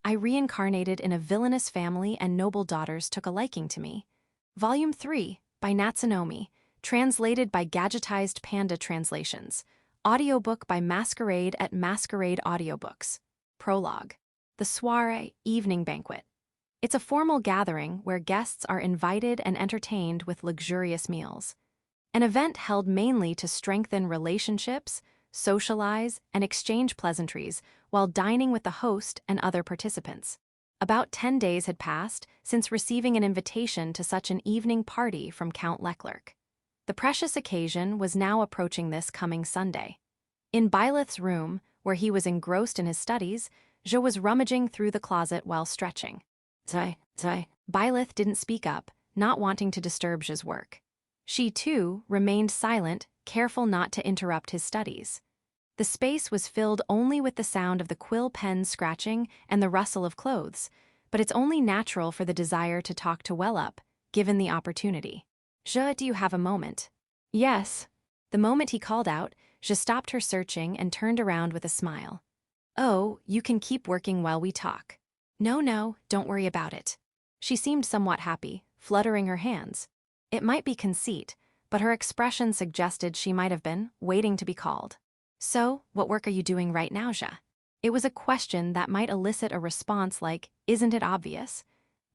I reincarnated in a villainous family and noble daughters took a liking to me. Volume 3, by Natsunomi, translated by Gadgetized Panda Translations. Audiobook by Masquerade at Masquerade Audiobooks. Prologue. The soiree, evening banquet. It's a formal gathering where guests are invited and entertained with luxurious meals. An event held mainly to strengthen relationships, socialize, and exchange pleasantries while dining with the host and other participants. About 10 days had passed since receiving an invitation to such an evening party from Count Leclerc. The precious occasion was now approaching this coming Sunday. In Byleth's room, where he was engrossed in his studies, Je was rummaging through the closet while stretching. Zai. Byleth didn't speak up, not wanting to disturb Je's work. She, too, remained silent, careful not to interrupt his studies. The space was filled only with the sound of the quill pen scratching and the rustle of clothes, but it's only natural for the desire to talk to well up, given the opportunity. Je, do you have a moment? Yes. The moment he called out, Je stopped her searching and turned around with a smile. Oh, you can keep working while we talk. No, don't worry about it. She seemed somewhat happy, fluttering her hands. It might be conceit, but her expression suggested she might have been waiting to be called. So, what work are you doing right now, Je? It was a question that might elicit a response like, isn't it obvious?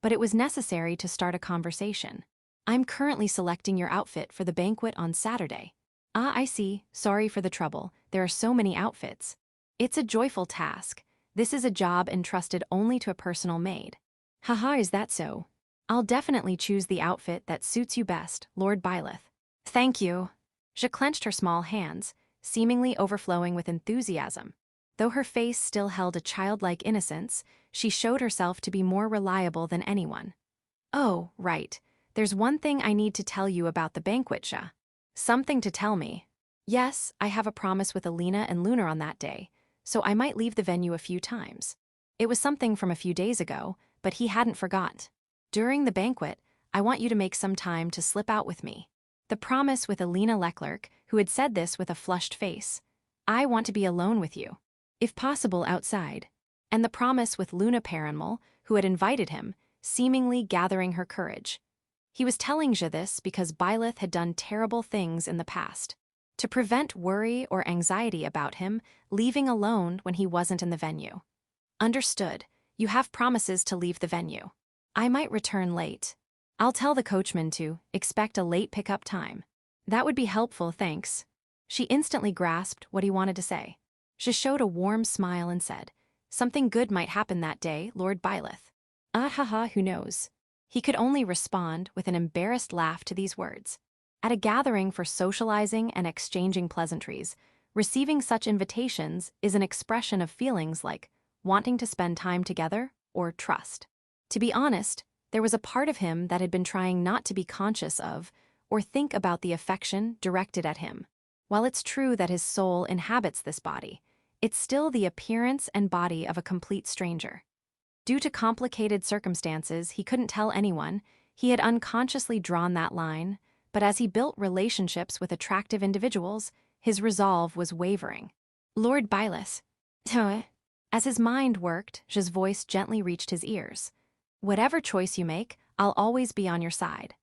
But it was necessary to start a conversation. I'm currently selecting your outfit for the banquet on Saturday. Ah, I see. Sorry for the trouble. There are so many outfits. It's a joyful task. This is a job entrusted only to a personal maid. Haha, is that so? I'll definitely choose the outfit that suits you best, Lord Byleth. Thank you. Je clenched her small hands, seemingly overflowing with enthusiasm. Though her face still held a childlike innocence, she showed herself to be more reliable than anyone. Oh, right. There's one thing I need to tell you about the banquet, Je. Something to tell me. Yes, I have a promise with Alina and Lunar on that day, so I might leave the venue a few times. It was something from a few days ago, but he hadn't forgotten. During the banquet, I want you to make some time to slip out with me. The promise with Alina Leclerc, who had said this with a flushed face. I want to be alone with you. If possible, outside. And the promise with Luna Paranmal, who had invited him, seemingly gathering her courage. He was telling Je this because Byleth had done terrible things in the past. To prevent worry or anxiety about him, leaving alone when he wasn't in the venue. Understood. You have promises to leave the venue. I might return late. I'll tell the coachman to expect a late pickup time. That would be helpful, thanks. She instantly grasped what he wanted to say. She showed a warm smile and said, something good might happen that day, Lord Byleth. Ah haha, who knows? He could only respond with an embarrassed laugh to these words. At a gathering for socializing and exchanging pleasantries, receiving such invitations is an expression of feelings like wanting to spend time together or trust. To be honest, there was a part of him that had been trying not to be conscious of or think about the affection directed at him. While it's true that his soul inhabits this body, it's still the appearance and body of a complete stranger. Due to complicated circumstances he couldn't tell anyone, he had unconsciously drawn that line, but as he built relationships with attractive individuals, his resolve was wavering. Lord Byleth. As his mind worked, Je's voice gently reached his ears. Whatever choice you make, I'll always be on your side.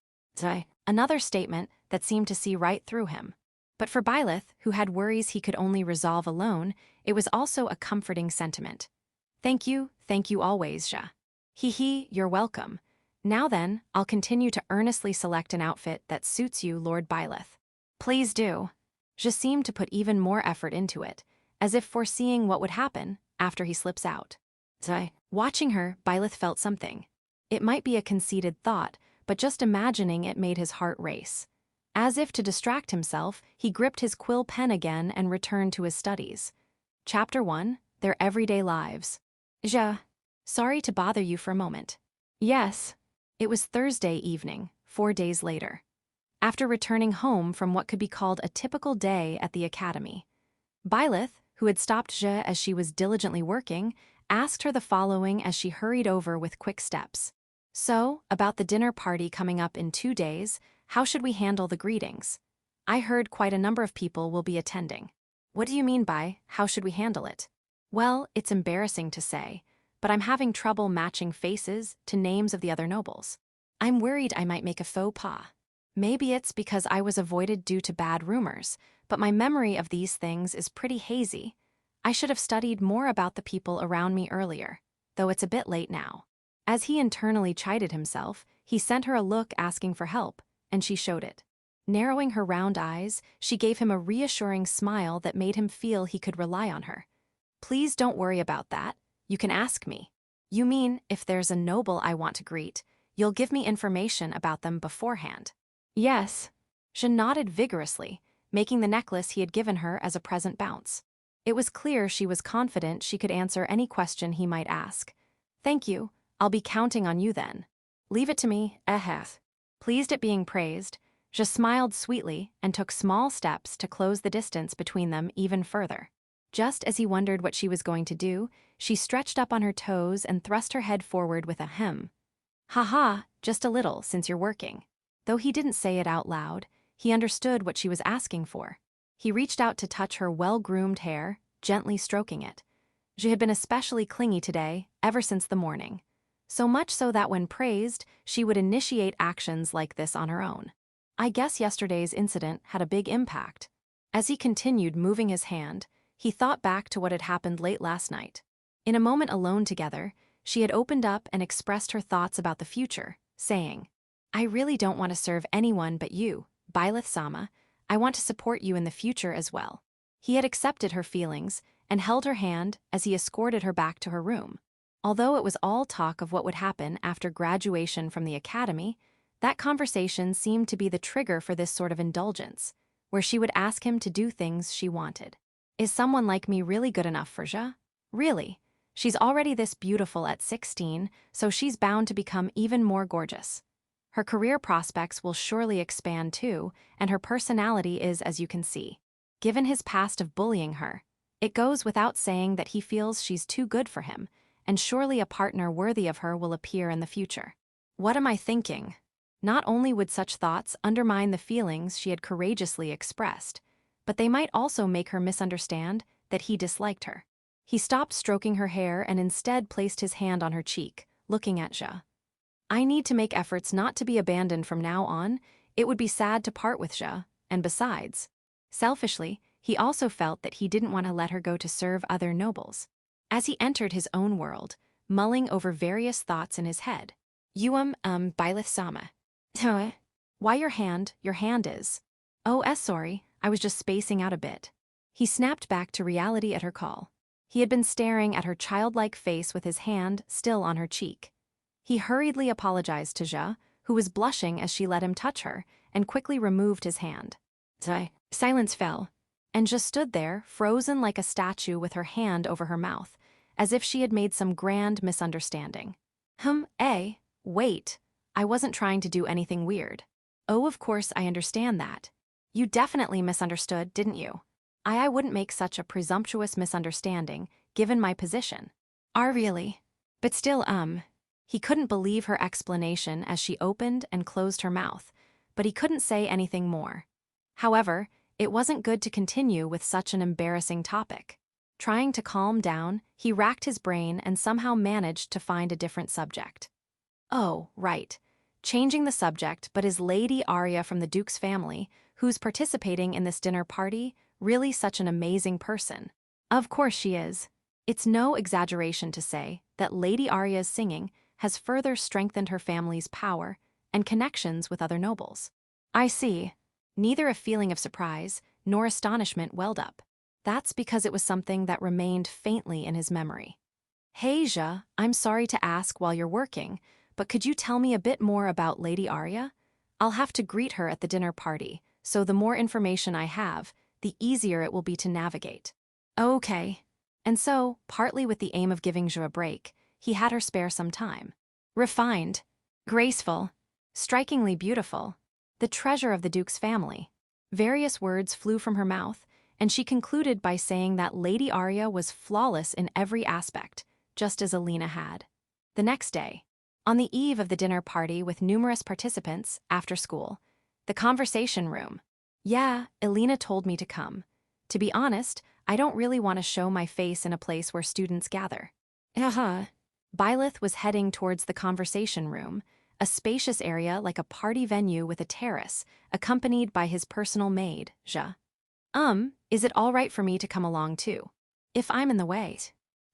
Another statement that seemed to see right through him. But for Byleth, who had worries he could only resolve alone, it was also a comforting sentiment. Thank you always, Je. You're welcome. Now then, I'll continue to earnestly select an outfit that suits you, Lord Byleth. Please do. Je seemed to put even more effort into it, as if foreseeing what would happen after he slips out. Watching her, Byleth felt something. It might be a conceited thought, but just imagining it made his heart race. As if to distract himself, he gripped his quill pen again and returned to his studies. Chapter 1, Their Everyday Lives. Je. Sorry to bother you for a moment. Yes. It was Thursday evening, 4 days later. After returning home from what could be called a typical day at the academy, Byleth, who had stopped Je as she was diligently working, asked her the following as she hurried over with quick steps. So, about the dinner party coming up in 2 days, how should we handle the greetings? I heard quite a number of people will be attending. What do you mean by, how should we handle it? Well, it's embarrassing to say, but but I'm having trouble matching faces to names of the other nobles. I'm worried I might make a faux pas. Maybe it's because I was avoided due to bad rumors, but my memory of these things is pretty hazy. I should have studied more about the people around me earlier, though it's a bit late now. As he internally chided himself, he sent her a look asking for help, and she showed it. Narrowing her round eyes, she gave him a reassuring smile that made him feel he could rely on her. Please don't worry about that. You can ask me. You mean, if there's a noble I want to greet, you'll give me information about them beforehand? Yes. She nodded vigorously, making the necklace he had given her as a present bounce. It was clear she was confident she could answer any question he might ask. Thank you. I'll be counting on you then. Leave it to me, Pleased at being praised, Je smiled sweetly and took small steps to close the distance between them even further. Just as he wondered what she was going to do, she stretched up on her toes and thrust her head forward with a hem. Haha, just a little since you're working. Though he didn't say it out loud, he understood what she was asking for. He reached out to touch her well-groomed hair, gently stroking it. She had been especially clingy today, ever since the morning. So much so that when praised, she would initiate actions like this on her own. I guess yesterday's incident had a big impact. As he continued moving his hand, he thought back to what had happened late last night. In a moment alone together, she had opened up and expressed her thoughts about the future, saying, I really don't want to serve anyone but you, Byleth-sama. I want to support you in the future as well. He had accepted her feelings and held her hand as he escorted her back to her room. Although it was all talk of what would happen after graduation from the academy, that conversation seemed to be the trigger for this sort of indulgence, where she would ask him to do things she wanted. Is someone like me really good enough for Ja? Really? She's already this beautiful at 16, so she's bound to become even more gorgeous. Her career prospects will surely expand too, and her personality is as you can see. Given his past of bullying her, it goes without saying that he feels she's too good for him, and surely a partner worthy of her will appear in the future. What am I thinking? Not only would such thoughts undermine the feelings she had courageously expressed, but they might also make her misunderstand that he disliked her. He stopped stroking her hair and instead placed his hand on her cheek, looking at Ja. I need to make efforts not to be abandoned from now on. It would be sad to part with Ja, and besides, selfishly, he also felt that he didn't want to let her go to serve other nobles. As he entered his own world, mulling over various thoughts in his head. Byleth-sama. Why your hand is. Oh, sorry, I was just spacing out a bit. He snapped back to reality at her call. He had been staring at her childlike face with his hand still on her cheek. He hurriedly apologized to Ja, who was blushing as she let him touch her, and quickly removed his hand. Silence fell, and just stood there, frozen like a statue with her hand over her mouth, as if she had made some grand misunderstanding. Wait, I wasn't trying to do anything weird. Oh, of course I understand that. You definitely misunderstood, didn't you? I wouldn't make such a presumptuous misunderstanding, given my position. Really? But still, He couldn't believe her explanation as she opened and closed her mouth, but he couldn't say anything more. However, it wasn't good to continue with such an embarrassing topic. Trying to calm down, he racked his brain and somehow managed to find a different subject. Oh, right. Changing the subject, but is Lady Arya from the Duke's family, who's participating in this dinner party, really such an amazing person? Of course she is. It's no exaggeration to say that Lady Arya's singing has further strengthened her family's power and connections with other nobles. I see. Neither a feeling of surprise nor astonishment welled up. That's because it was something that remained faintly in his memory. Hey, Ja, I'm sorry to ask while you're working, but could you tell me a bit more about Lady Arya? I'll have to greet her at the dinner party, so the more information I have, the easier it will be to navigate. Okay. And so, partly with the aim of giving Ja a break, he had her spare some time. Refined, graceful, strikingly beautiful, the treasure of the Duke's family. Various words flew from her mouth, and she concluded by saying that Lady Arya was flawless in every aspect, just as Alina had. The next day, on the eve of the dinner party with numerous participants after school, the conversation room. Yeah, Alina told me to come. To be honest, I don't really want to show my face in a place where students gather. Byleth was heading towards the conversation room, a spacious area like a party venue with a terrace, accompanied by his personal maid, Ja. Is it all right for me to come along too? If I'm in the way.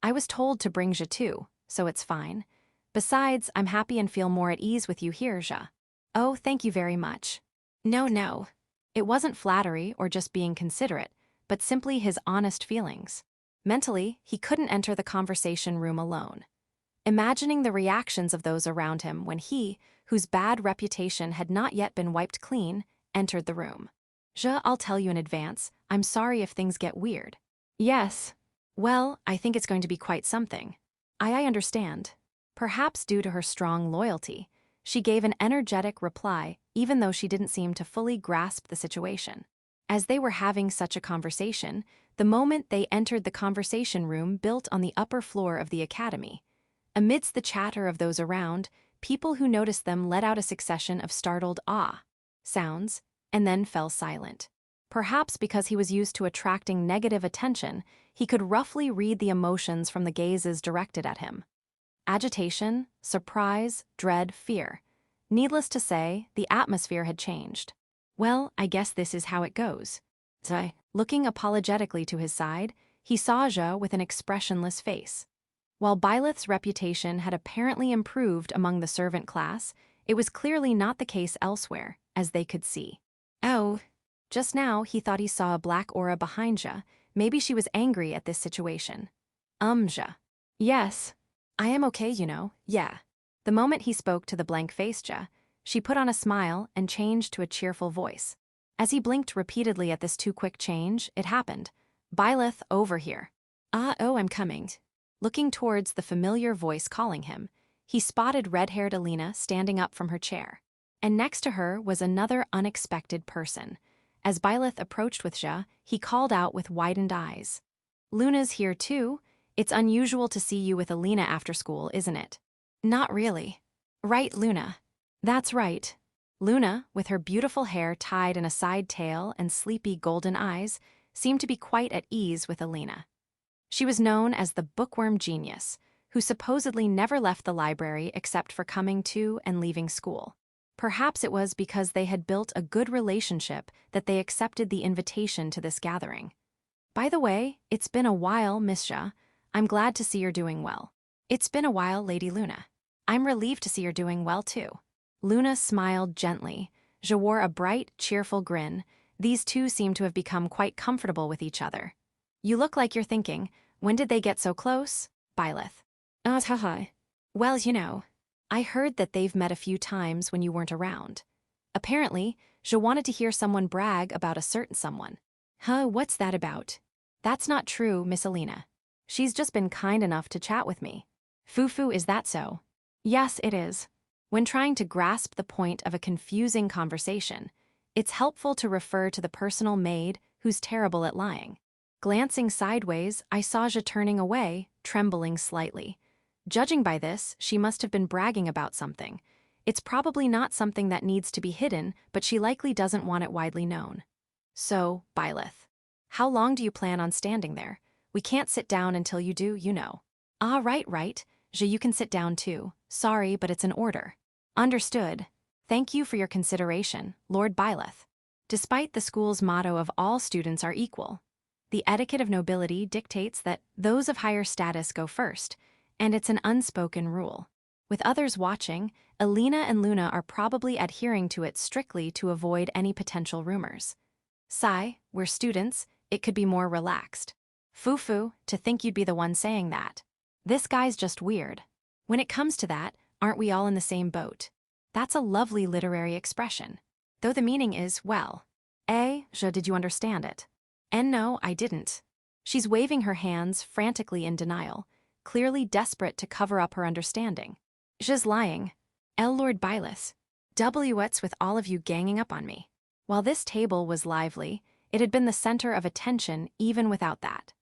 I was told to bring Ja too, so it's fine. Besides, I'm happy and feel more at ease with you here, Ja. Oh, thank you very much. No. It wasn't flattery or just being considerate, but simply his honest feelings. Mentally, he couldn't enter the conversation room alone. Imagining the reactions of those around him when he, whose bad reputation had not yet been wiped clean, entered the room. I'll tell you in advance, I'm sorry if things get weird. Yes. Well, I think it's going to be quite something. I understand. Perhaps due to her strong loyalty, she gave an energetic reply even though she didn't seem to fully grasp the situation. As they were having such a conversation, the moment they entered the conversation room built on the upper floor of the academy, amidst the chatter of those around, people who noticed them let out a succession of startled ah sounds and then fell silent. Perhaps because he was used to attracting negative attention, he could roughly read the emotions from the gazes directed at him. Agitation, surprise, dread, fear. Needless to say, the atmosphere had changed. Well, I guess this is how it goes. Looking apologetically to his side, he saw Ja with an expressionless face. While Byleth's reputation had apparently improved among the servant class, it was clearly not the case elsewhere, as they could see. Oh. Just now, he thought he saw a black aura behind Ja. Maybe she was angry at this situation. Ja. Yes. I am okay, you know, yeah. The moment he spoke to the blank-faced Ja, she put on a smile and changed to a cheerful voice. As he blinked repeatedly at this too quick change, it happened. Byleth, over here. Oh, I'm coming. Looking towards the familiar voice calling him, he spotted red-haired Alina standing up from her chair. And next to her was another unexpected person. As Byleth approached with Ja, he called out with widened eyes. Luna's here too? It's unusual to see you with Alina after school, isn't it? Not really. Right, Luna? That's right. Luna, with her beautiful hair tied in a side tail and sleepy golden eyes, seemed to be quite at ease with Alina. She was known as the bookworm genius, who supposedly never left the library except for coming to and leaving school. Perhaps it was because they had built a good relationship that they accepted the invitation to this gathering. By the way, it's been a while, Miss Ja. I'm glad to see you're doing well. It's been a while, Lady Luna. I'm relieved to see you're doing well, too. Luna smiled gently. Ja wore a bright, cheerful grin. These two seemed to have become quite comfortable with each other. You look like you're thinking, when did they get so close? Byleth. Haha. Well, you know, I heard that they've met a few times when you weren't around. Apparently, Ja wanted to hear someone brag about a certain someone. What's that about? That's not true, Miss Alina. She's just been kind enough to chat with me. Fufu, is that so? Yes, it is. When trying to grasp the point of a confusing conversation, it's helpful to refer to the personal maid who's terrible at lying. Glancing sideways, I saw Ja turning away, trembling slightly. Judging by this, she must have been bragging about something. It's probably not something that needs to be hidden, but she likely doesn't want it widely known. So, Byleth, how long do you plan on standing there? We can't sit down until you do, you know. Right. Ja, you can sit down too. Sorry, but it's an order. Understood. Thank you for your consideration, Lord Byleth. Despite the school's motto of all students are equal, the etiquette of nobility dictates that those of higher status go first, and it's an unspoken rule. With others watching, Alina and Luna are probably adhering to it strictly to avoid any potential rumors. We're students, it could be more relaxed. Fufu, to think you'd be the one saying that. This guy's just weird. When it comes to that, aren't we all in the same boat? That's a lovely literary expression. Though the meaning is, well. Ja, did you understand it? And no, I didn't. She's waving her hands frantically in denial, clearly desperate to cover up her understanding. Ja's lying. Lord Byleth. What's with all of you ganging up on me? While this table was lively, it had been the center of attention even without that.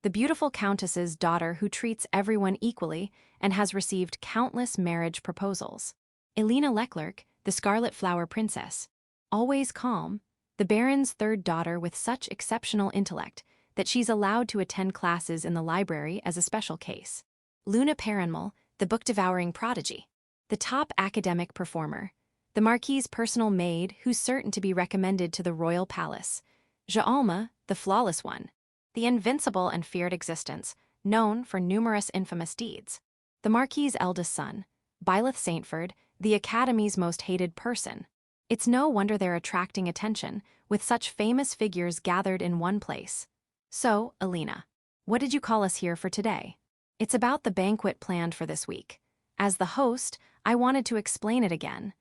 The beautiful countess's daughter who treats everyone equally and has received countless marriage proposals. Elena Leclerc, the Scarlet Flower Princess. Always calm, the Baron's third daughter with such exceptional intellect that she's allowed to attend classes in the library as a special case. Luna Paranmal, the book-devouring prodigy, the top academic performer, the Marquis's personal maid who's certain to be recommended to the royal palace, Ja'alma, the flawless one, the invincible and feared existence, known for numerous infamous deeds, the Marquis's eldest son, Byleth Saintford, the Academy's most hated person. It's no wonder they're attracting attention, with such famous figures gathered in one place. So, Alina, what did you call us here for today? It's about the banquet planned for this week. As the host, I wanted to explain it again.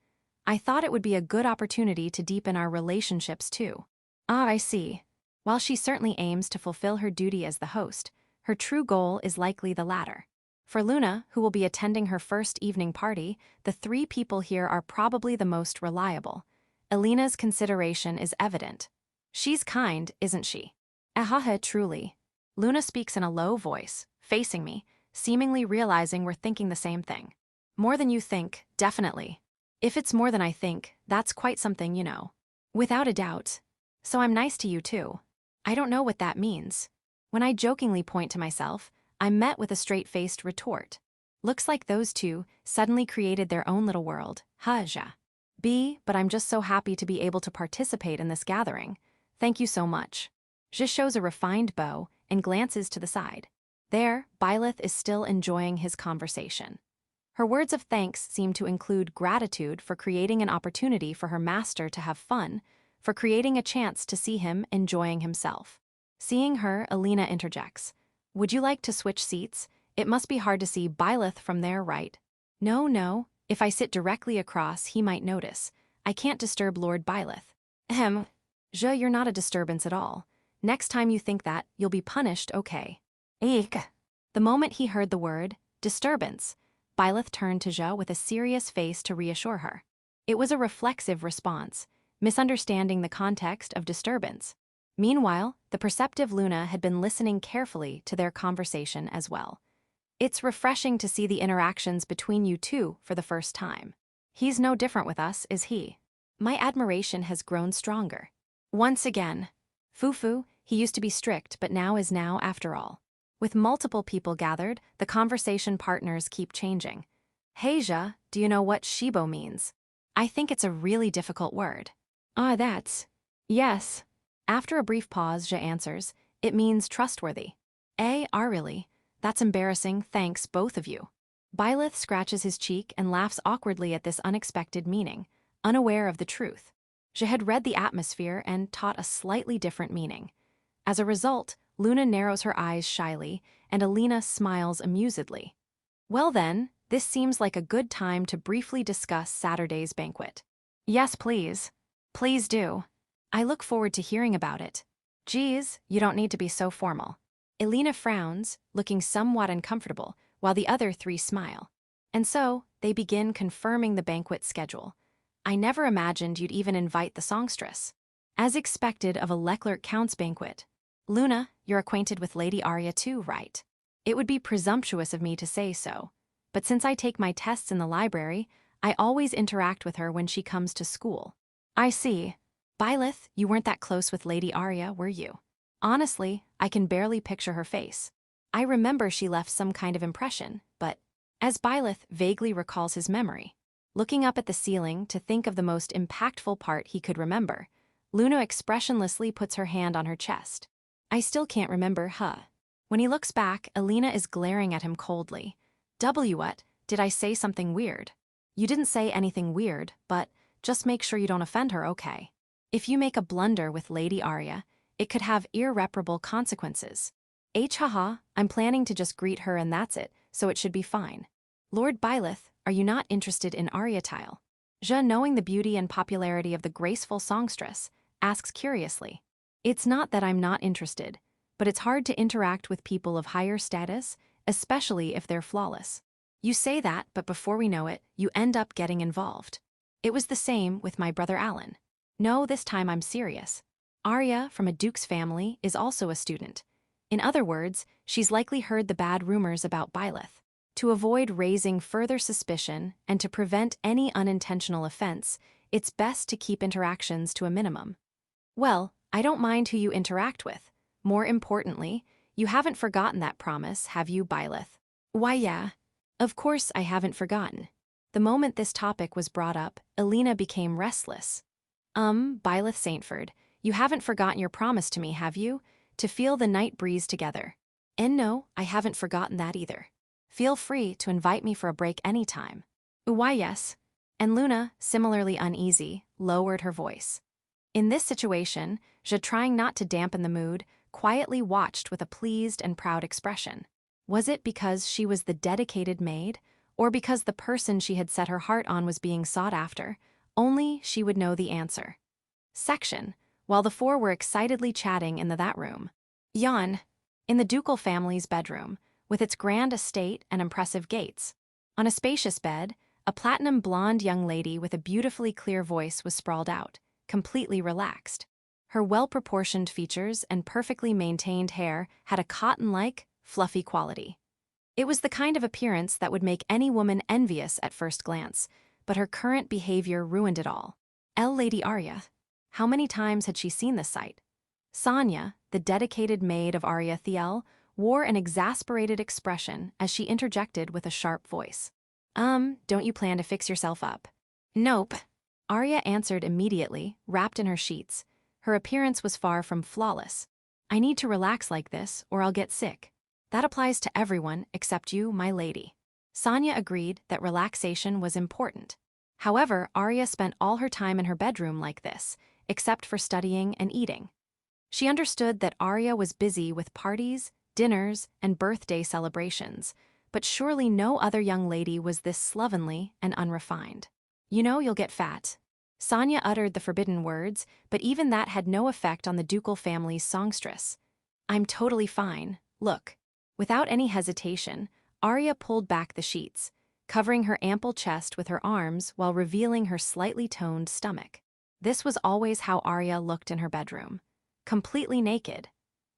I thought it would be a good opportunity to deepen our relationships too. Ah, I see. While she certainly aims to fulfill her duty as the host, her true goal is likely the latter. For Luna, who will be attending her first evening party, the three people here are probably the most reliable. Alina's consideration is evident. She's kind, isn't she? Ahaha, truly. Luna speaks in a low voice, facing me, seemingly realizing we're thinking the same thing. More than you think, definitely. If it's more than I think, that's quite something, you know. Without a doubt. So I'm nice to you too. I don't know what that means. When I jokingly point to myself, I'm met with a straight-faced retort. Looks like those two suddenly created their own little world, haja. But I'm just so happy to be able to participate in this gathering. Thank you so much. Je shows a refined bow and glances to the side. There, Byleth is still enjoying his conversation. Her words of thanks seem to include gratitude for creating an opportunity for her master to have fun, for creating a chance to see him enjoying himself. Seeing her, Alina interjects. Would you like to switch seats? It must be hard to see Byleth from there, right? No. If I sit directly across, he might notice. I can't disturb Lord Byleth. You're not a disturbance at all. Next time you think that, you'll be punished, okay? Eek. The moment he heard the word, disturbance, Byleth turned to Je with a serious face to reassure her. It was a reflexive response, misunderstanding the context of disturbance. Meanwhile, the perceptive Luna had been listening carefully to their conversation as well. It's refreshing to see the interactions between you two for the first time. He's no different with us, is he? My admiration has grown stronger. Once again. Fufu, he used to be strict but now is now after all. With multiple people gathered, the conversation partners keep changing. Heija, do you know what Shibo means? I think it's a really difficult word. That's... Yes. After a brief pause, Je answers, it means trustworthy. Really? That's embarrassing, thanks, both of you. Byleth scratches his cheek and laughs awkwardly at this unexpected meaning, unaware of the truth. Je had read the atmosphere and taught a slightly different meaning. As a result, Luna narrows her eyes shyly, and Alina smiles amusedly. Well then, this seems like a good time to briefly discuss Saturday's banquet. Yes, please. Please do. I look forward to hearing about it. Geez, you don't need to be so formal. Alina frowns, looking somewhat uncomfortable, while the other three smile. And so, they begin confirming the banquet schedule. I never imagined you'd even invite the songstress. As expected of a Leclerc Count's banquet. Luna, you're acquainted with Lady Arya too, right? It would be presumptuous of me to say so, but since I take my tests in the library, I always interact with her when she comes to school. I see. Byleth, you weren't that close with Lady Arya, were you? Honestly, I can barely picture her face. I remember she left some kind of impression, but... As Byleth vaguely recalls his memory, looking up at the ceiling to think of the most impactful part he could remember, Luna expressionlessly puts her hand on her chest. I still can't remember, When he looks back, Alina is glaring at him coldly. What? Did I say something weird? You didn't say anything weird, but just make sure you don't offend her, okay? If you make a blunder with Lady Arya, it could have irreparable consequences. I'm planning to just greet her and that's it, so it should be fine. Lord Byleth, are you not interested in Arya tile? Je, knowing the beauty and popularity of the graceful songstress, asks curiously. It's not that I'm not interested, but it's hard to interact with people of higher status, especially if they're flawless. You say that, but before we know it, you end up getting involved. It was the same with my brother Alan. No, this time I'm serious. Arya, from a duke's family, is also a student. In other words, she's likely heard the bad rumors about Byleth. To avoid raising further suspicion and to prevent any unintentional offense, it's best to keep interactions to a minimum. Well, I don't mind who you interact with. More importantly, you haven't forgotten that promise, have you, Byleth? Why, yeah. Of course I haven't forgotten. The moment this topic was brought up, Elena became restless. Byleth Saintford, you haven't forgotten your promise to me, have you? To feel the night breeze together. And no, I haven't forgotten that either. Feel free to invite me for a break anytime. Why yes. And Luna, similarly uneasy, lowered her voice. In this situation, Je, trying not to dampen the mood, quietly watched with a pleased and proud expression. Was it because she was the dedicated maid, or because the person she had set her heart on was being sought after? Only she would know the answer. Section, while the four were excitedly chatting in that room. Yawn. In the ducal family's bedroom, with its grand estate and impressive gates. On a spacious bed, a platinum blonde young lady with a beautifully clear voice was sprawled out, completely relaxed. Her well-proportioned features and perfectly maintained hair had a cotton-like, fluffy quality. It was the kind of appearance that would make any woman envious at first glance, but her current behavior ruined it all. Lady Arya. How many times had she seen this sight? Sonia, the dedicated maid of Arya Thiel, wore an exasperated expression as she interjected with a sharp voice. Don't you plan to fix yourself up? Nope. Arya answered immediately, wrapped in her sheets. Her appearance was far from flawless. I need to relax like this, or I'll get sick. That applies to everyone except you, my lady. Sonia agreed that relaxation was important. However, Arya spent all her time in her bedroom like this, except for studying and eating. She understood that Arya was busy with parties, dinners, and birthday celebrations, but surely no other young lady was this slovenly and unrefined. You know you'll get fat. Sonia uttered the forbidden words, but even that had no effect on the ducal family's songstress. I'm totally fine, look. Without any hesitation, Arya pulled back the sheets, covering her ample chest with her arms while revealing her slightly toned stomach. This was always how Arya looked in her bedroom. Completely naked.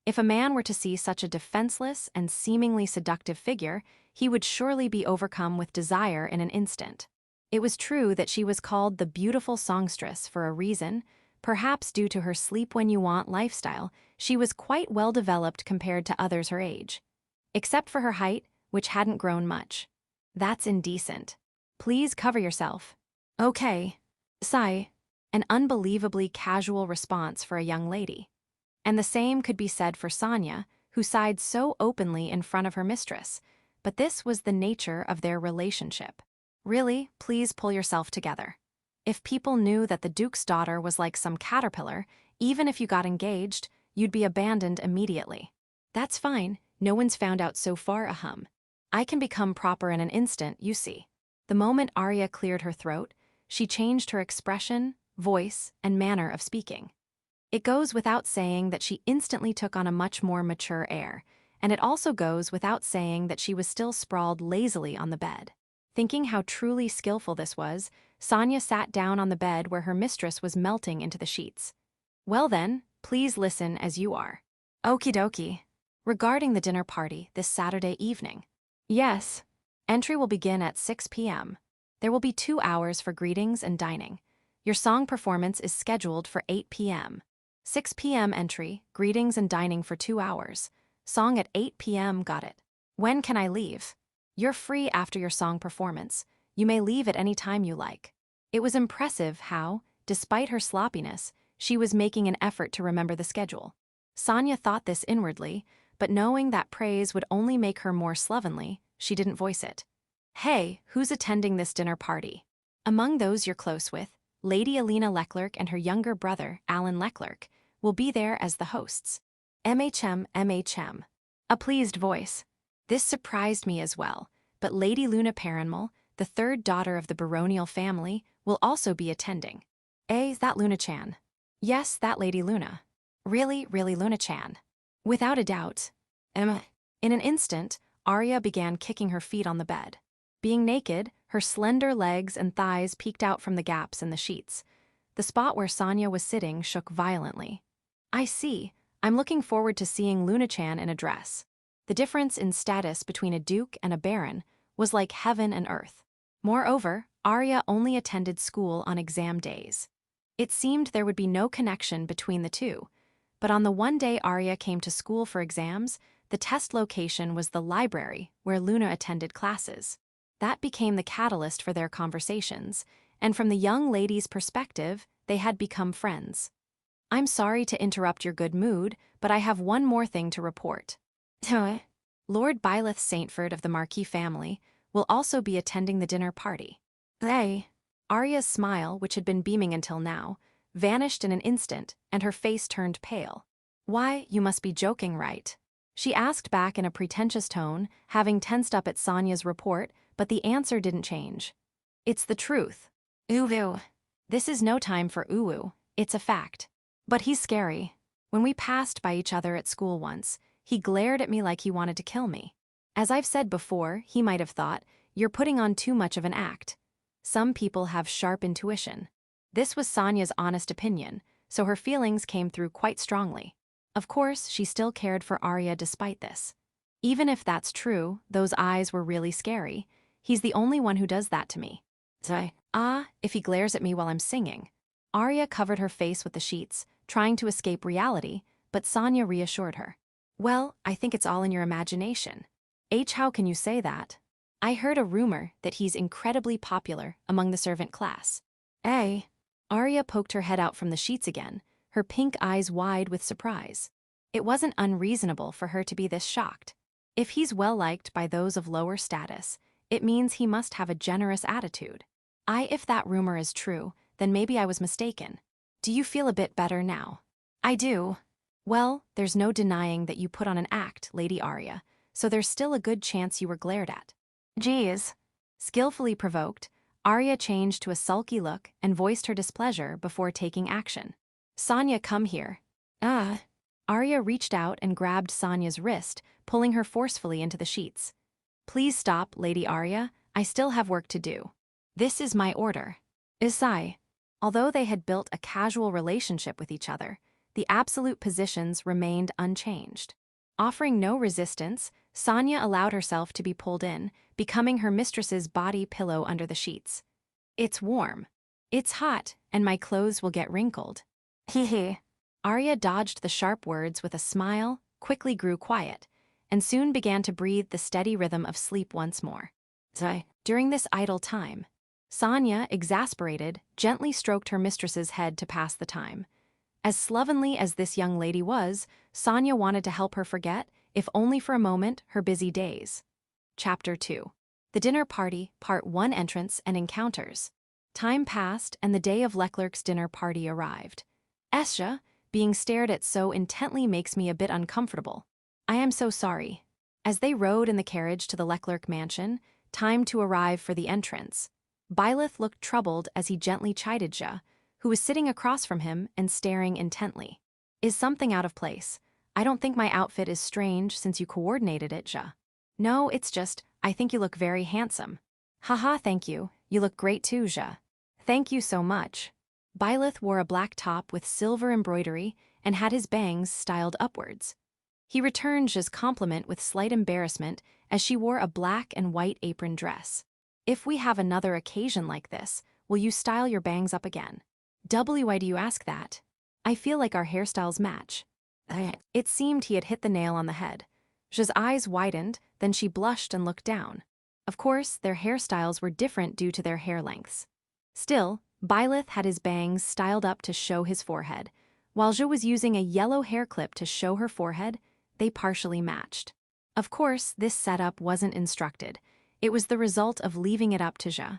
If a man were to see such a defenseless and seemingly seductive figure, he would surely be overcome with desire in an instant. It was true that she was called the beautiful songstress for a reason. Perhaps due to her sleep-when-you-want lifestyle, she was quite well developed compared to others her age. Except for her height, which hadn't grown much. That's indecent. Please cover yourself. Okay. Sigh. An unbelievably casual response for a young lady. And the same could be said for Sonia, who sighed so openly in front of her mistress. But this was the nature of their relationship. Really, please pull yourself together. If people knew that the Duke's daughter was like some caterpillar, even if you got engaged, you'd be abandoned immediately. That's fine, no one's found out so far, ahem. I can become proper in an instant, you see. The moment Arya cleared her throat, she changed her expression, voice, and manner of speaking. It goes without saying that she instantly took on a much more mature air, and it also goes without saying that she was still sprawled lazily on the bed. Thinking how truly skillful this was, Sonia sat down on the bed where her mistress was melting into the sheets. Well then, please listen as you are. Okie dokie. Regarding the dinner party this Saturday evening. Yes. Entry will begin at 6 p.m. There will be 2 hours for greetings and dining. Your song performance is scheduled for 8 p.m. 6 p.m. entry, greetings and dining for 2 hours. Song at 8 p.m. Got it. When can I leave? You're free after your song performance. You may leave at any time you like. It was impressive how, despite her sloppiness, she was making an effort to remember the schedule. Sonia thought this inwardly, but knowing that praise would only make her more slovenly, she didn't voice it. Hey, who's attending this dinner party? Among those you're close with, Lady Elena Leclerc and her younger brother, Alan Leclerc, will be there as the hosts. MHM. A pleased voice. This surprised me as well, but Lady Luna Paranmal, the third daughter of the baronial family, will also be attending. That Luna-chan? Yes, that Lady Luna. Really Luna-chan. Without a doubt. In an instant, Arya began kicking her feet on the bed. Being naked, her slender legs and thighs peeked out from the gaps in the sheets. The spot where Sonia was sitting shook violently. I see. I'm looking forward to seeing Luna-chan in a dress. The difference in status between a duke and a baron was like heaven and earth. Moreover, Arya only attended school on exam days. It seemed there would be no connection between the two, but on the one day Arya came to school for exams, the test location was the library where Luna attended classes. That became the catalyst for their conversations, and from the young lady's perspective, they had become friends. I'm sorry to interrupt your good mood, but I have one more thing to report. Lord Byleth Saintford of the Marquis family will also be attending the dinner party. Hey. Arya's smile, which had been beaming until now, vanished in an instant, and her face turned pale. Why, you must be joking, right? She asked back in a pretentious tone, having tensed up at Sonia's report, but the answer didn't change. It's the truth. Uwu. This is no time for uwu, it's a fact. But he's scary. When we passed by each other at school once, he glared at me like he wanted to kill me. As I've said before, he might have thought, you're putting on too much of an act. Some people have sharp intuition. This was Sonia's honest opinion, so her feelings came through quite strongly. Of course, she still cared for Arya despite this. Even if that's true, those eyes were really scary. He's the only one who does that to me. If he glares at me while I'm singing. Arya covered her face with the sheets, trying to escape reality, but Sonia reassured her. Well, I think it's all in your imagination. How can you say that? I heard a rumor that he's incredibly popular among the servant class. Arya poked her head out from the sheets again, her pink eyes wide with surprise. It wasn't unreasonable for her to be this shocked. If he's well-liked by those of lower status, it means he must have a generous attitude. If that rumor is true, then maybe I was mistaken. Do you feel a bit better now? I do. Well, there's no denying that you put on an act, Lady Arya, so there's still a good chance you were glared at. Geez. Skillfully provoked, Arya changed to a sulky look and voiced her displeasure before taking action. Sonia, come here. Arya reached out and grabbed Sonia's wrist, pulling her forcefully into the sheets. Please stop, Lady Arya, I still have work to do. This is my order. Isai. Although they had built a casual relationship with each other, the absolute positions remained unchanged. Offering no resistance, Sonia allowed herself to be pulled in, becoming her mistress's body pillow under the sheets. It's warm. It's hot, and my clothes will get wrinkled. Hee. Arya dodged the sharp words with a smile, quickly grew quiet, and soon began to breathe the steady rhythm of sleep once more. During this idle time, Sonia, exasperated, gently stroked her mistress's head to pass the time. As slovenly as this young lady was, Sonia wanted to help her forget, if only for a moment, her busy days. Chapter 2. The Dinner Party, Part 1. Entrance and Encounters. Time passed, and the day of Leclerc's dinner party arrived. Esja, being stared at so intently makes me a bit uncomfortable. I am so sorry. As they rode in the carriage to the Leclerc mansion, time to arrive for the entrance. Byleth looked troubled as he gently chided Ja, who was sitting across from him and staring intently. Is something out of place? I don't think my outfit is strange since you coordinated it, Ja. No, it's just, I think you look very handsome. Haha, thank you. You look great too, Ja. Thank you so much. Byleth wore a black top with silver embroidery and had his bangs styled upwards. He returned Ja's compliment with slight embarrassment as she wore a black and white apron dress. If we have another occasion like this, will you style your bangs up again? Why do you ask that? I feel like our hairstyles match. It seemed he had hit the nail on the head. Ja's eyes widened, then she blushed and looked down. Of course, their hairstyles were different due to their hair lengths. Still, Byleth had his bangs styled up to show his forehead. While Ja was using a yellow hair clip to show her forehead, they partially matched. Of course, this setup wasn't instructed. It was the result of leaving it up to Ja.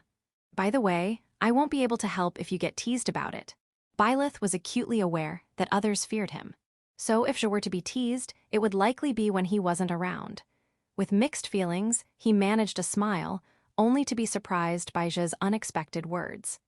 By the way, I won't be able to help if you get teased about it. Byleth was acutely aware that others feared him. So if Ja were to be teased, it would likely be when he wasn't around. With mixed feelings, he managed a smile, only to be surprised by Ja's unexpected words.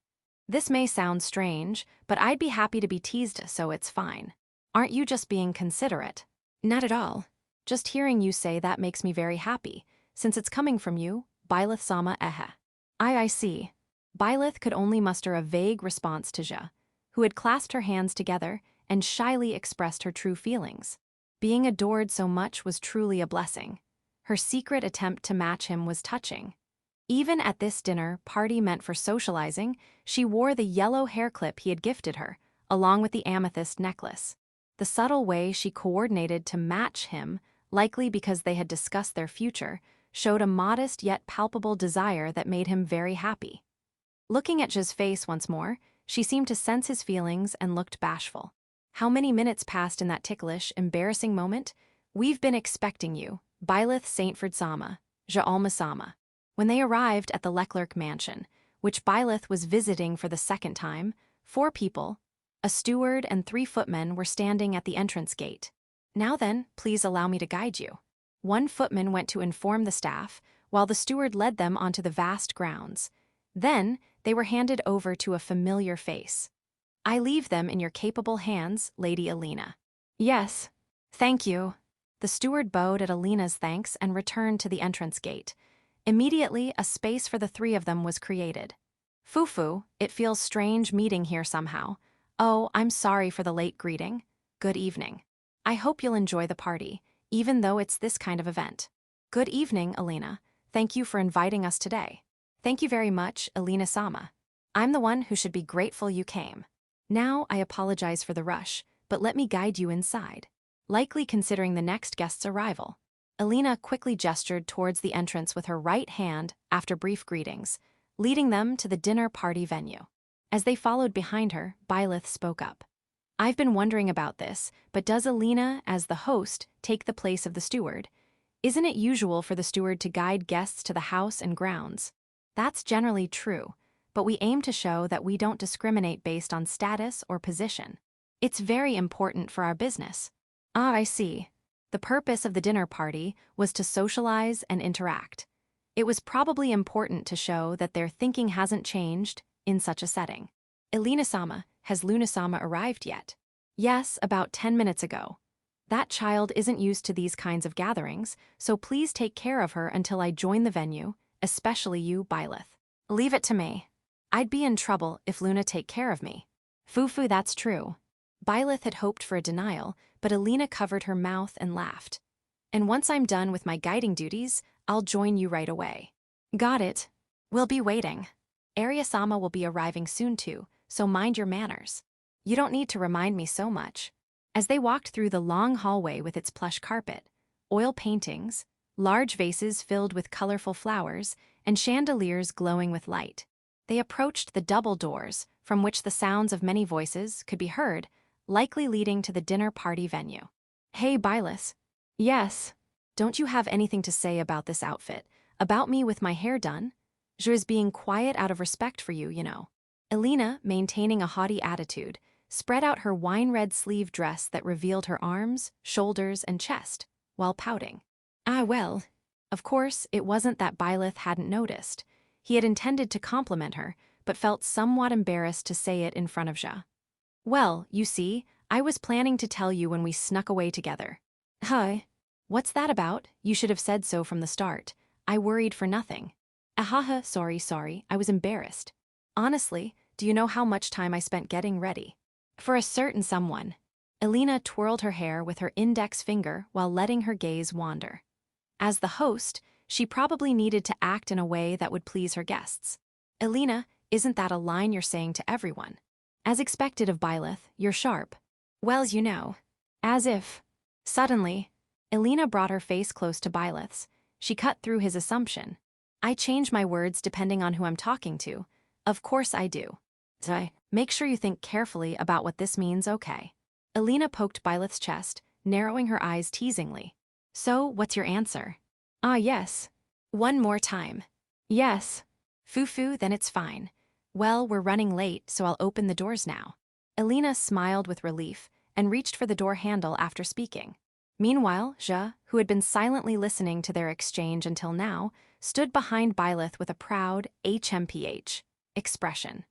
This may sound strange, but I'd be happy to be teased, so it's fine. Aren't you just being considerate? Not at all. Just hearing you say that makes me very happy. Since it's coming from you, Byleth-sama I see. Byleth could only muster a vague response to Ja, who had clasped her hands together and shyly expressed her true feelings. Being adored so much was truly a blessing. Her secret attempt to match him was touching. Even at this dinner party meant for socializing, she wore the yellow hair clip he had gifted her, along with the amethyst necklace. The subtle way she coordinated to match him, likely because they had discussed their future, showed a modest yet palpable desire that made him very happy. Looking at Zha's face once more, she seemed to sense his feelings and looked bashful. How many minutes passed in that ticklish, embarrassing moment? We've been expecting you, Byleth Saintford Sama, Zha Alma Sama. When they arrived at the Leclerc mansion, which Byleth was visiting for the second time, 4 people, a steward and 3 footmen were standing at the entrance gate. Now then, please allow me to guide you. One footman went to inform the staff, while the steward led them onto the vast grounds. Then, they were handed over to a familiar face. I leave them in your capable hands, Lady Alina. Yes. Thank you. The steward bowed at Alina's thanks and returned to the entrance gate. Immediately, a space for the 3 of them was created. Fufu, it feels strange meeting here somehow. Oh, I'm sorry for the late greeting. Good evening. I hope you'll enjoy the party, even though it's this kind of event. Good evening, Alina. Thank you for inviting us today. Thank you very much, Alina-sama. I'm the one who should be grateful you came. Now I apologize for the rush, but let me guide you inside. Likely considering the next guest's arrival. Alina quickly gestured towards the entrance with her right hand after brief greetings, leading them to the dinner party venue. As they followed behind her, Byleth spoke up. I've been wondering about this, but does Alina, as the host, take the place of the steward? Isn't it usual for the steward to guide guests to the house and grounds? That's generally true, but we aim to show that we don't discriminate based on status or position. It's very important for our business. Ah, I see. The purpose of the dinner party was to socialize and interact. It was probably important to show that their thinking hasn't changed in such a setting. Alina-sama, has Luna-sama arrived yet? Yes, about 10 minutes ago. That child isn't used to these kinds of gatherings, so please take care of her until I join the venue, especially you, Byleth. Leave it to me. I'd be in trouble if Luna take care of me. Fufu, that's true. Byleth had hoped for a denial, but Alina covered her mouth and laughed. And once I'm done with my guiding duties, I'll join you right away. Got it. We'll be waiting. Arya-sama will be arriving soon too, so mind your manners. You don't need to remind me so much. As they walked through the long hallway with its plush carpet, oil paintings, large vases filled with colorful flowers, and chandeliers glowing with light, they approached the double doors from which the sounds of many voices could be heard, likely leading to the dinner party venue. Hey, Byleth. Yes. Don't you have anything to say about this outfit? About me with my hair done? Zha's being quiet out of respect for you, you know. Alina, maintaining a haughty attitude, spread out her wine-red sleeve dress that revealed her arms, shoulders, and chest, while pouting. Ah, well. Of course, it wasn't that Byleth hadn't noticed. He had intended to compliment her, but felt somewhat embarrassed to say it in front of Zha. Well, you see, I was planning to tell you when we snuck away together. Huh? What's that about? You should have said so from the start. I worried for nothing. Ahaha, sorry, I was embarrassed. Honestly, do you know how much time I spent getting ready? For a certain someone. Alina twirled her hair with her index finger while letting her gaze wander. As the host, she probably needed to act in a way that would please her guests. Alina, isn't that a line you're saying to everyone? As expected of Byleth, you're sharp. Well, you know. As if. Suddenly, Alina brought her face close to Byleth's. She cut through his assumption. I change my words depending on who I'm talking to. Of course I do. So, make sure you think carefully about what this means, okay? Alina poked Byleth's chest, narrowing her eyes teasingly. So, what's your answer? Ah, yes. One more time. Yes. Fufu, then it's fine. Well, we're running late, so I'll open the doors now. Alina smiled with relief and reached for the door handle after speaking. Meanwhile, Zha, who had been silently listening to their exchange until now, stood behind Byleth with a proud HMPH expression.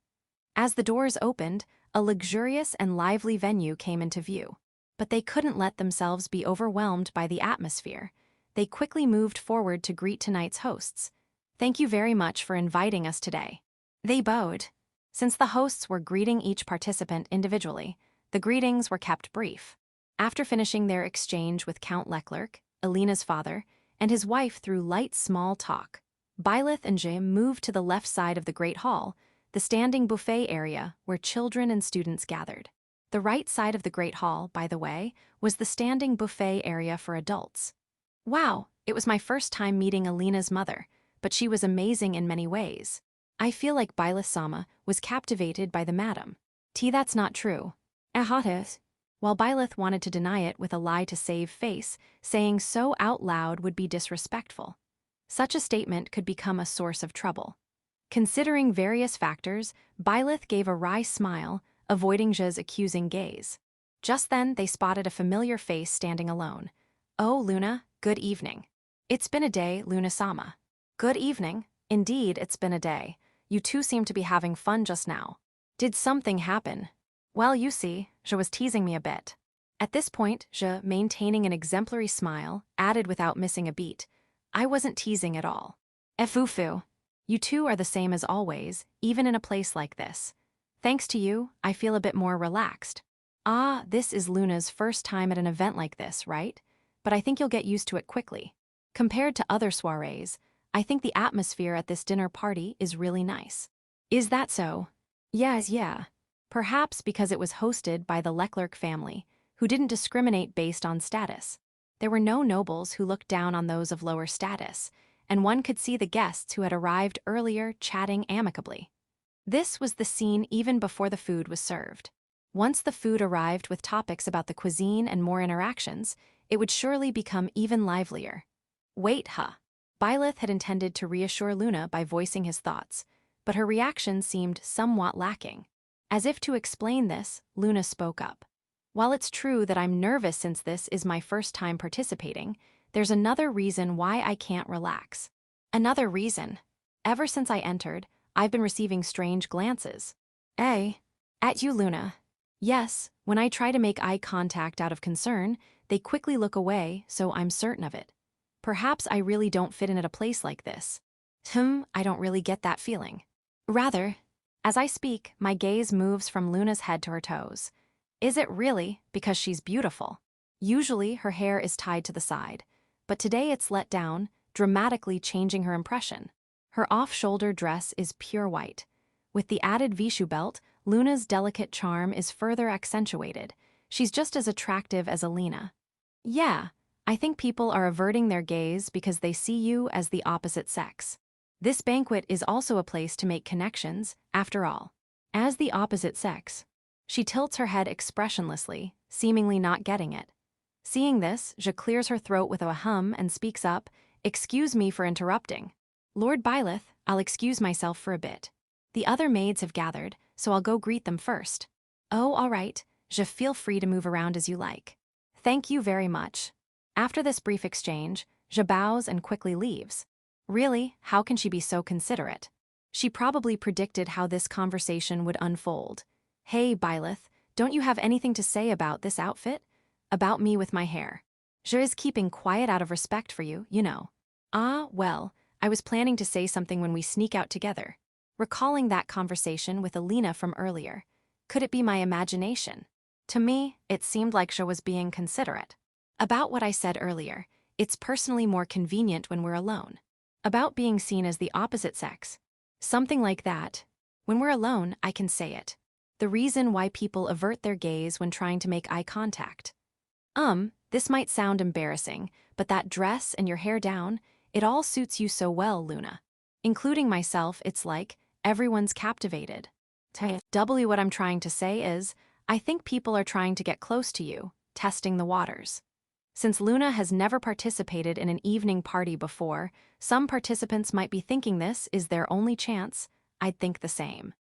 As the doors opened, a luxurious and lively venue came into view. But they couldn't let themselves be overwhelmed by the atmosphere. They quickly moved forward to greet tonight's hosts. Thank you very much for inviting us today. They bowed. Since the hosts were greeting each participant individually, the greetings were kept brief. After finishing their exchange with Count Leclerc, Alina's father, and his wife through light small talk, Byleth and Jim moved to the left side of the Great Hall, the standing buffet area where children and students gathered. The right side of the Great Hall, by the way, was the standing buffet area for adults. Wow, It was my first time meeting Alina's mother, but she was amazing in many ways. I feel like Byleth-sama was captivated by the madam. That's not true. Ahates. While Byleth wanted to deny it with a lie to save face, saying so out loud would be disrespectful. Such a statement could become a source of trouble. Considering various factors, Byleth gave a wry smile, avoiding Zhe's accusing gaze. Just then, they spotted a familiar face standing alone. "Oh, Luna, good evening." "It's been a day, Luna-sama." "Good evening. Indeed, it's been a day. You two seem to be having fun just now. Did something happen?" "Well, you see, Zhe was teasing me a bit." At this point, Zhe, maintaining an exemplary smile, added without missing a beat, "I wasn't teasing at all. Efufu. You two are the same as always, even in a place like this. Thanks to you, I feel a bit more relaxed." "Ah, this is Luna's first time at an event like this, right? But I think you'll get used to it quickly. Compared to other soirees, I think the atmosphere at this dinner party is really nice." "Is that so?" "Yes, yeah. Perhaps because it was hosted by the Leclerc family, who didn't discriminate based on status. There were no nobles who looked down on those of lower status, and one could see the guests who had arrived earlier chatting amicably. This was the scene even before the food was served. Once the food arrived with topics about the cuisine and more interactions, it would surely become even livelier. "Wait, huh?" Byleth had intended to reassure Luna by voicing his thoughts, but her reaction seemed somewhat lacking. As if to explain this, Luna spoke up. "While it's true that I'm nervous since this is my first time participating, there's another reason why I can't relax." "Another reason?" "Ever since I entered, I've been receiving strange glances." "Eh? At you, Luna?" "Yes, when I try to make eye contact out of concern, they quickly look away, so I'm certain of it. Perhaps I really don't fit in at a place like this." I don't really get that feeling." "Rather." As I speak, my gaze moves from Luna's head to her toes. Is it really because she's beautiful? Usually, her hair is tied to the side, but today it's let down, dramatically changing her impression. Her off-shoulder dress is pure white. With the added Vishu belt, Luna's delicate charm is further accentuated. She's just as attractive as Alina. "Yeah, I think people are averting their gaze because they see you as the opposite sex. This banquet is also a place to make connections, after all. As the opposite sex." She tilts her head expressionlessly, seemingly not getting it. Seeing this, Zhe clears her throat with a hum and speaks up, "Excuse me for interrupting. Lord Byleth, I'll excuse myself for a bit. The other maids have gathered, so I'll go greet them first." "Oh, all right, Zhe, feel free to move around as you like." "Thank you very much." After this brief exchange, Zhe bows and quickly leaves. Really, how can she be so considerate? She probably predicted how this conversation would unfold. "Hey, Byleth, don't you have anything to say about this outfit? About me with my hair? Zhe is keeping quiet out of respect for you, you know." "Ah, well, I was planning to say something when we sneak out together." Recalling that conversation with Alina from earlier, could it be my imagination? To me, it seemed like Zhe was being considerate. "About what I said earlier, it's personally more convenient when we're alone. About being seen as the opposite sex. Something like that. When we're alone, I can say it. The reason why people avert their gaze when trying to make eye contact. This might sound embarrassing, but that dress and your hair down, it all suits you so well, Luna. Including myself, it's like, everyone's captivated. What I'm trying to say is, I think people are trying to get close to you, testing the waters. Since Luna has never participated in an evening party before, some participants might be thinking this is their only chance. I'd think the same.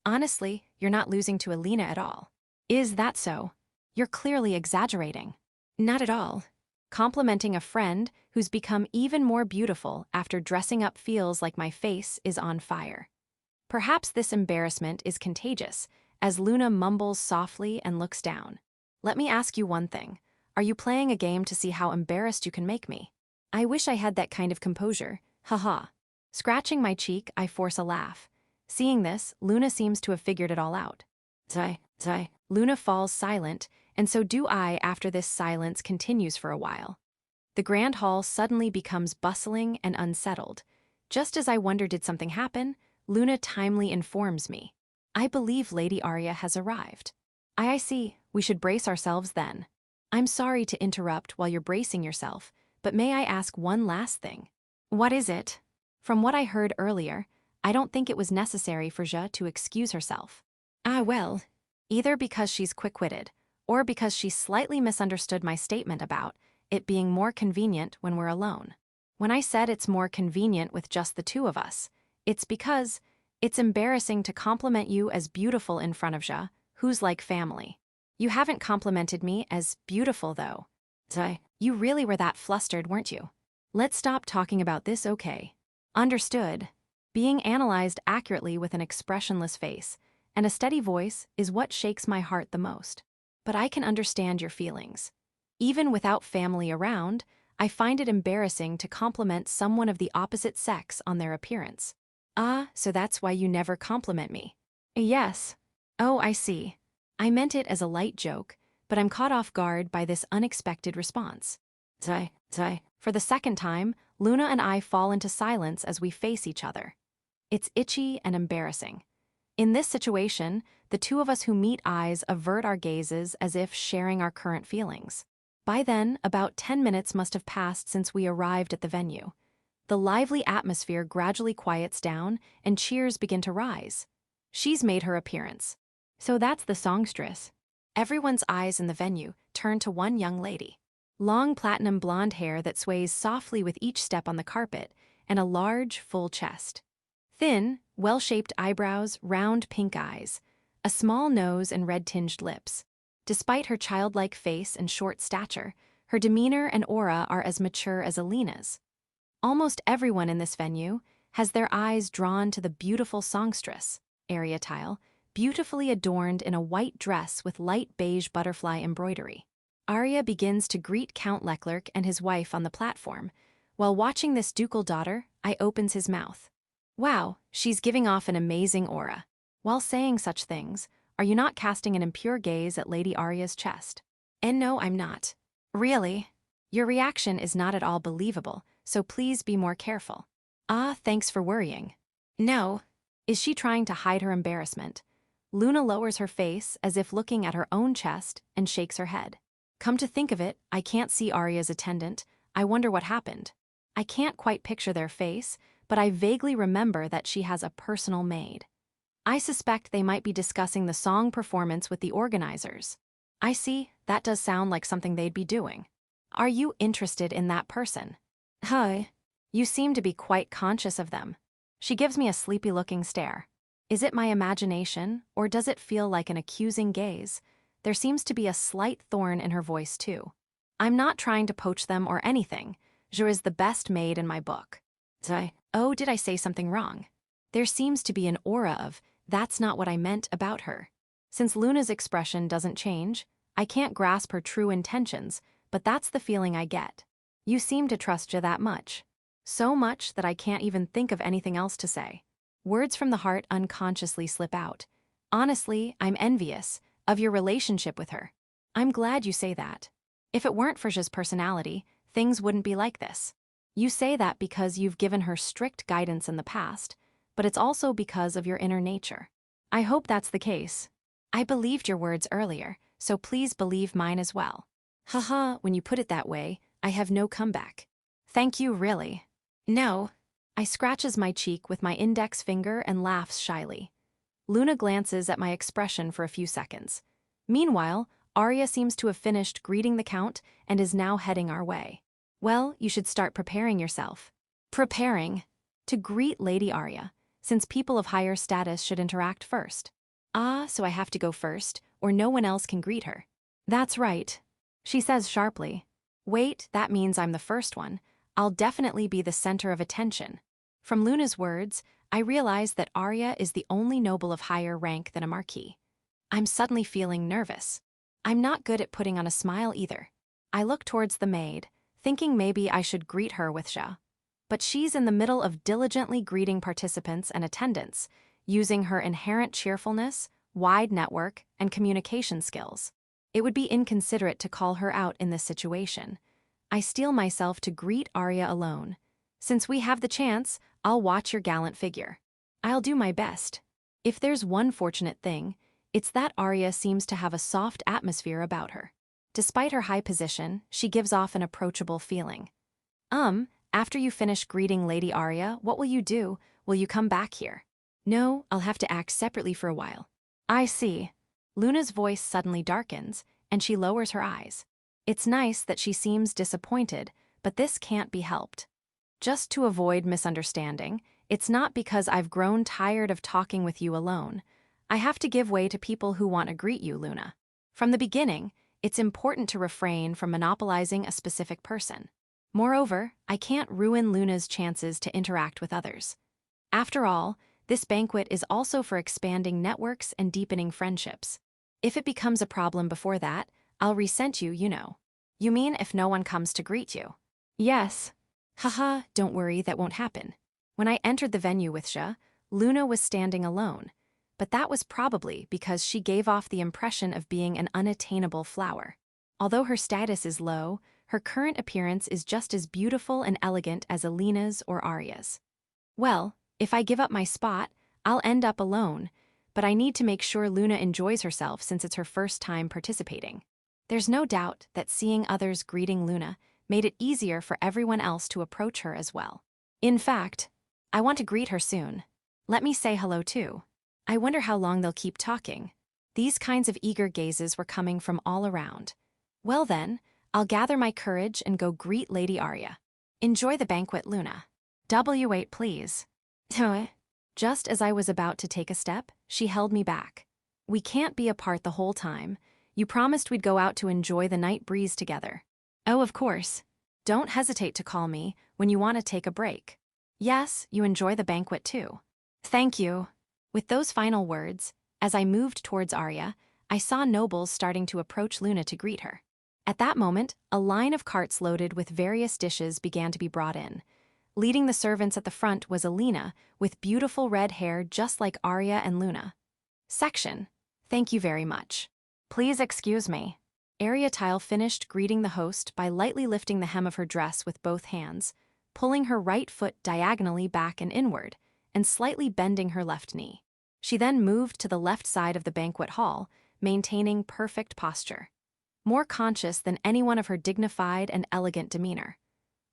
Honestly, you're not losing to Alina at all." "Is that so? You're clearly exaggerating." "Not at all. Complimenting a friend who's become even more beautiful after dressing up feels like my face is on fire." Perhaps this embarrassment is contagious, as Luna mumbles softly and looks down. "Let me ask you one thing. Are you playing a game to see how embarrassed you can make me?" "I wish I had that kind of composure, haha." Scratching my cheek, I force a laugh. Seeing this, Luna seems to have figured it all out. Zai. Luna falls silent, and so do I after this silence continues for a while. The grand hall suddenly becomes bustling and unsettled. Just as I wonder did something happen, Luna timely informs me. "I believe Lady Arya has arrived." I see, we should brace ourselves then." "I'm sorry to interrupt while you're bracing yourself, but may I ask one last thing? What is it? From what I heard earlier, I don't think it was necessary for Zhe to excuse herself. Ah well, either because she's quick-witted, or because she slightly misunderstood my statement about it being more convenient when we're alone. When I said it's more convenient with just the two of us, it's because it's embarrassing to compliment you as beautiful in front of Zhe, who's like family. You haven't complimented me as beautiful, though. You really were that flustered, weren't you? Let's stop talking about this, okay? Understood. Being analyzed accurately with an expressionless face and a steady voice is what shakes my heart the most. But I can understand your feelings. Even without family around, I find it embarrassing to compliment someone of the opposite sex on their appearance. Ah, so that's why you never compliment me. Yes. Oh, I see. I meant it as a light joke, but I'm caught off guard by this unexpected response. For the second time, Luna and I fall into silence as we face each other. It's itchy and embarrassing. In this situation, the two of us who meet eyes avert our gazes as if sharing our current feelings. By then, about 10 minutes must have passed since we arrived at the venue. The lively atmosphere gradually quiets down and cheers begin to rise. She's made her appearance. So that's the songstress. Everyone's eyes in the venue turn to one young lady. Long platinum blonde hair that sways softly with each step on the carpet, and a large, full chest. Thin, well-shaped eyebrows, round pink eyes, a small nose and red-tinged lips. Despite her childlike face and short stature, her demeanor and aura are as mature as Alina's. Almost everyone in this venue has their eyes drawn to the beautiful songstress, Arya, beautifully adorned in a white dress with light beige butterfly embroidery. Arya begins to greet Count Leclerc and his wife on the platform. While watching this ducal daughter, I opens his mouth. Wow, she's giving off an amazing aura. While saying such things, are you not casting an impure gaze at Lady Arya's chest? And no, I'm not. Really? Your reaction is not at all believable, so please be more careful. Ah, thanks for worrying. No. Is she trying to hide her embarrassment? Luna lowers her face as if looking at her own chest and shakes her head. Come to think of it, I can't see Arya's attendant. I wonder what happened. I can't quite picture their face, but I vaguely remember that she has a personal maid. I suspect they might be discussing the song performance with the organizers. I see, that does sound like something they'd be doing. Are you interested in that person? Hi. You seem to be quite conscious of them. She gives me a sleepy-looking stare. Is it my imagination, or does it feel like an accusing gaze? There seems to be a slight thorn in her voice, too. I'm not trying to poach them or anything. Zhe is the best maid in my book. Oh, did I say something wrong? There seems to be an aura of, that's not what I meant about her. Since Luna's expression doesn't change, I can't grasp her true intentions, but that's the feeling I get. You seem to trust Zhe that much. So much that I can't even think of anything else to say. Words from the heart unconsciously slip out. Honestly, I'm envious of your relationship with her. I'm glad you say that. If it weren't for Zhe's personality, things wouldn't be like this. You say that because you've given her strict guidance in the past, but it's also because of your inner nature. I hope that's the case. I believed your words earlier, so please believe mine as well. Haha, when you put it that way, I have no comeback. Thank you, really. No. I scratches my cheek with my index finger and laughs shyly. Luna glances at my expression for a few seconds. Meanwhile, Arya seems to have finished greeting the Count and is now heading our way. Well, you should start preparing yourself. Preparing? To greet Lady Arya, since people of higher status should interact first. Ah, so I have to go first, or no one else can greet her. That's right. She says sharply. Wait, that means I'm the first one. I'll definitely be the center of attention. From Luna's words, I realize that Arya is the only noble of higher rank than a marquis. I'm suddenly feeling nervous. I'm not good at putting on a smile either. I look towards the maid, thinking maybe I should greet her with Zhe. But she's in the middle of diligently greeting participants and attendants, using her inherent cheerfulness, wide network, and communication skills. It would be inconsiderate to call her out in this situation. I steel myself to greet Arya alone. Since we have the chance, I'll watch your gallant figure. I'll do my best. If there's one fortunate thing, it's that Arya seems to have a soft atmosphere about her. Despite her high position, she gives off an approachable feeling. After you finish greeting Lady Arya, what will you do? Will you come back here? No, I'll have to act separately for a while. I see. Luna's voice suddenly darkens, and she lowers her eyes. It's nice that she seems disappointed, but this can't be helped. Just to avoid misunderstanding, it's not because I've grown tired of talking with you alone. I have to give way to people who want to greet you, Luna. From the beginning, it's important to refrain from monopolizing a specific person. Moreover, I can't ruin Luna's chances to interact with others. After all, this banquet is also for expanding networks and deepening friendships. If it becomes a problem before that, I'll resent you, you know. You mean if no one comes to greet you? Yes. Haha, don't worry, that won't happen. When I entered the venue with Sha, Luna was standing alone, but that was probably because she gave off the impression of being an unattainable flower. Although her status is low, her current appearance is just as beautiful and elegant as Alina's or Arya's. Well, if I give up my spot, I'll end up alone, but I need to make sure Luna enjoys herself since it's her first time participating. There's no doubt that seeing others greeting Luna made it easier for everyone else to approach her as well. In fact, I want to greet her soon. Let me say hello too. I wonder how long they'll keep talking. These kinds of eager gazes were coming from all around. Well then, I'll gather my courage and go greet Lady Arya. Enjoy the banquet, Luna. W8, please. Just as I was about to take a step, she held me back. We can't be apart the whole time. You promised we'd go out to enjoy the night breeze together. Oh, of course. Don't hesitate to call me when you want to take a break. Yes, you enjoy the banquet too. Thank you. With those final words, as I moved towards Arya, I saw nobles starting to approach Luna to greet her. At that moment, a line of carts loaded with various dishes began to be brought in. Leading the servants at the front was Alina, with beautiful red hair just like Arya and Luna. Section. Thank you very much. Please excuse me. Arya finished greeting the host by lightly lifting the hem of her dress with both hands, pulling her right foot diagonally back and inward, and slightly bending her left knee. She then moved to the left side of the banquet hall, maintaining perfect posture, more conscious than anyone of her dignified and elegant demeanor.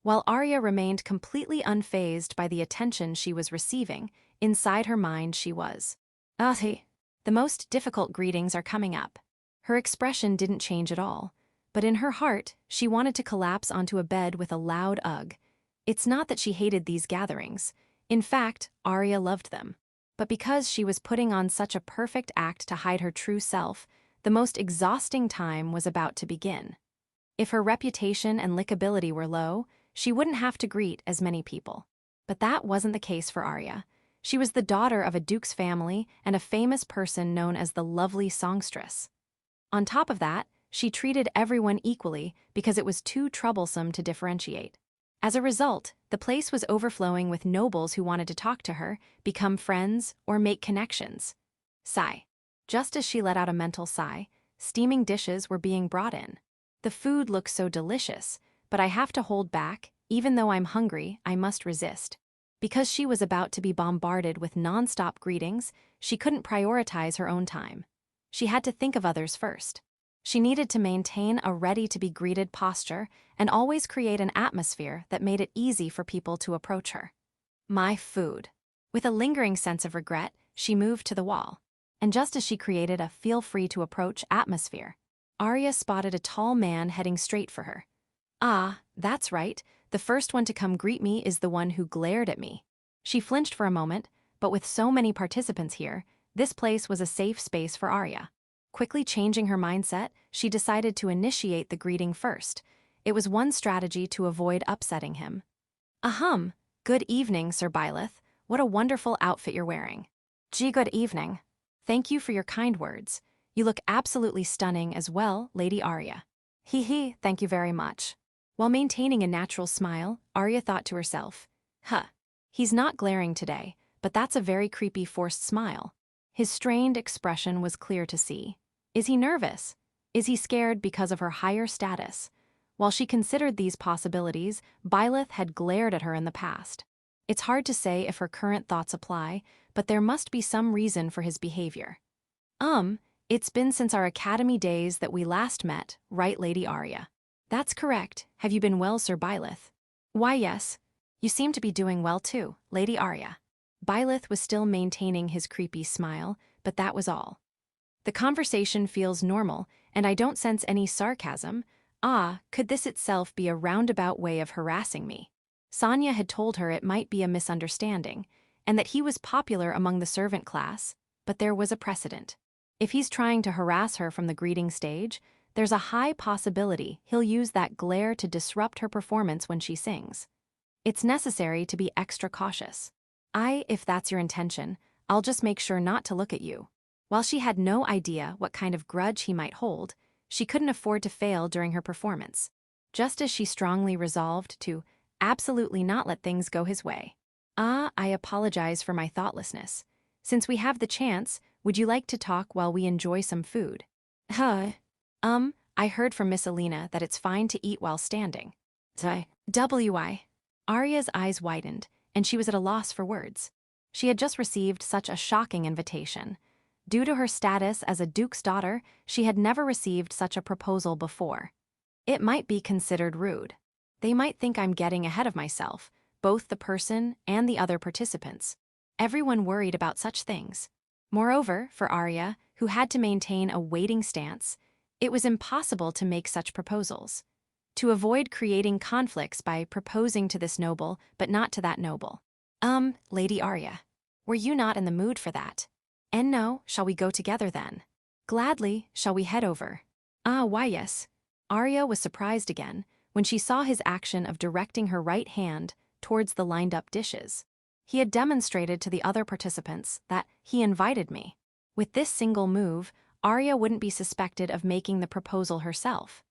While Arya remained completely unfazed by the attention she was receiving, inside her mind she was. The most difficult greetings are coming up. Her expression didn't change at all, but in her heart, she wanted to collapse onto a bed with a loud ugh. It's not that she hated these gatherings. In fact, Arya loved them. But because she was putting on such a perfect act to hide her true self, the most exhausting time was about to begin. If her reputation and likability were low, she wouldn't have to greet as many people. But that wasn't the case for Arya. She was the daughter of a duke's family and a famous person known as the lovely songstress. On top of that, she treated everyone equally because it was too troublesome to differentiate. As a result, the place was overflowing with nobles who wanted to talk to her, become friends, or make connections. Sigh. Just as she let out a mental sigh, steaming dishes were being brought in. The food looks so delicious, but I have to hold back. Even though I'm hungry, I must resist. Because she was about to be bombarded with non-stop greetings, she couldn't prioritize her own time. She had to think of others first. She needed to maintain a ready-to-be-greeted posture and always create an atmosphere that made it easy for people to approach her. My food. With a lingering sense of regret, she moved to the wall. And just as she created a feel-free-to-approach atmosphere, Arya spotted a tall man heading straight for her. Ah, that's right. The first one to come greet me is the one who glared at me. She flinched for a moment, but with so many participants here, this place was a safe space for Arya. Quickly changing her mindset, she decided to initiate the greeting first. It was one strategy to avoid upsetting him. Ahem. Good evening, Sir Byleth. What a wonderful outfit you're wearing. Gee, good evening. Thank you for your kind words. You look absolutely stunning as well, Lady Arya. Hee, thank you very much. While maintaining a natural smile, Arya thought to herself, he's not glaring today, but that's a very creepy forced smile. His strained expression was clear to see. Is he nervous? Is he scared because of her higher status? While she considered these possibilities, Byleth had glared at her in the past. It's hard to say if her current thoughts apply, but there must be some reason for his behavior. It's been since our academy days that we last met, right, Lady Arya? That's correct. Have you been well, Sir Byleth? Why yes. You seem to be doing well too, Lady Arya. Byleth was still maintaining his creepy smile, but that was all. The conversation feels normal, and I don't sense any sarcasm. Ah, could this itself be a roundabout way of harassing me? Sonia had told her it might be a misunderstanding, and that he was popular among the servant class, but there was a precedent. If he's trying to harass her from the greeting stage, there's a high possibility he'll use that glare to disrupt her performance when she sings. It's necessary to be extra cautious. If that's your intention, I'll just make sure not to look at you. While she had no idea what kind of grudge he might hold, she couldn't afford to fail during her performance, just as she strongly resolved to absolutely not let things go his way. I apologize for my thoughtlessness. Since we have the chance, would you like to talk while we enjoy some food? I heard from Miss Alina that it's fine to eat while standing. W.I. Arya's eyes widened, and she was at a loss for words. She had just received such a shocking invitation. Due to her status as a duke's daughter, she had never received such a proposal before. It might be considered rude. They might think I'm getting ahead of myself, both the person and the other participants. Everyone worried about such things. Moreover, for Arya, who had to maintain a waiting stance, it was impossible to make such proposals. To avoid creating conflicts by proposing to this noble but not to that noble. Lady Arya, were you not in the mood for that? And no, shall we go together then? Gladly, shall we head over? Why yes. Arya was surprised again when she saw his action of directing her right hand towards the lined-up dishes. He had demonstrated to the other participants that he invited me. With this single move, Arya wouldn't be suspected of making the proposal herself.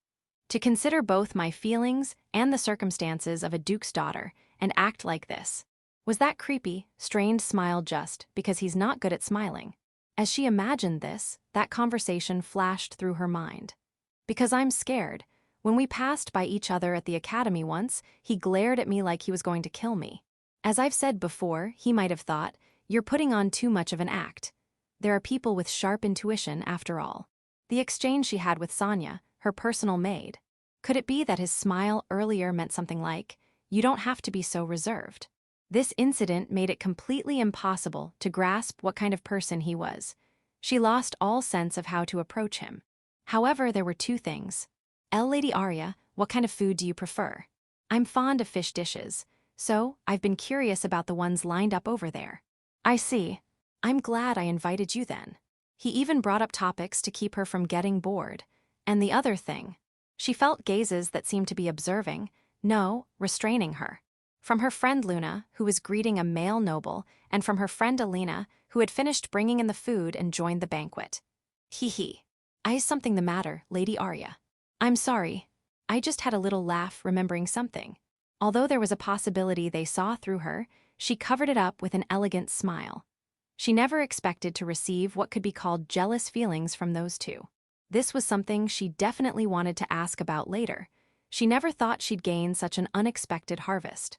To consider both my feelings and the circumstances of a duke's daughter and act like this. Was that creepy, strained smile just because he's not good at smiling? As she imagined this, that conversation flashed through her mind. Because I'm scared. When we passed by each other at the academy once, he glared at me like he was going to kill me. As I've said before, he might have thought, you're putting on too much of an act. There are people with sharp intuition after all. The exchange she had with Sonia, her personal maid. Could it be that his smile earlier meant something like, you don't have to be so reserved? This incident made it completely impossible to grasp what kind of person he was. She lost all sense of how to approach him. However, there were two things. Lady Arya, what kind of food do you prefer? I'm fond of fish dishes, so I've been curious about the ones lined up over there. I see. I'm glad I invited you then. He even brought up topics to keep her from getting bored. And the other thing. She felt gazes that seemed to be observing, no, restraining her. From her friend Luna, who was greeting a male noble, and from her friend Alina, who had finished bringing in the food and joined the banquet. Is something the matter, Lady Arya? I'm sorry. I just had a little laugh remembering something. Although there was a possibility they saw through her, she covered it up with an elegant smile. She never expected to receive what could be called jealous feelings from those two. This was something she definitely wanted to ask about later. She never thought she'd gain such an unexpected harvest.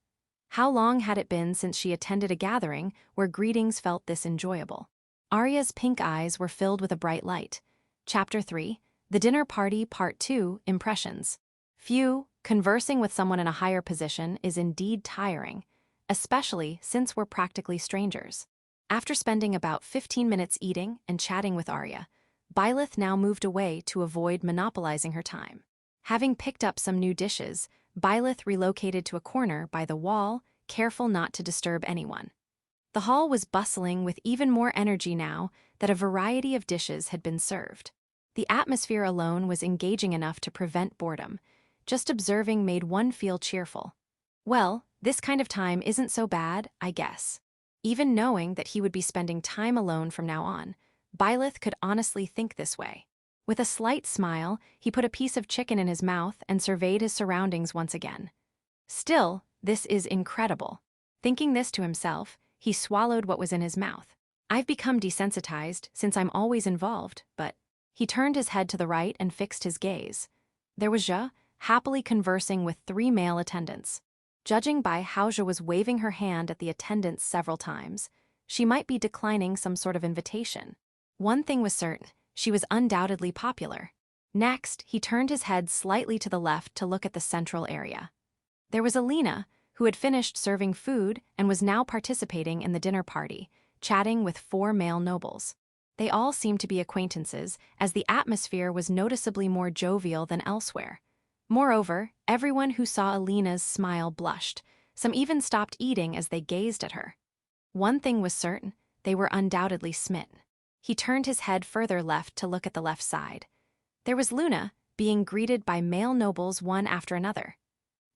How long had it been since she attended a gathering where greetings felt this enjoyable? Arya's pink eyes were filled with a bright light. Chapter 3, The Dinner Party Part 2, Impressions. Conversing with someone in a higher position is indeed tiring, especially since we're practically strangers. After spending about 15 minutes eating and chatting with Arya, Byleth now moved away to avoid monopolizing her time. Having picked up some new dishes, Byleth relocated to a corner by the wall, careful not to disturb anyone. The hall was bustling with even more energy now that a variety of dishes had been served. The atmosphere alone was engaging enough to prevent boredom. Just observing made one feel cheerful. Well, this kind of time isn't so bad, I guess. Even knowing that he would be spending time alone from now on, Byleth could honestly think this way. With a slight smile, he put a piece of chicken in his mouth and surveyed his surroundings once again. Still, this is incredible. Thinking this to himself, he swallowed what was in his mouth. I've become desensitized since I'm always involved, but... He turned his head to the right and fixed his gaze. There was Zhe, happily conversing with 3 male attendants. Judging by how Zhe was waving her hand at the attendants several times, she might be declining some sort of invitation. One thing was certain, she was undoubtedly popular. Next, he turned his head slightly to the left to look at the central area. There was Alina, who had finished serving food and was now participating in the dinner party, chatting with 4 male nobles. They all seemed to be acquaintances, as the atmosphere was noticeably more jovial than elsewhere. Moreover, everyone who saw Alina's smile blushed. Some even stopped eating as they gazed at her. One thing was certain, they were undoubtedly smitten. He turned his head further left to look at the left side. There was Luna, being greeted by male nobles one after another.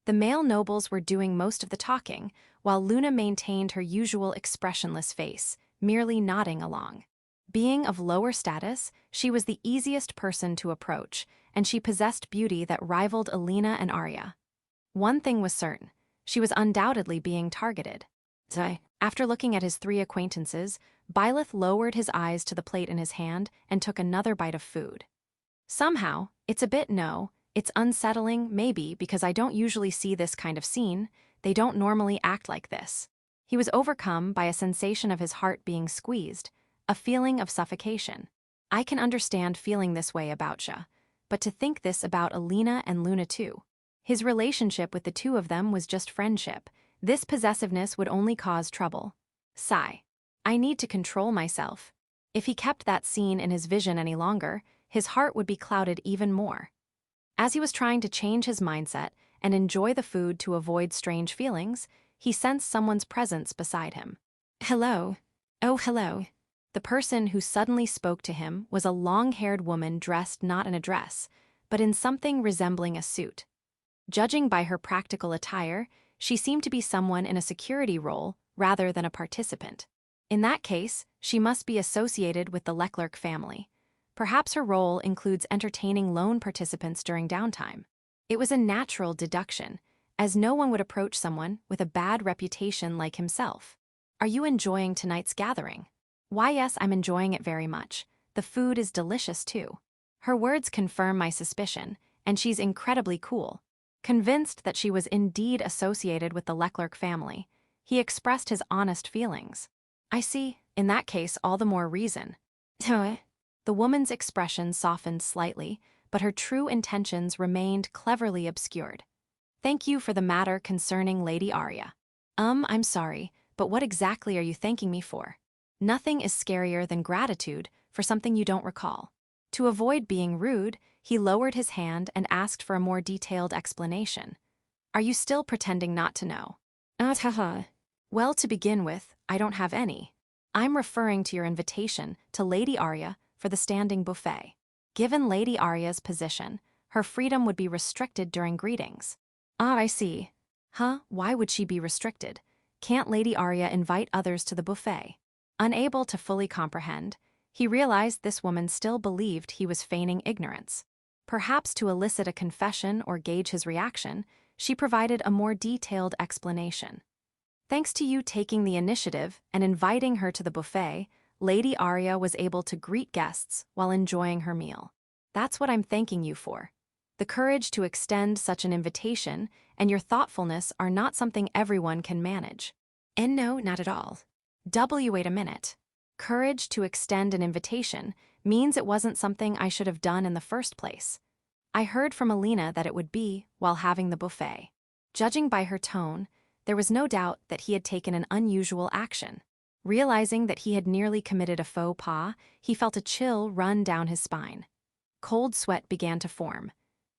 The male nobles were doing most of the talking, while Luna maintained her usual expressionless face, merely nodding along. Being of lower status, she was the easiest person to approach, and she possessed beauty that rivaled Alina and Arya. One thing was certain, she was undoubtedly being targeted. After looking at his 3 acquaintances, Byleth lowered his eyes to the plate in his hand and took another bite of food. Somehow, it's unsettling, maybe, because I don't usually see this kind of scene. They don't normally act like this. He was overcome by a sensation of his heart being squeezed, a feeling of suffocation. I can understand feeling this way about Ya, but to think this about Alina and Luna too. His relationship with the 2 of them was just friendship. This possessiveness would only cause trouble. Sigh. I need to control myself. If he kept that scene in his vision any longer, his heart would be clouded even more. As he was trying to change his mindset and enjoy the food to avoid strange feelings, he sensed someone's presence beside him. Hello. Oh, hello. The person who suddenly spoke to him was a long-haired woman dressed not in a dress, but in something resembling a suit. Judging by her practical attire, she seemed to be someone in a security role rather than a participant. In that case, she must be associated with the Leclerc family. Perhaps her role includes entertaining lone participants during downtime. It was a natural deduction, as no one would approach someone with a bad reputation like himself. Are you enjoying tonight's gathering? Why, yes, I'm enjoying it very much. The food is delicious too. Her words confirm my suspicion, and she's incredibly cool. Convinced that she was indeed associated with the Leclerc family, he expressed his honest feelings. I see, in that case all the more reason. The woman's expression softened slightly, but her true intentions remained cleverly obscured. Thank you for the matter concerning Lady Arya. I'm sorry, but what exactly are you thanking me for? Nothing is scarier than gratitude for something you don't recall. To avoid being rude, he lowered his hand and asked for a more detailed explanation. Are you still pretending not to know? Well, to begin with, I don't have any. I'm referring to your invitation to Lady Arya for the standing buffet. Given Lady Arya's position, her freedom would be restricted during greetings. I see. Why would she be restricted? Can't Lady Arya invite others to the buffet? Unable to fully comprehend, he realized this woman still believed he was feigning ignorance. Perhaps to elicit a confession or gauge his reaction, she provided a more detailed explanation. Thanks to you taking the initiative and inviting her to the buffet, Lady Arya was able to greet guests while enjoying her meal. That's what I'm thanking you for. The courage to extend such an invitation and your thoughtfulness are not something everyone can manage. And no, not at all. Wait a minute. Courage to extend an invitation means it wasn't something I should have done in the first place. I heard from Alina that it would be while having the buffet. Judging by her tone, there was no doubt that he had taken an unusual action. Realizing that he had nearly committed a faux pas, he felt a chill run down his spine. Cold sweat began to form.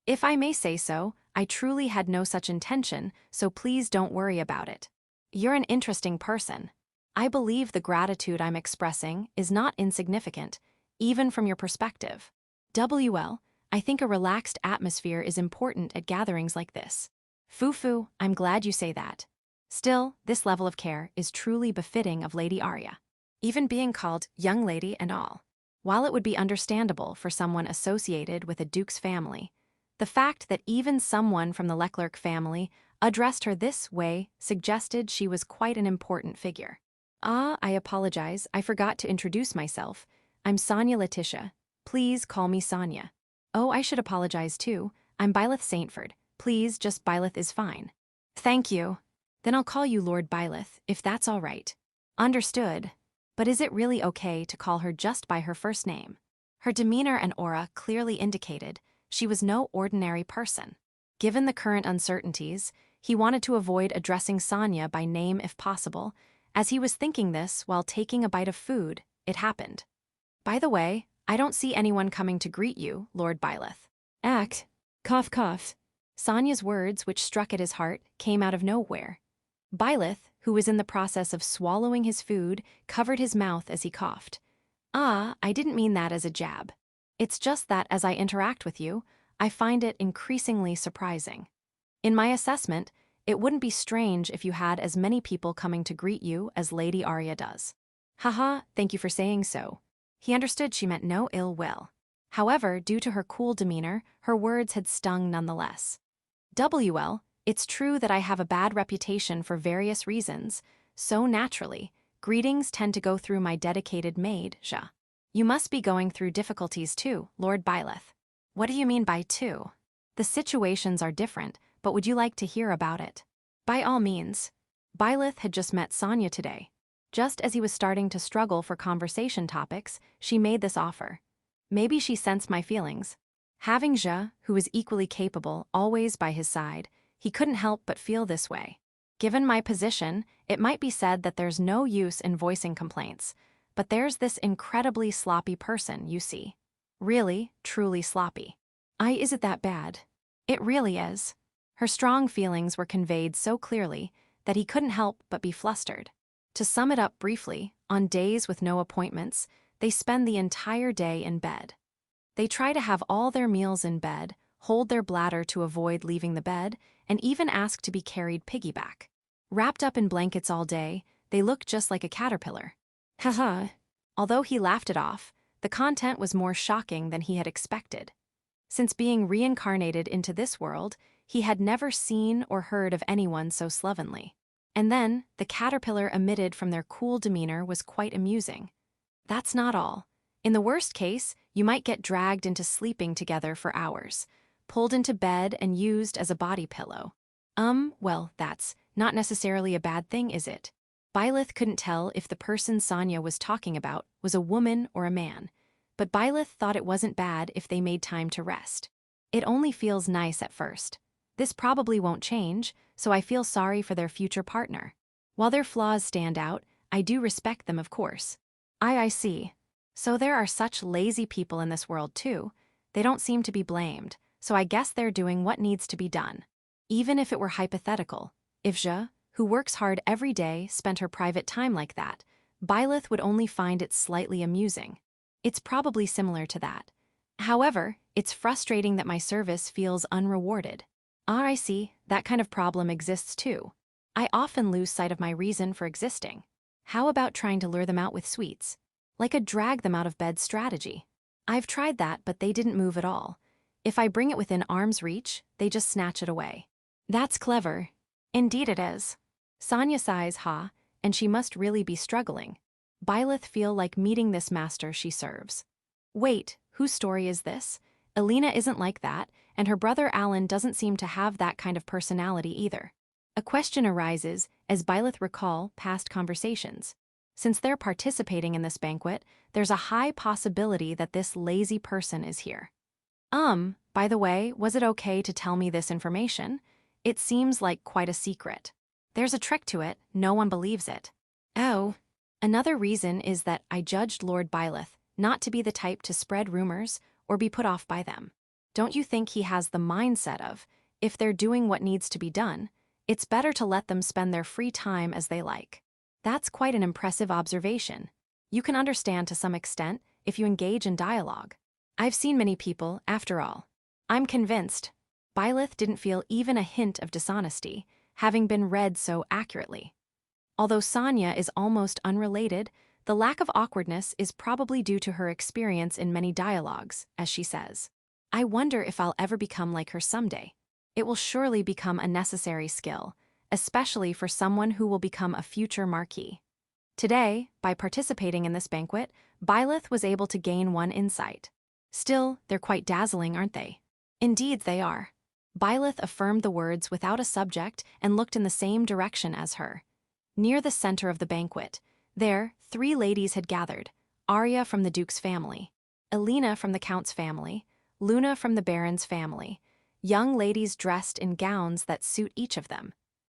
If I may say so, I truly had no such intention, so please don't worry about it. You're an interesting person. I believe the gratitude I'm expressing is not insignificant, even from your perspective. I think a relaxed atmosphere is important at gatherings like this. Foo, I'm glad you say that. Still, this level of care is truly befitting of Lady Arya. Even being called young lady and all. While it would be understandable for someone associated with a duke's family, the fact that even someone from the Leclerc family addressed her this way suggested she was quite an important figure. I apologize, I forgot to introduce myself. I'm Sonia Letitia. Please call me Sonia. Oh, I should apologize too. I'm Byleth Saintford. Please, just Byleth is fine. Thank you. Then I'll call you Lord Byleth, if that's all right. Understood. But is it really okay to call her just by her first name? Her demeanor and aura clearly indicated she was no ordinary person. Given the current uncertainties, He wanted to avoid addressing Sonia by name if possible. As he was thinking this while taking a bite of food, it happened. "By the way, I don't see anyone coming to greet you, Lord Byleth." "Act. Cough cough." Sonia's words, which struck at his heart, came out of nowhere. Byleth, who was in the process of swallowing his food, covered his mouth as he coughed. "Ah, I didn't mean that as a jab. It's just that as I interact with you, I find it increasingly surprising. In my assessment, it wouldn't be strange if you had as many people coming to greet you as Lady Arya does." "Haha, thank you for saying so." He understood she meant no ill will. However, due to her cool demeanor, her words had stung nonetheless. "WL, it's true that I have a bad reputation for various reasons, so naturally, greetings tend to go through my dedicated maid, Ja. You must be going through difficulties too, Lord Byleth." "What do you mean by too?" "The situations are different, but would you like to hear about it?" "By all means." Byleth had just met Sonia today. Just as he was starting to struggle for conversation topics, she made this offer. Maybe she sensed my feelings. Having Ja, who was equally capable, always by his side, he couldn't help but feel this way. Given my position, it might be said that there's no use in voicing complaints, but there's this incredibly sloppy person, you see. Really, truly sloppy. Is it that bad?" "It really is." Her strong feelings were conveyed so clearly that he couldn't help but be flustered. To sum it up briefly, on days with no appointments, they spend the entire day in bed. They try to have all their meals in bed, hold their bladder to avoid leaving the bed, and even ask to be carried piggyback. Wrapped up in blankets all day, they look just like a caterpillar. Haha. Although he laughed it off, the content was more shocking than he had expected. Since being reincarnated into this world, he had never seen or heard of anyone so slovenly. And then, the caterpillar emitted from their cool demeanor was quite amusing. That's not all. In the worst case, you might get dragged into sleeping together for hours, pulled into bed and used as a body pillow. Well, that's not necessarily a bad thing, is it? Byleth couldn't tell if the person Sonia was talking about was a woman or a man, but Byleth thought it wasn't bad if they made time to rest. "It only feels nice at first. This probably won't change, so I feel sorry for their future partner. While their flaws stand out, I do respect them, of course." I see. So there are such lazy people in this world too. They don't seem to be blamed, so I guess they're doing what needs to be done. Even if it were hypothetical, if Ja, who works hard every day, spent her private time like that, Byleth would only find it slightly amusing. It's probably similar to that. However, it's frustrating that my service feels unrewarded. I see, that kind of problem exists too. I often lose sight of my reason for existing. How about trying to lure them out with sweets? Like a drag them out of bed strategy. I've tried that, but they didn't move at all. If I bring it within arm's reach, they just snatch it away. That's clever. Indeed it is. Sonia sighs, and she must really be struggling. Byleth feel like meeting this master she serves. Wait, whose story is this? Elena isn't like that, and her brother Alan doesn't seem to have that kind of personality either. A question arises as Byleth recall past conversations. Since they're participating in this banquet, there's a high possibility that this lazy person is here. By the way, was it okay to tell me this information? It seems like quite a secret. There's a trick to it, no one believes it. Oh. Another reason is that I judged Lord Byleth not to be the type to spread rumors or be put off by them. Don't you think he has the mindset of, if they're doing what needs to be done, it's better to let them spend their free time as they like? That's quite an impressive observation. You can understand to some extent if you engage in dialogue. I've seen many people, after all. I'm convinced. Byleth didn't feel even a hint of dishonesty, having been read so accurately. Although Sonia is almost unrelated, the lack of awkwardness is probably due to her experience in many dialogues, as she says. I wonder if I'll ever become like her someday. It will surely become a necessary skill, especially for someone who will become a future marquis. Today, by participating in this banquet, Byleth was able to gain one insight. Still, they're quite dazzling, aren't they? Indeed they are. Byleth affirmed the words without a subject and looked in the same direction as her. Near the center of the banquet, there, 3 ladies had gathered: Arya from the Duke's family, Elena from the Count's family, Luna from the Baron's family, young ladies dressed in gowns that suit each of them.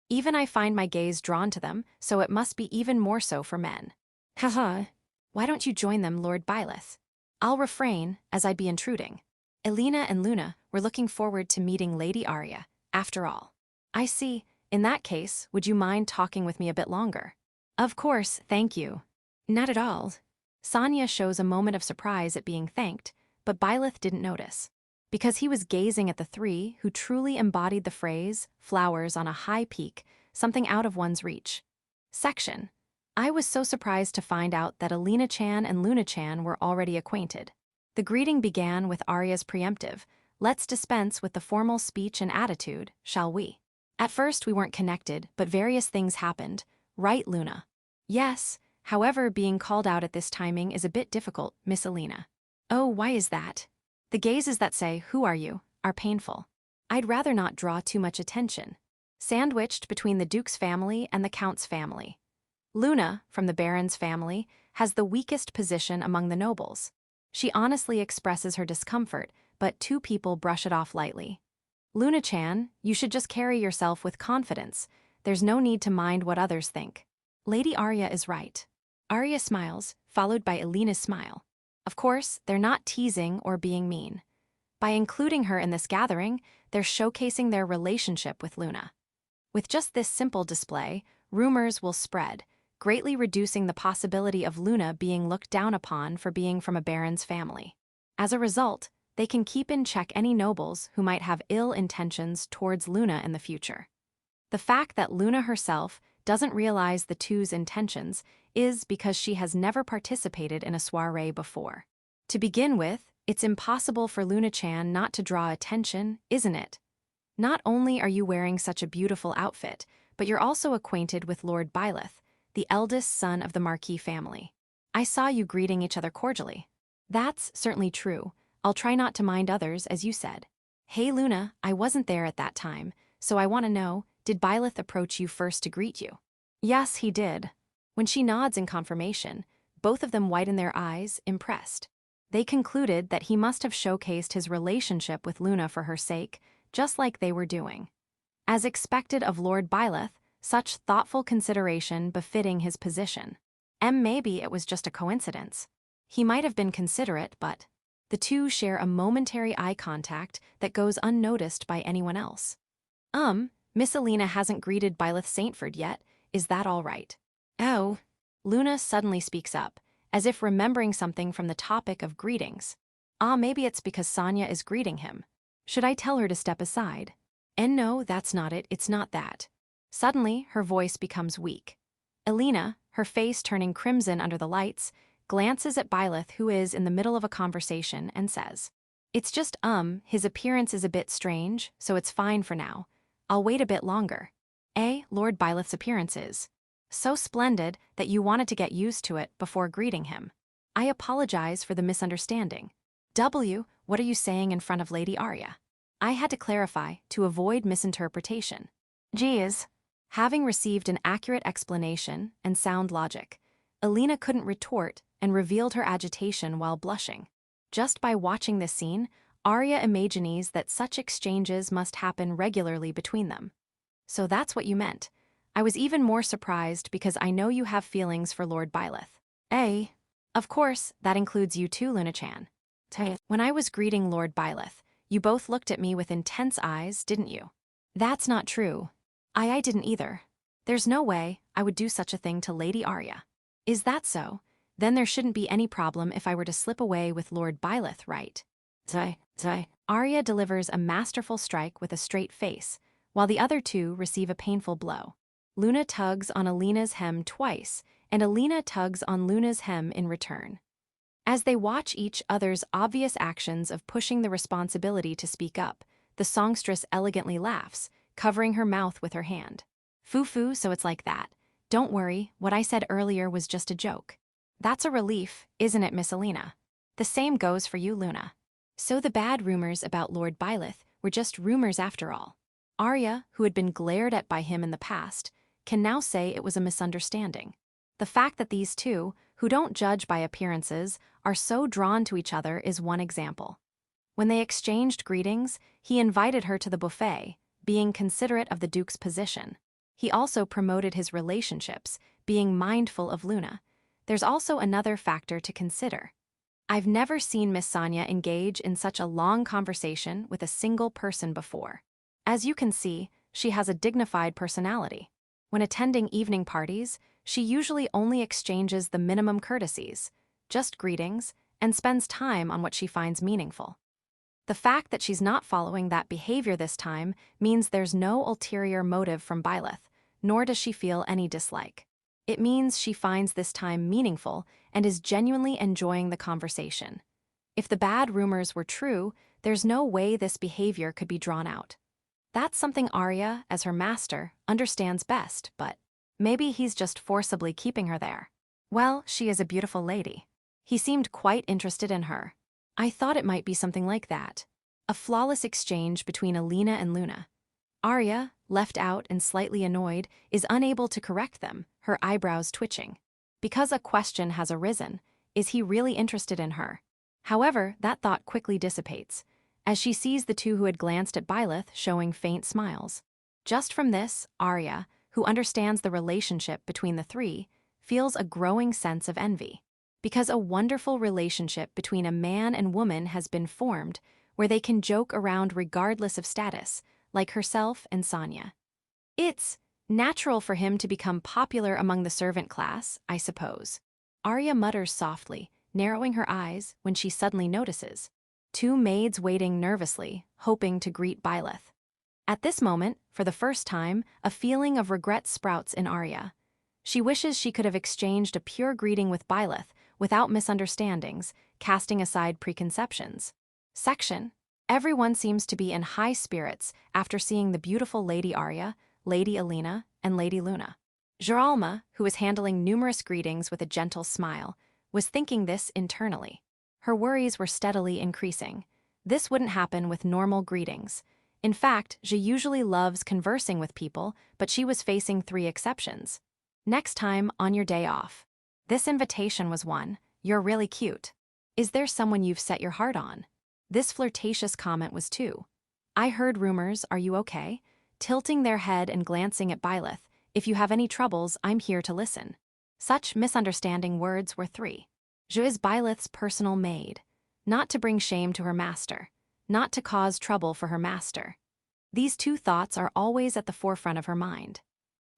Even I find my gaze drawn to them, so it must be even more so for men. Haha. Why don't you join them, Lord Byleth? I'll refrain, as I'd be intruding. Elena and Luna were looking forward to meeting Lady Arya, after all. I see. In that case, would you mind talking with me a bit longer? Of course, thank you. Not at all. Sonia shows a moment of surprise at being thanked, but Byleth didn't notice. Because he was gazing at the three who truly embodied the phrase, flowers on a high peak, something out of one's reach. Section. I was so surprised to find out that Alina-chan and Luna-chan were already acquainted. The greeting began with Arya's preemptive, "Let's dispense with the formal speech and attitude, shall we?" At first we weren't connected, but various things happened. Right, Luna? Yes, however being called out at this timing is a bit difficult, Miss Alina. Oh, why is that? The gazes that say, "Who are you?" are painful. I'd rather not draw too much attention. Sandwiched between the Duke's family and the Count's family. Luna, from the Baron's family, has the weakest position among the nobles. She honestly expresses her discomfort, but two people brush it off lightly. Luna-chan, you should just carry yourself with confidence. There's no need to mind what others think. Lady Arya is right. Arya smiles, followed by Elena's smile. Of course, they're not teasing or being mean. By including her in this gathering, they're showcasing their relationship with Luna. With just this simple display, rumors will spread, greatly reducing the possibility of Luna being looked down upon for being from a baron's family. As a result, they can keep in check any nobles who might have ill intentions towards Luna in the future. The fact that Luna herself doesn't realize the two's intentions is because she has never participated in a soiree before. To begin with, it's impossible for Luna-chan not to draw attention, isn't it? Not only are you wearing such a beautiful outfit, but you're also acquainted with Lord Byleth, the eldest son of the Marquis family. I saw you greeting each other cordially. That's certainly true. I'll try not to mind others, as you said. Hey Luna, I wasn't there at that time, so I want to know, did Byleth approach you first to greet you? Yes, he did. When she nods in confirmation, both of them widen their eyes, impressed. They concluded that he must have showcased his relationship with Luna for her sake, just like they were doing. As expected of Lord Byleth, such thoughtful consideration befitting his position. Maybe it was just a coincidence. He might have been considerate, but the two share a momentary eye contact that goes unnoticed by anyone else. Miss Alina hasn't greeted Byleth Saintford yet, is that all right? Oh. Luna suddenly speaks up, as if remembering something from the topic of greetings. Maybe it's because Sonia is greeting him. Should I tell her to step aside? And no, that's not it, it's not that. Suddenly, her voice becomes weak. Elena, her face turning crimson under the lights, glances at Byleth, who is in the middle of a conversation, and says, "It's just, his appearance is a bit strange, so it's fine for now. I'll wait a bit longer." Lord Byleth's appearance is so splendid that you wanted to get used to it before greeting him. I apologize for the misunderstanding. What are you saying in front of Lady Arya? I had to clarify to avoid misinterpretation. Geez. Having received an accurate explanation and sound logic, Elena couldn't retort and revealed her agitation while blushing. Just by watching this scene, Arya imagines that such exchanges must happen regularly between them. So that's what you meant. I was even more surprised because I know you have feelings for Lord Byleth. Of course, that includes you too, Luna-chan. When I was greeting Lord Byleth, you both looked at me with intense eyes, didn't you? That's not true. I didn't either. There's no way I would do such a thing to Lady Arya. Is that so? Then there shouldn't be any problem if I were to slip away with Lord Byleth, right? Arya delivers a masterful strike with a straight face, while the other two receive a painful blow. Luna tugs on Alina's hem twice, and Alina tugs on Luna's hem in return. As they watch each other's obvious actions of pushing the responsibility to speak up, the songstress elegantly laughs, covering her mouth with her hand. Foo-foo, so it's like that. Don't worry, what I said earlier was just a joke. That's a relief, isn't it, Miss Alina? The same goes for you, Luna. So the bad rumors about Lord Byleth were just rumors after all. Arya, who had been glared at by him in the past, can now say it was a misunderstanding. The fact that these two, who don't judge by appearances, are so drawn to each other is one example. When they exchanged greetings, he invited her to the buffet, being considerate of the Duke's position. He also promoted his relationships, being mindful of Luna. There's also another factor to consider. I've never seen Miss Sonia engage in such a long conversation with a single person before. As you can see, she has a dignified personality. When attending evening parties, she usually only exchanges the minimum courtesies, just greetings, and spends time on what she finds meaningful. The fact that she's not following that behavior this time means there's no ulterior motive from Byleth, nor does she feel any dislike. It means she finds this time meaningful and is genuinely enjoying the conversation. If the bad rumors were true, there's no way this behavior could be drawn out. That's something Arya, as her master, understands best, but maybe he's just forcibly keeping her there. Well, she is a beautiful lady. He seemed quite interested in her. I thought it might be something like that. A flawless exchange between Alina and Luna. Arya, left out and slightly annoyed, is unable to correct them, her eyebrows twitching. Because a question has arisen, is he really interested in her? However, that thought quickly dissipates, as she sees the two who had glanced at Byleth showing faint smiles. Just from this, Arya, who understands the relationship between the three, feels a growing sense of envy. Because a wonderful relationship between a man and woman has been formed, where they can joke around regardless of status, like herself and Sonia. It's natural for him to become popular among the servant class, I suppose. Arya mutters softly, narrowing her eyes when she suddenly notices two maids waiting nervously, hoping to greet Byleth. At this moment, for the first time, a feeling of regret sprouts in Arya. She wishes she could have exchanged a pure greeting with Byleth without misunderstandings, casting aside preconceptions. Section. Everyone seems to be in high spirits after seeing the beautiful Lady Arya, Lady Alina, and Lady Luna. Geralma, who was handling numerous greetings with a gentle smile, was thinking this internally. Her worries were steadily increasing. This wouldn't happen with normal greetings. In fact, she usually loves conversing with people, but she was facing 3 exceptions. Next time on your day off. This invitation was one. You're really cute. Is there someone you've set your heart on? This flirtatious comment was 2. I heard rumors, are you okay? Tilting their head and glancing at Byleth. If you have any troubles, I'm here to listen. Such misunderstanding words were 3. Je is Byleth's personal maid. Not to bring shame to her master. Not to cause trouble for her master. These 2 thoughts are always at the forefront of her mind.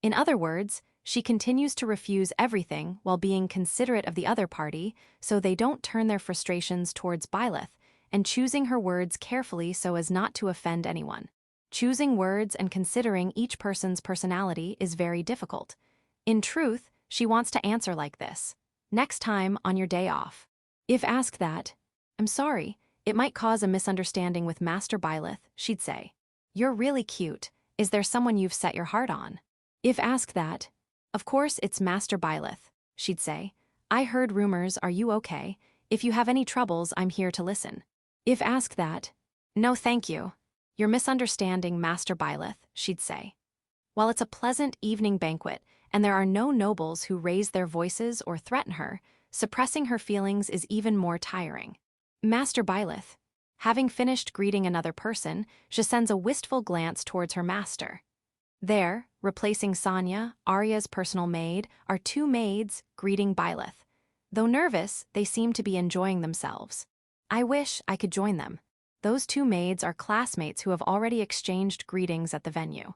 In other words, she continues to refuse everything while being considerate of the other party so they don't turn their frustrations towards Byleth, and choosing her words carefully so as not to offend anyone. Choosing words and considering each person's personality is very difficult. In truth, she wants to answer like this. Next time on your day off. If asked that, I'm sorry, it might cause a misunderstanding with Master Byleth, she'd say. You're really cute. Is there someone you've set your heart on? If asked that, of course it's Master Byleth, she'd say. I heard rumors, are you okay? If you have any troubles, I'm here to listen. If asked that, no thank you. You're misunderstanding Master Byleth, she'd say. While it's a pleasant evening banquet, and there are no nobles who raise their voices or threaten her, suppressing her feelings is even more tiring. Master Byleth. Having finished greeting another person, she sends a wistful glance towards her master. There, replacing Sonia, Arya's personal maid, are 2 maids greeting Byleth. Though nervous, they seem to be enjoying themselves. I wish I could join them. Those 2 maids are classmates who have already exchanged greetings at the venue.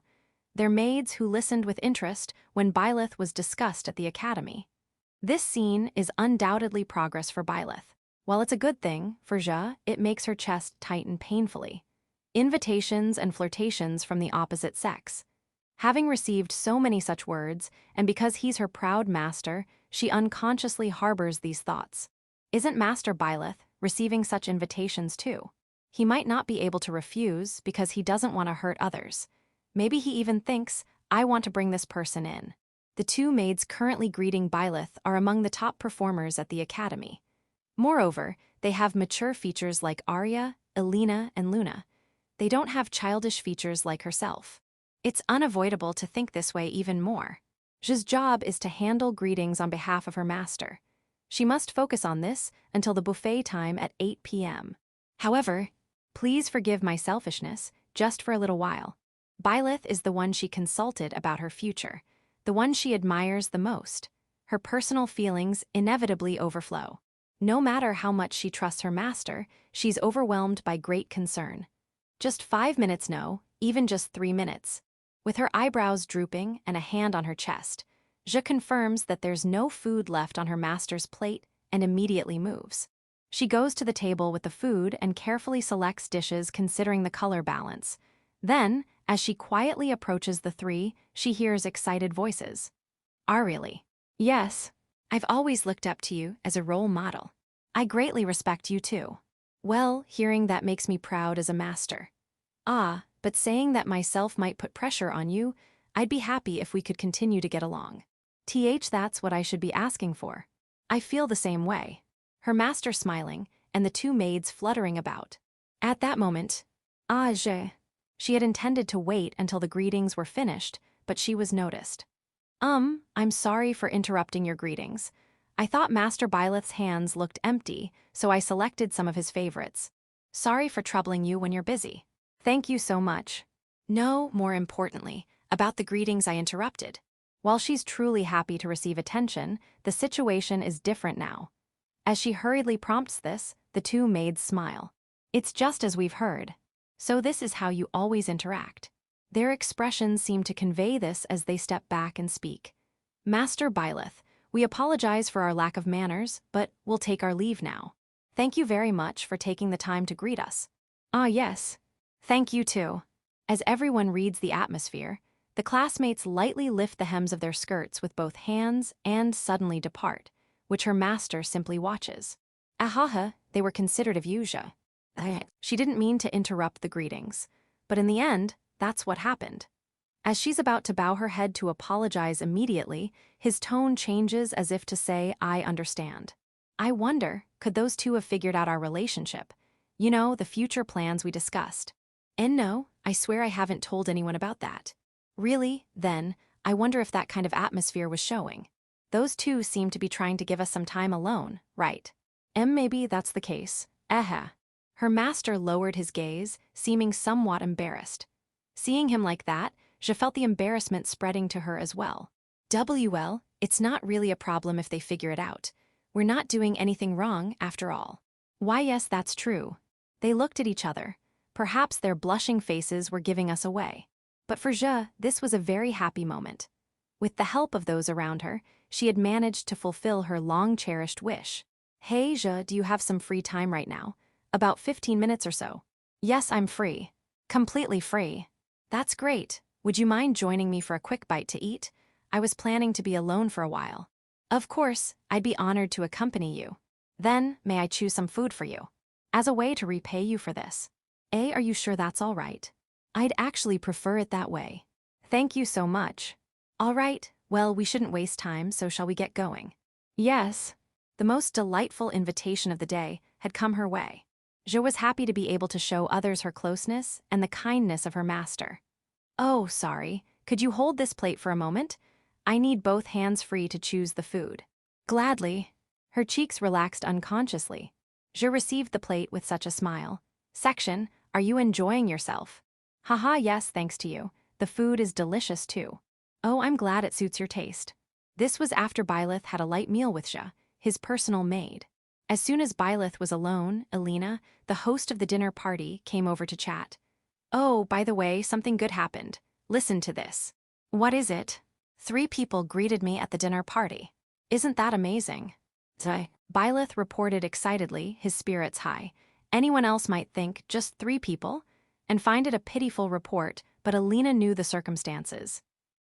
They're maids who listened with interest when Byleth was discussed at the academy. This scene is undoubtedly progress for Byleth. While it's a good thing, for Ja, it makes her chest tighten painfully. Invitations and flirtations from the opposite sex. Having received so many such words, and because he's her proud master, she unconsciously harbors these thoughts. Isn't Master Byleth receiving such invitations too? He might not be able to refuse because he doesn't want to hurt others. Maybe he even thinks, I want to bring this person in. The 2 maids currently greeting Byleth are among the top performers at the academy. Moreover, they have mature features like Arya, Alina, and Luna. They don't have childish features like herself. It's unavoidable to think this way even more. Zhi's job is to handle greetings on behalf of her master. She must focus on this until the buffet time at 8 p.m. However, Please forgive my selfishness, just for a little while. Byleth is the one she consulted about her future, the one she admires the most. Her personal feelings inevitably overflow. No matter how much she trusts her master, she's overwhelmed by great concern. Just 5 minutes, no, even just 3 minutes. With her eyebrows drooping and a hand on her chest, Je confirms that there's no food left on her master's plate and immediately moves. She goes to the table with the food and carefully selects dishes considering the color balance. Then, as she quietly approaches the three, she hears excited voices. Arya. Yes, I've always looked up to you as a role model. I greatly respect you too. Well, hearing that makes me proud as a master. Ah, but saying that myself might put pressure on you, I'd be happy if we could continue to get along. That's what I should be asking for. I feel the same way. Her master smiling, and the two maids fluttering about. At that moment, she had intended to wait until the greetings were finished, but she was noticed. I'm sorry for interrupting your greetings. I thought Master Byleth's hands looked empty, so I selected some of his favorites. Sorry for troubling you when you're busy. Thank you so much. No, more importantly, about the greetings I interrupted. While she's truly happy to receive attention, the situation is different now. As she hurriedly prompts this, the two maids smile. It's just as we've heard. So this is how you always interact. Their expressions seem to convey this as they step back and speak. Master Byleth, we apologize for our lack of manners, but we'll take our leave now. Thank you very much for taking the time to greet us. Ah, yes. Thank you too. As everyone reads the atmosphere, the classmates lightly lift the hems of their skirts with both hands and suddenly depart, which her master simply watches. Ahaha, they were considerate of Yuja. She didn't mean to interrupt the greetings, but in the end, that's what happened. As she's about to bow her head to apologize immediately, his tone changes as if to say, I understand. I wonder, could those two have figured out our relationship? You know, the future plans we discussed. And no, I swear I haven't told anyone about that. Really, then, I wonder if that kind of atmosphere was showing. Those two seem to be trying to give us some time alone, right? Maybe that's the case. Her master lowered his gaze, seeming somewhat embarrassed. Seeing him like that, she felt the embarrassment spreading to her as well. It's not really a problem if they figure it out. We're not doing anything wrong, after all. Why, yes, that's true. They looked at each other. Perhaps their blushing faces were giving us away. But for this was a very happy moment. With the help of those around her, she had managed to fulfill her long-cherished wish. Hey, do you have some free time right now? About 15 minutes or so. Yes, I'm free. Completely free. That's great. Would you mind joining me for a quick bite to eat? I was planning to be alone for a while. Of course, I'd be honored to accompany you. Then, may I choose some food for you? As a way to repay you for this. Are you sure that's all right? I'd actually prefer it that way. Thank you so much. All right, well, we shouldn't waste time, so shall we get going? Yes. The most delightful invitation of the day had come her way. Je was happy to be able to show others her closeness and the kindness of her master. Oh, sorry. Could you hold this plate for a moment? I need both hands free to choose the food. Gladly. Her cheeks relaxed unconsciously. Je received the plate with such a smile. Section, are you enjoying yourself? Haha, yes, thanks to you. The food is delicious too. Oh, I'm glad it suits your taste. This was after Byleth had a light meal with Je, his personal maid. As soon as Byleth was alone, Elena, the host of the dinner party, came over to chat. Oh, by the way, something good happened. Listen to this. What is it? 3 people greeted me at the dinner party. Isn't that amazing? Byleth reported excitedly, his spirits high. Anyone else might think just 3 people and find it a pitiful report, but Elena knew the circumstances.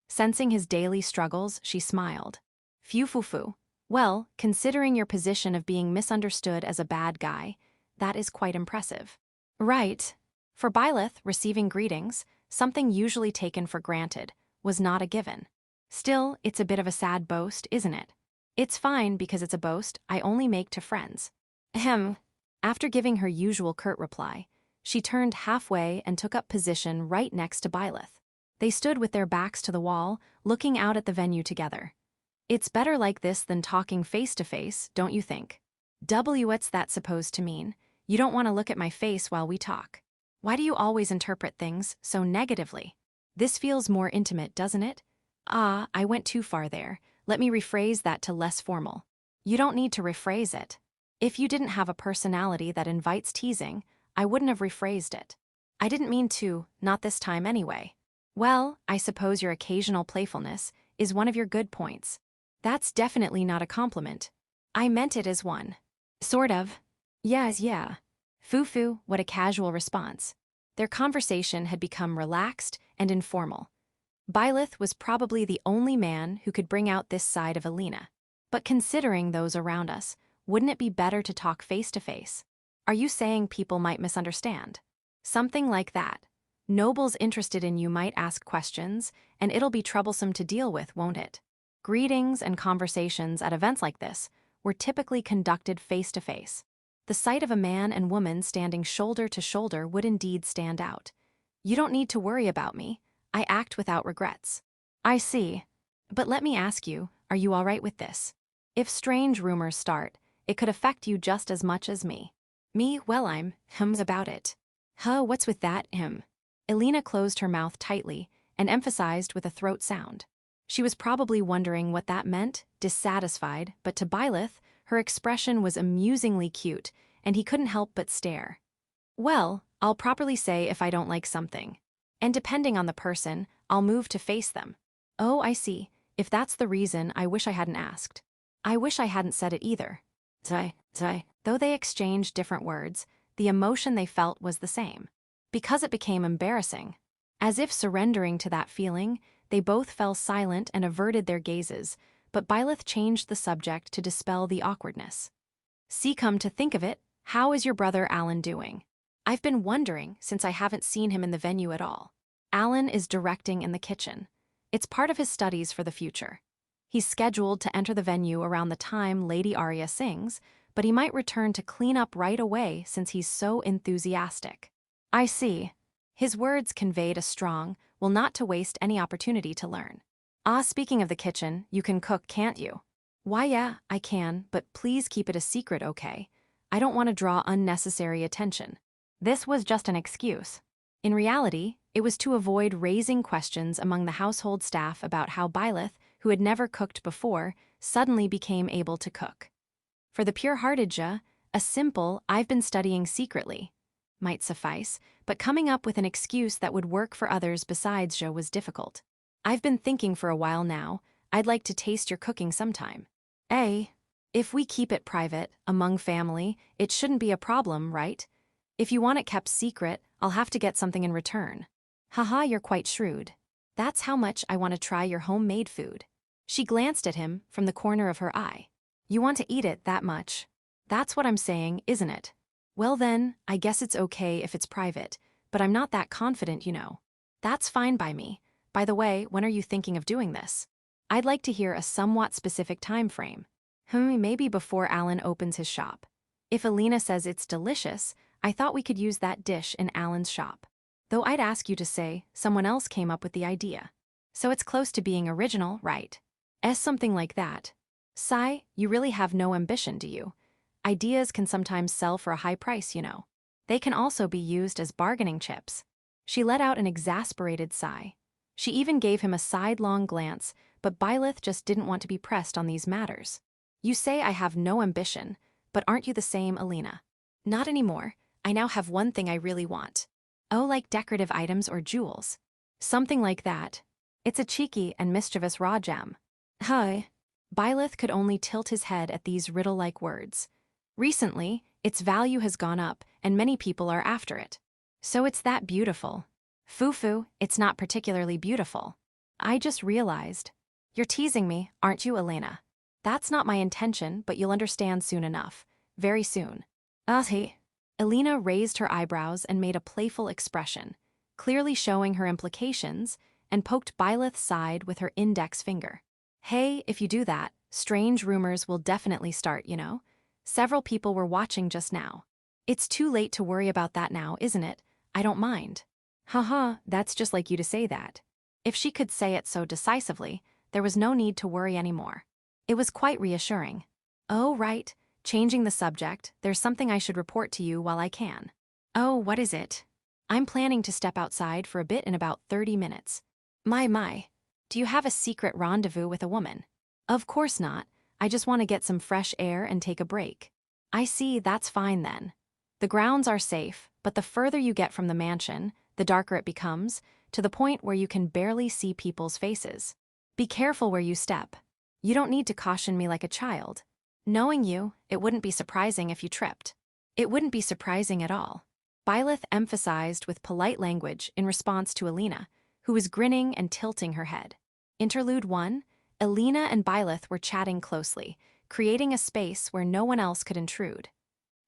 Sensing his daily struggles, she smiled. Phew. Well, considering your position of being misunderstood as a bad guy, that is quite impressive. Right. For Byleth, receiving greetings, something usually taken for granted, was not a given. Still, it's a bit of a sad boast, isn't it? It's fine because it's a boast I only make to friends. Ahem. After giving her usual curt reply, she turned halfway and took up position right next to Byleth. They stood with their backs to the wall, looking out at the venue together. It's better like this than talking face to face, don't you think? What's that supposed to mean? You don't want to look at my face while we talk. Why do you always interpret things so negatively? This feels more intimate, doesn't it? Ah, I went too far there. Let me rephrase that to less formal. You don't need to rephrase it. If you didn't have a personality that invites teasing, I wouldn't have rephrased it. I didn't mean to, not this time anyway. Well, I suppose your occasional playfulness is one of your good points. That's definitely not a compliment. I meant it as one. Sort of. Yes, yeah. Foo-foo, what a casual response. Their conversation had become relaxed and informal. Byleth was probably the only man who could bring out this side of Alina. But considering those around us, wouldn't it be better to talk face to face? Are you saying people might misunderstand? Something like that. Nobles interested in you might ask questions, and it'll be troublesome to deal with, won't it? Greetings and conversations at events like this were typically conducted face to face. The sight of a man and woman standing shoulder to shoulder would indeed stand out. You don't need to worry about me. I act without regrets. I see. But let me ask you, are you all right with this? If strange rumors start, it could affect you just as much as me. Me, well, I'm about it. Huh, what's with that, Alina closed her mouth tightly and emphasized with a throat sound. She was probably wondering what that meant, dissatisfied, but to Byleth, her expression was amusingly cute, and he couldn't help but stare. Well, I'll properly say if I don't like something. And depending on the person, I'll move to face them. Oh, I see. If that's the reason, I wish I hadn't asked. I wish I hadn't said it either. Though they exchanged different words, the emotion they felt was the same. Because it became embarrassing. As if surrendering to that feeling, they both fell silent and averted their gazes, but Byleth changed the subject to dispel the awkwardness. See, come to think of it, how is your brother Alan doing? I've been wondering since I haven't seen him in the venue at all. Alan is directing in the kitchen. It's part of his studies for the future. He's scheduled to enter the venue around the time Lady Arya sings, but he might return to clean up right away since he's so enthusiastic. I see. His words conveyed a strong, will not to waste any opportunity to learn. Ah, speaking of the kitchen, you can cook, can't you? Why, yeah, I can, but please keep it a secret, okay? I don't want to draw unnecessary attention. This was just an excuse. In reality, it was to avoid raising questions among the household staff about how Byleth, who had never cooked before, suddenly became able to cook. For the pure-hearted Ja, a simple, I've been studying secretly, might suffice, but coming up with an excuse that would work for others besides Ja was difficult. I've been thinking for a while now, I'd like to taste your cooking sometime. If we keep it private, among family, it shouldn't be a problem, right? If you want it kept secret, I'll have to get something in return. Haha, you're quite shrewd. That's how much I want to try your homemade food. She glanced at him from the corner of her eye. You want to eat it that much? That's what I'm saying, isn't it? Well then, I guess it's okay if it's private, but I'm not that confident, you know. That's fine by me. By the way, when are you thinking of doing this? I'd like to hear a somewhat specific time frame. Maybe before Alan opens his shop. If Alina says it's delicious, I thought we could use that dish in Alan's shop. Though I'd ask you to say someone else came up with the idea. So it's close to being original, right? Something like that. Sigh, you really have no ambition, do you? Ideas can sometimes sell for a high price, you know. They can also be used as bargaining chips. She let out an exasperated sigh. She even gave him a sidelong glance, but Byleth just didn't want to be pressed on these matters. You say I have no ambition, but aren't you the same, Alina? Not anymore. I now have one thing I really want. Oh, like decorative items or jewels. Something like that. It's a cheeky and mischievous raw gem. Hi. Byleth could only tilt his head at these riddle-like words. Recently, its value has gone up, and many people are after it. So it's that beautiful. Foo-foo, it's not particularly beautiful. I just realized. You're teasing me, aren't you, Elena? That's not my intention, but you'll understand soon enough. Very soon. Elena raised her eyebrows and made a playful expression, clearly showing her implications, and poked Byleth's side with her index finger. Hey, if you do that, strange rumors will definitely start, you know? Several people were watching just now. It's too late to worry about that now, isn't it? I don't mind. Haha, that's just like you to say that. If she could say it so decisively, there was no need to worry anymore. It was quite reassuring. Oh, right, Changing the subject, there's something I should report to you while I can. Oh, what is it? I'm planning to step outside for a bit in about 30 minutes. My. Do you have a secret rendezvous with a woman? Of course not. I just want to get some fresh air and take a break. I see, that's fine then. The grounds are safe, but the further you get from the mansion, the darker it becomes, to the point where you can barely see people's faces. Be careful where you step. You don't need to caution me like a child. Knowing you, it wouldn't be surprising if you tripped. It wouldn't be surprising at all. Byleth emphasized with polite language in response to Alina, who was grinning and tilting her head. Interlude 1, Alina and Byleth were chatting closely, creating a space where no one else could intrude.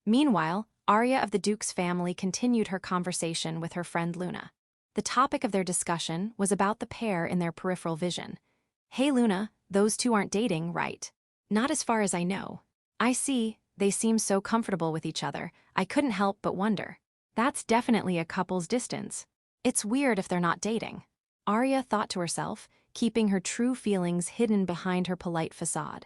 Meanwhile, Arya of the Duke's family continued her conversation with her friend Luna. The topic of their discussion was about the pair in their peripheral vision. Hey Luna, those two aren't dating, right? Not as far as I know. I see, they seem so comfortable with each other, I couldn't help but wonder. That's definitely a couple's distance. It's weird if they're not dating. Arya thought to herself, keeping her true feelings hidden behind her polite facade.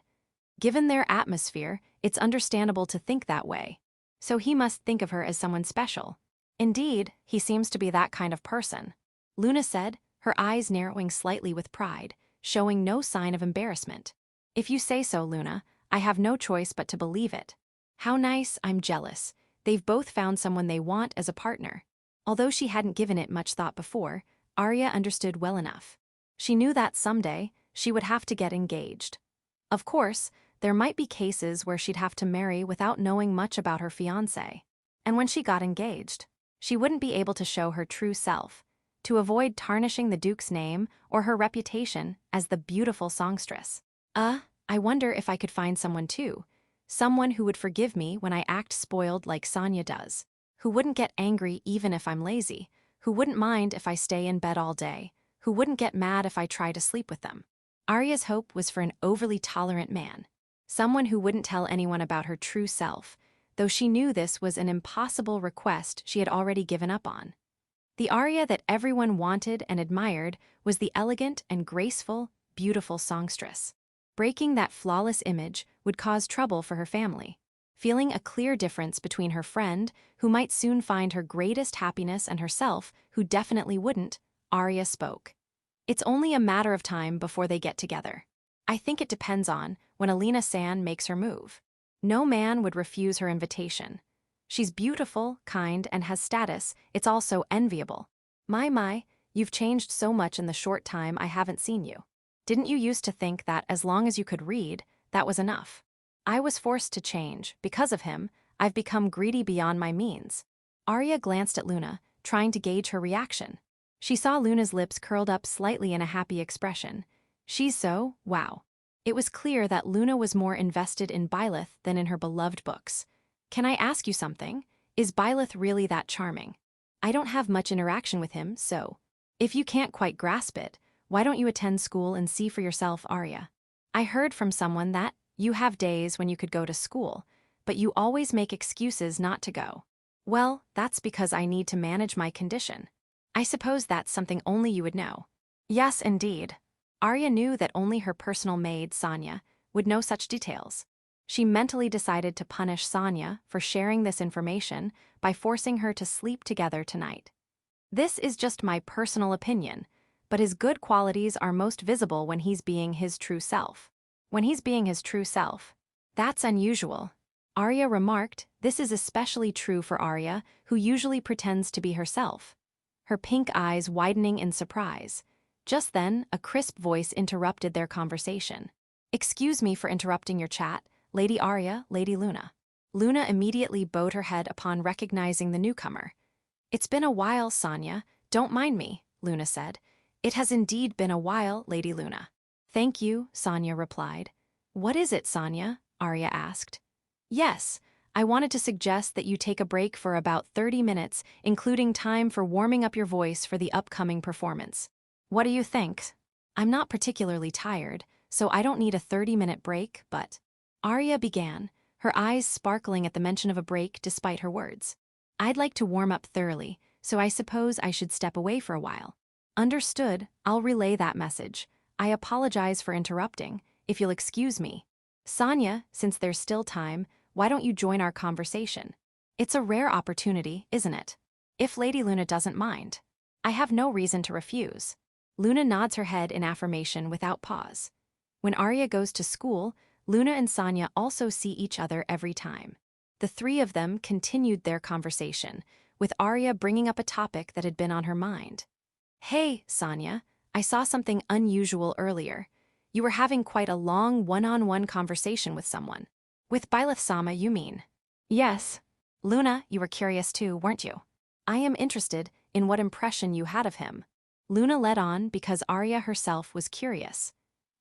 Given their atmosphere, it's understandable to think that way. So he must think of her as someone special. Indeed, he seems to be that kind of person. Luna said, her eyes narrowing slightly with pride, showing no sign of embarrassment. If you say so, Luna, I have no choice but to believe it. How nice, I'm jealous. They've both found someone they want as a partner. Although she hadn't given it much thought before, Arya understood well enough. She knew that someday, she would have to get engaged. Of course, there might be cases where she'd have to marry without knowing much about her fiancé. And when she got engaged, she wouldn't be able to show her true self, to avoid tarnishing the Duke's name or her reputation as the beautiful songstress. I wonder if I could find someone too. Someone who would forgive me when I act spoiled like Sonia does. Who wouldn't get angry even if I'm lazy. Who wouldn't mind if I stay in bed all day. Who wouldn't get mad if I try to sleep with them. Arya's hope was for an overly tolerant man. Someone who wouldn't tell anyone about her true self, though she knew this was an impossible request she had already given up on. The Arya that everyone wanted and admired was the elegant and graceful, beautiful songstress. Breaking that flawless image would cause trouble for her family. Feeling a clear difference between her friend, who might soon find her greatest happiness, and herself, who definitely wouldn't, Arya spoke. It's only a matter of time before they get together. I think it depends on when Alina-san makes her move. No man would refuse her invitation. She's beautiful, kind, and has status. It's also enviable. My, you've changed so much in the short time I haven't seen you. Didn't you used to think that as long as you could read, that was enough? I was forced to change. Because of him, I've become greedy beyond my means. Arya glanced at Luna, trying to gauge her reaction. She saw Luna's lips curled up slightly in a happy expression. She's so, wow. It was clear that Luna was more invested in Byleth than in her beloved books. Can I ask you something? Is Byleth really that charming? I don't have much interaction with him, so. If you can't quite grasp it, why don't you attend school and see for yourself, Arya? I heard from someone that you have days when you could go to school, but you always make excuses not to go. Well, that's because I need to manage my condition. I suppose that's something only you would know. Yes, indeed. Arya knew that only her personal maid, Sonia, would know such details. She mentally decided to punish Sonia for sharing this information by forcing her to sleep together tonight. This is just my personal opinion, but his good qualities are most visible when he's being his true self. When he's being his true self. That's unusual. Arya remarked, this is especially true for Arya, who usually pretends to be herself. Her pink eyes widening in surprise. Just then, a crisp voice interrupted their conversation. Excuse me for interrupting your chat, Lady Arya, Lady Luna. Luna immediately bowed her head upon recognizing the newcomer. It's been a while, Sonia. Don't mind me, Luna said. It has indeed been a while, Lady Luna. Thank you, Sonia replied. What is it, Sonia? Arya asked. Yes, I wanted to suggest that you take a break for about 30 minutes, including time for warming up your voice for the upcoming performance. What do you think? I'm not particularly tired, so I don't need a 30-minute break, but... Arya began, her eyes sparkling at the mention of a break despite her words. I'd like to warm up thoroughly, so I suppose I should step away for a while. Understood, I'll relay that message. I apologize for interrupting, if you'll excuse me. Sonia, since there's still time, why don't you join our conversation? It's a rare opportunity, isn't it? If Lady Luna doesn't mind. I have no reason to refuse. Luna nods her head in affirmation without pause. When Arya goes to school, Luna and Sonia also see each other every time. The three of them continued their conversation, with Arya bringing up a topic that had been on her mind. Hey, Sonia, I saw something unusual earlier. You were having quite a long one-on-one conversation with someone. With Byleth-sama, you mean? Yes. Luna, you were curious too, weren't you? I am interested in what impression you had of him. Luna led on because Arya herself was curious.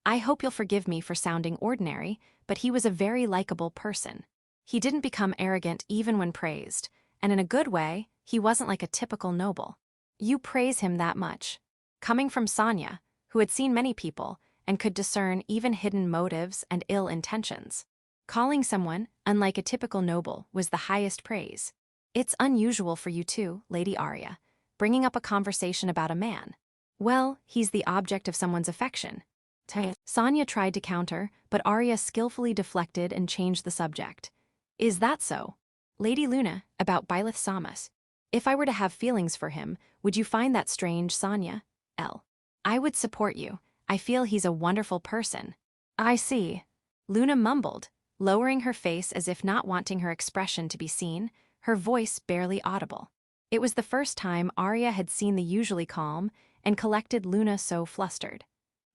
I hope you'll forgive me for sounding ordinary, but he was a very likable person. He didn't become arrogant even when praised, and in a good way, he wasn't like a typical noble. You praise him that much. Coming from Sonia, who had seen many people and could discern even hidden motives and ill intentions. Calling someone, unlike a typical noble, was the highest praise. It's unusual for you too, Lady Arya, bringing up a conversation about a man. Well, he's the object of someone's affection. Sonia tried to counter, but Arya skillfully deflected and changed the subject. Is that so? Lady Luna, about Byleth-sama. If I were to have feelings for him, would you find that strange, Sonia? I would support you. I feel he's a wonderful person. I see. Luna mumbled, lowering her face as if not wanting her expression to be seen, her voice barely audible. It was the first time Arya had seen the usually calm and collected Luna so flustered.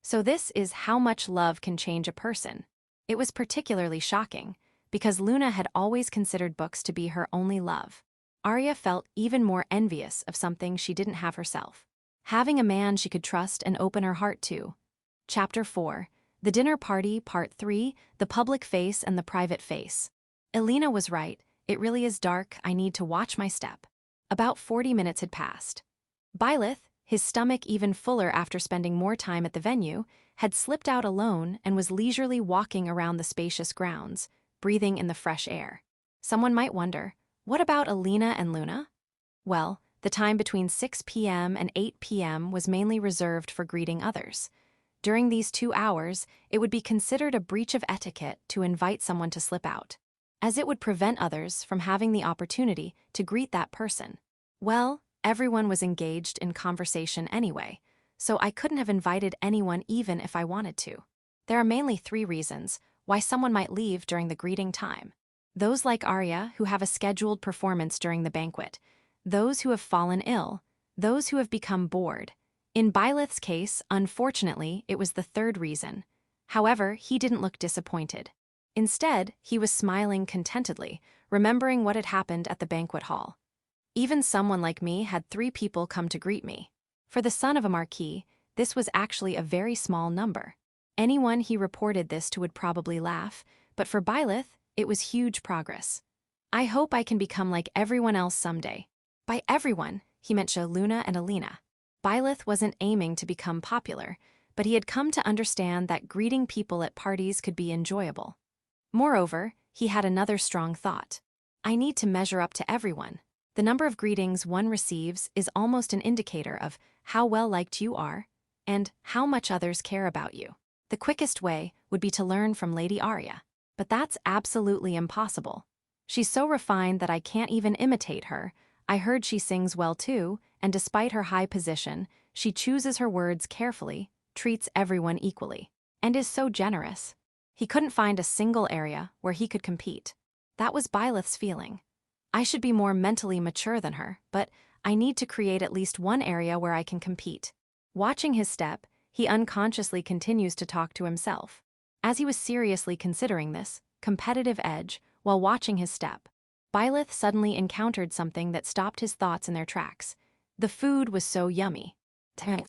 So this is how much love can change a person. It was particularly shocking, because Luna had always considered books to be her only love. Arya felt even more envious of something she didn't have herself. Having a man she could trust and open her heart to. Chapter 4. The Dinner Party, Part 3, The Public Face and the Private Face. Elena was right, it really is dark, I need to watch my step. About 40 minutes had passed. Byleth, his stomach even fuller after spending more time at the venue, had slipped out alone and was leisurely walking around the spacious grounds, breathing in the fresh air. Someone might wonder, what about Elena and Luna? Well, the time between 6 p.m. and 8 p.m. was mainly reserved for greeting others. During these 2 hours, it would be considered a breach of etiquette to invite someone to slip out, as it would prevent others from having the opportunity to greet that person. Well, everyone was engaged in conversation anyway, so I couldn't have invited anyone even if I wanted to. There are mainly 3 reasons why someone might leave during the greeting time. Those like Arya who have a scheduled performance during the banquet, those who have fallen ill, those who have become bored. In Byleth's case, unfortunately, it was the 3rd reason. However, he didn't look disappointed. Instead, he was smiling contentedly, remembering what had happened at the banquet hall. Even someone like me had 3 people come to greet me. For the son of a marquis, this was actually a very small number. Anyone he reported this to would probably laugh, but for Byleth, it was huge progress. I hope I can become like everyone else someday. By everyone, he meant Luna and Elena. Byleth wasn't aiming to become popular, but he had come to understand that greeting people at parties could be enjoyable. Moreover, he had another strong thought. I need to measure up to everyone. The number of greetings one receives is almost an indicator of how well liked you are and how much others care about you. The quickest way would be to learn from Lady Arya, but that's absolutely impossible. She's so refined that I can't even imitate her. I heard she sings well too, and despite her high position, she chooses her words carefully, treats everyone equally, and is so generous. He couldn't find a single area where he could compete. That was Byleth's feeling. I should be more mentally mature than her, but I need to create at least one area where I can compete. Watching his step, he unconsciously continues to talk to himself. As he was seriously considering this competitive edge while watching his step, Byleth suddenly encountered something that stopped his thoughts in their tracks. The food was so yummy.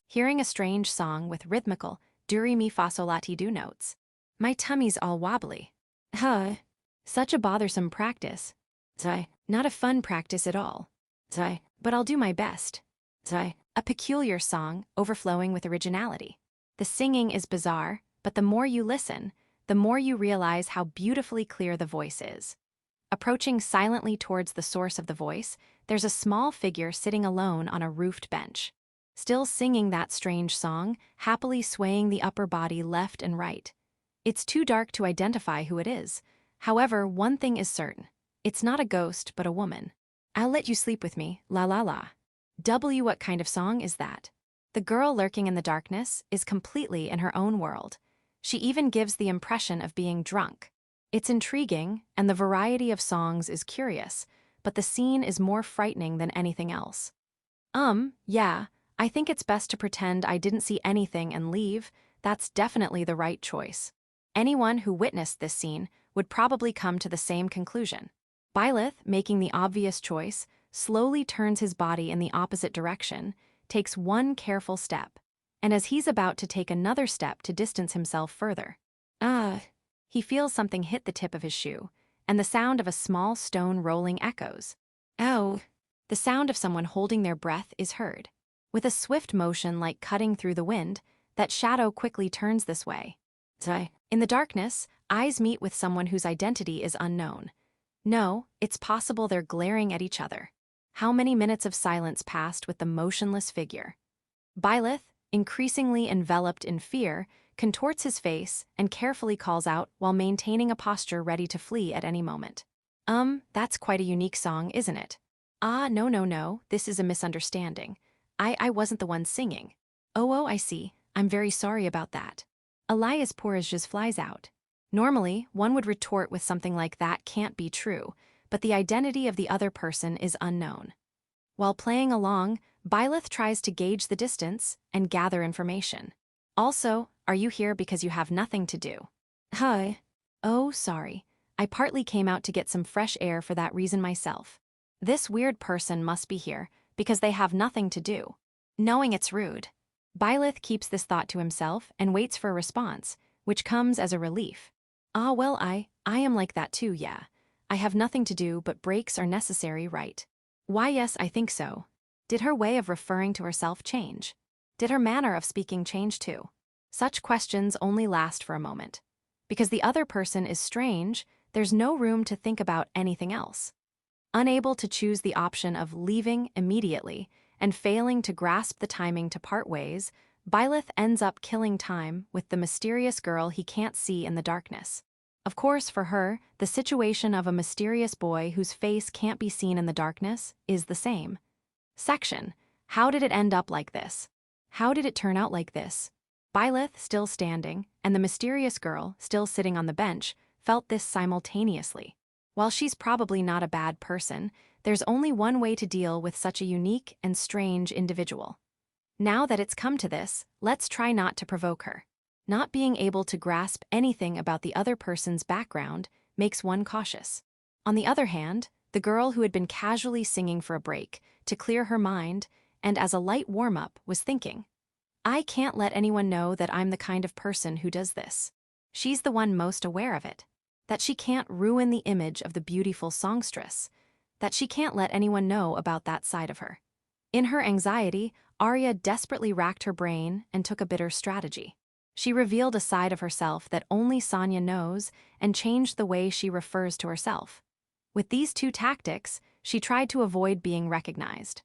Hearing a strange song with rhythmical do-re-mi-fa-sol-la-ti-do notes. My tummy's all wobbly. Such a bothersome practice. Not a fun practice at all. But I'll do my best. A peculiar song, overflowing with originality. The singing is bizarre, but the more you listen, the more you realize how beautifully clear the voice is. Approaching silently towards the source of the voice, there's a small figure sitting alone on a roofed bench. Still singing that strange song, happily swaying the upper body left and right. It's too dark to identify who it is. However, one thing is certain. It's not a ghost, but a woman. I'll let you sleep with me, la la la. What kind of song is that? The girl lurking in the darkness is completely in her own world. She even gives the impression of being drunk. It's intriguing, and the variety of songs is curious, but the scene is more frightening than anything else. Yeah, I think it's best to pretend I didn't see anything and leave. That's definitely the right choice. Anyone who witnessed this scene would probably come to the same conclusion. Byleth, making the obvious choice, slowly turns his body in the opposite direction, takes one careful step, and as he's about to take another step to distance himself further, he feels something hit the tip of his shoe, and the sound of a small stone rolling echoes. Ow! The sound of someone holding their breath is heard. With a swift motion like cutting through the wind, that shadow quickly turns this way. In the darkness, eyes meet with someone whose identity is unknown. No, it's possible they're glaring at each other. How many minutes of silence passed with the motionless figure? Byleth, increasingly enveloped in fear, contorts his face and carefully calls out while maintaining a posture ready to flee at any moment. That's quite a unique song, isn't it? No, this is a misunderstanding. I wasn't the one singing. Oh, I see. I'm very sorry about that. Elias Porges flies out. Normally, one would retort with something like that can't be true, but the identity of the other person is unknown. While playing along, Byleth tries to gauge the distance and gather information. Also, are you here because you have nothing to do? Hi. Oh, sorry. I partly came out to get some fresh air for that reason myself. This weird person must be here because they have nothing to do. Knowing it's rude, Byleth keeps this thought to himself and waits for a response, which comes as a relief. Well, I am like that too, yeah. I have nothing to do, but breaks are necessary, right? Why, yes, I think so. Did her way of referring to herself change? Did her manner of speaking change too? Such questions only last for a moment. Because the other person is strange, there's no room to think about anything else. Unable to choose the option of leaving immediately and failing to grasp the timing to part ways, Byleth ends up killing time with the mysterious girl he can't see in the darkness. Of course, for her, the situation of a mysterious boy whose face can't be seen in the darkness is the same. Section. How did it end up like this? How did it turn out like this? Byleth, still standing, and the mysterious girl, still sitting on the bench, felt this simultaneously. While she's probably not a bad person, there's only one way to deal with such a unique and strange individual. Now that it's come to this, let's try not to provoke her. Not being able to grasp anything about the other person's background makes one cautious. On the other hand, the girl who had been casually singing for a break, to clear her mind, and as a light warm-up, was thinking, I can't let anyone know that I'm the kind of person who does this. She's the one most aware of it. That she can't ruin the image of the beautiful songstress. That she can't let anyone know about that side of her. In her anxiety, Arya desperately racked her brain and took a bitter strategy. She revealed a side of herself that only Sonia knows and changed the way she refers to herself. With these two tactics, she tried to avoid being recognized.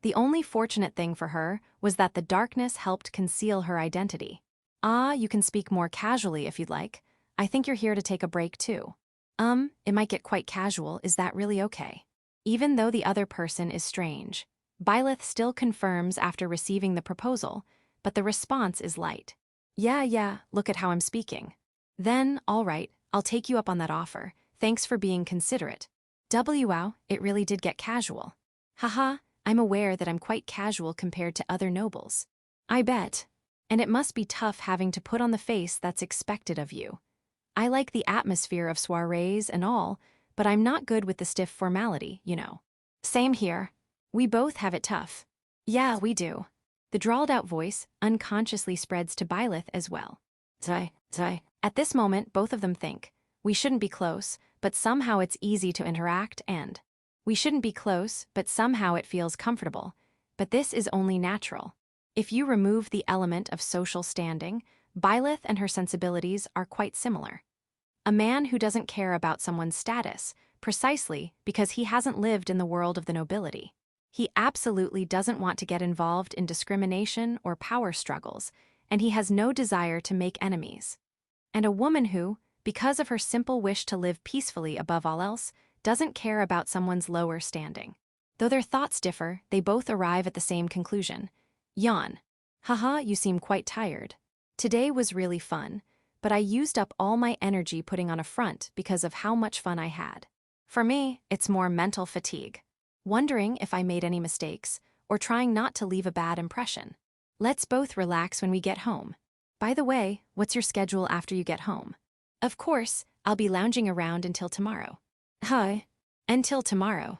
The only fortunate thing for her was that the darkness helped conceal her identity. You can speak more casually if you'd like. I think you're here to take a break too. It might get quite casual, is that really okay? Even though the other person is strange, Byleth still confirms after receiving the proposal, but the response is light. Yeah, look at how I'm speaking. Then, all right, I'll take you up on that offer. Thanks for being considerate. Wow, it really did get casual. Haha, I'm aware that I'm quite casual compared to other nobles. I bet. And it must be tough having to put on the face that's expected of you. I like the atmosphere of soirees and all, but I'm not good with the stiff formality, you know. Same here. We both have it tough. Yeah, we do. The drawled-out voice unconsciously spreads to Byleth as well. Zai. At this moment, both of them think, we shouldn't be close, but somehow it's easy to interact, and we shouldn't be close, but somehow it feels comfortable. But this is only natural. If you remove the element of social standing, Byleth and her sensibilities are quite similar. A man who doesn't care about someone's status, precisely because he hasn't lived in the world of the nobility. He absolutely doesn't want to get involved in discrimination or power struggles, and he has no desire to make enemies. And a woman who, because of her simple wish to live peacefully above all else, doesn't care about someone's lower standing. Though their thoughts differ, they both arrive at the same conclusion. Yawn. Haha, you seem quite tired. Today was really fun, but I used up all my energy putting on a front because of how much fun I had. For me, it's more mental fatigue. Wondering if I made any mistakes, or trying not to leave a bad impression. Let's both relax when we get home. By the way, what's your schedule after you get home? Of course, I'll be lounging around until tomorrow. Huh? Until tomorrow.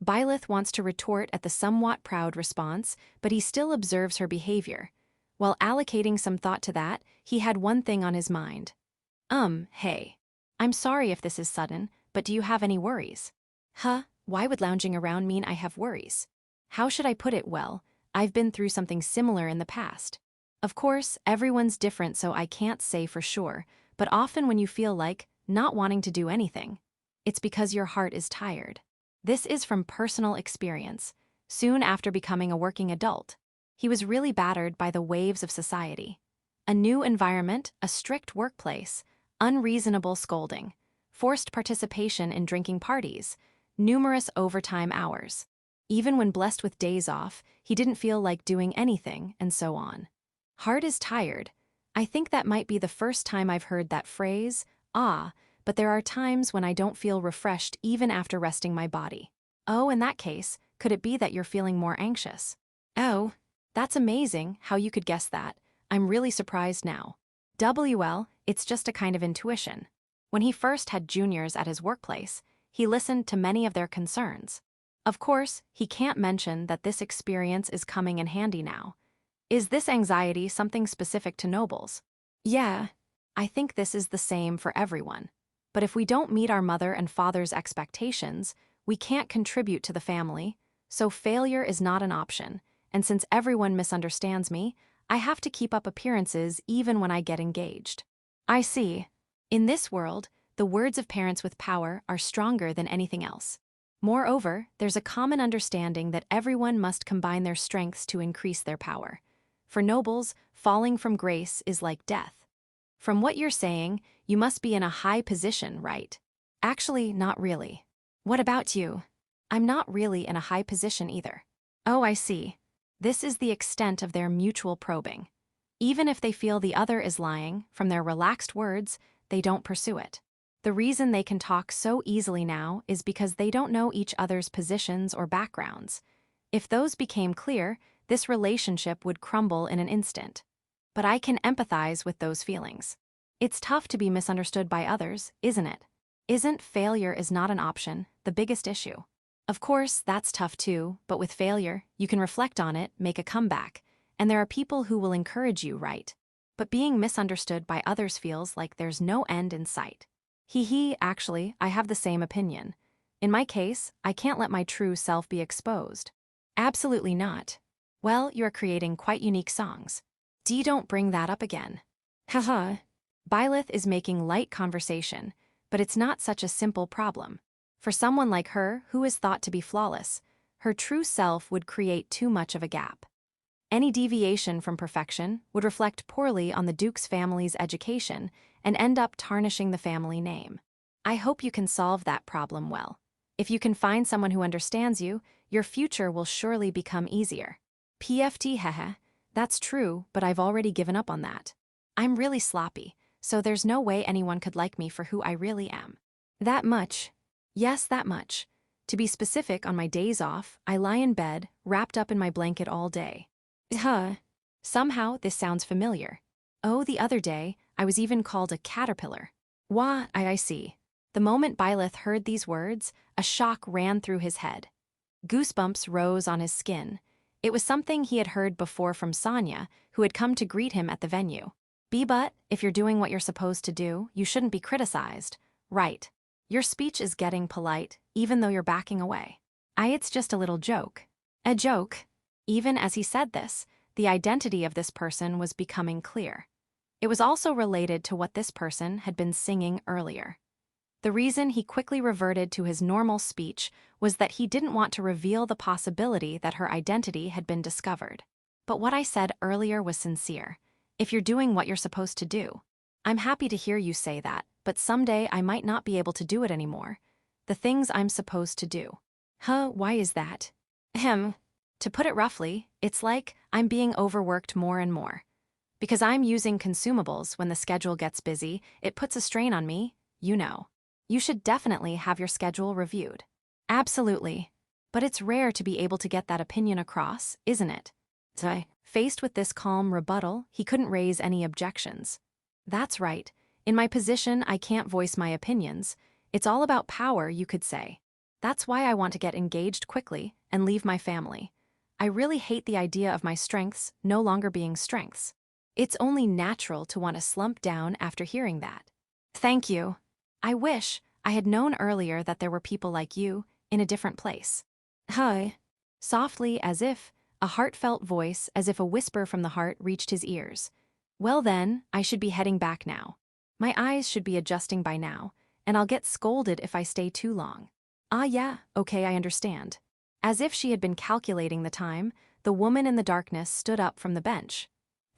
Byleth wants to retort at the somewhat proud response, but he still observes her behavior. While allocating some thought to that, he had one thing on his mind. Hey. I'm sorry if this is sudden, but do you have any worries? Huh? Why would lounging around mean I have worries? How should I put it? Well, I've been through something similar in the past. Of course, everyone's different, so I can't say for sure, but often when you feel like not wanting to do anything, it's because your heart is tired. This is from personal experience. Soon after becoming a working adult, he was really battered by the waves of society. A new environment, a strict workplace, unreasonable scolding, forced participation in drinking parties, numerous overtime hours. Even when blessed with days off, he didn't feel like doing anything, and so on. Heart is tired. I think that might be the first time I've heard that phrase, but there are times when I don't feel refreshed even after resting my body. Oh, in that case, could it be that you're feeling more anxious? Oh, that's amazing how you could guess that. I'm really surprised now. It's just a kind of intuition. When he first had juniors at his workplace, he listened to many of their concerns. Of course, he can't mention that this experience is coming in handy now. Is this anxiety something specific to nobles? Yeah, I think this is the same for everyone. But if we don't meet our mother and father's expectations, we can't contribute to the family, so failure is not an option, and since everyone misunderstands me, I have to keep up appearances even when I get engaged. I see. In this world, the words of parents with power are stronger than anything else. Moreover, there's a common understanding that everyone must combine their strengths to increase their power. For nobles, falling from grace is like death. From what you're saying, you must be in a high position, right? Actually, not really. What about you? I'm not really in a high position either. Oh, I see. This is the extent of their mutual probing. Even if they feel the other is lying, from their relaxed words, they don't pursue it. The reason they can talk so easily now is because they don't know each other's positions or backgrounds. If those became clear, this relationship would crumble in an instant. But I can empathize with those feelings. It's tough to be misunderstood by others, isn't it? Isn't failure is not an option the biggest issue? Of course, that's tough too, but with failure, you can reflect on it, make a comeback, and there are people who will encourage you, right? But being misunderstood by others feels like there's no end in sight. Actually, I have the same opinion. In my case, I can't let my true self be exposed. Absolutely not. Well, you're creating quite unique songs. Don't bring that up again. Haha. Byleth is making light conversation, but it's not such a simple problem. For someone like her, who is thought to be flawless, her true self would create too much of a gap. Any deviation from perfection would reflect poorly on the Duke's family's education and end up tarnishing the family name. I hope you can solve that problem well. If you can find someone who understands you, your future will surely become easier. That's true, but I've already given up on that. I'm really sloppy, so there's no way anyone could like me for who I really am. That much. Yes, that much. To be specific, on my days off, I lie in bed, wrapped up in my blanket all day. Somehow, this sounds familiar. Oh, the other day, I was even called a caterpillar. I see. The moment Byleth heard these words, a shock ran through his head. Goosebumps rose on his skin. It was something he had heard before from Sonia, who had come to greet him at the venue. But if you're doing what you're supposed to do, you shouldn't be criticized. Right. Your speech is getting polite, even though you're backing away. It's just a little joke. A joke? Even as he said this, the identity of this person was becoming clear. It was also related to what this person had been singing earlier. The reason he quickly reverted to his normal speech was that he didn't want to reveal the possibility that her identity had been discovered. But what I said earlier was sincere. If you're doing what you're supposed to do. I'm happy to hear you say that, but someday I might not be able to do it anymore. The things I'm supposed to do. Huh, why is that? Ahem. To put it roughly, it's like I'm being overworked more and more. Because I'm using consumables when the schedule gets busy, it puts a strain on me, you know. You should definitely have your schedule reviewed. Absolutely. But it's rare to be able to get that opinion across, isn't it? Faced with this calm rebuttal, he couldn't raise any objections. That's right. In my position, I can't voice my opinions. It's all about power, you could say. That's why I want to get engaged quickly and leave my family. I really hate the idea of my strengths no longer being strengths. It's only natural to want to slump down after hearing that. Thank you. I wish I had known earlier that there were people like you in a different place. Hi. Softly, as if a heartfelt voice, as if a whisper from the heart reached his ears. Well then, I should be heading back now. My eyes should be adjusting by now, and I'll get scolded if I stay too long. Ah yeah, okay, I understand. As if she had been calculating the time, the woman in the darkness stood up from the bench.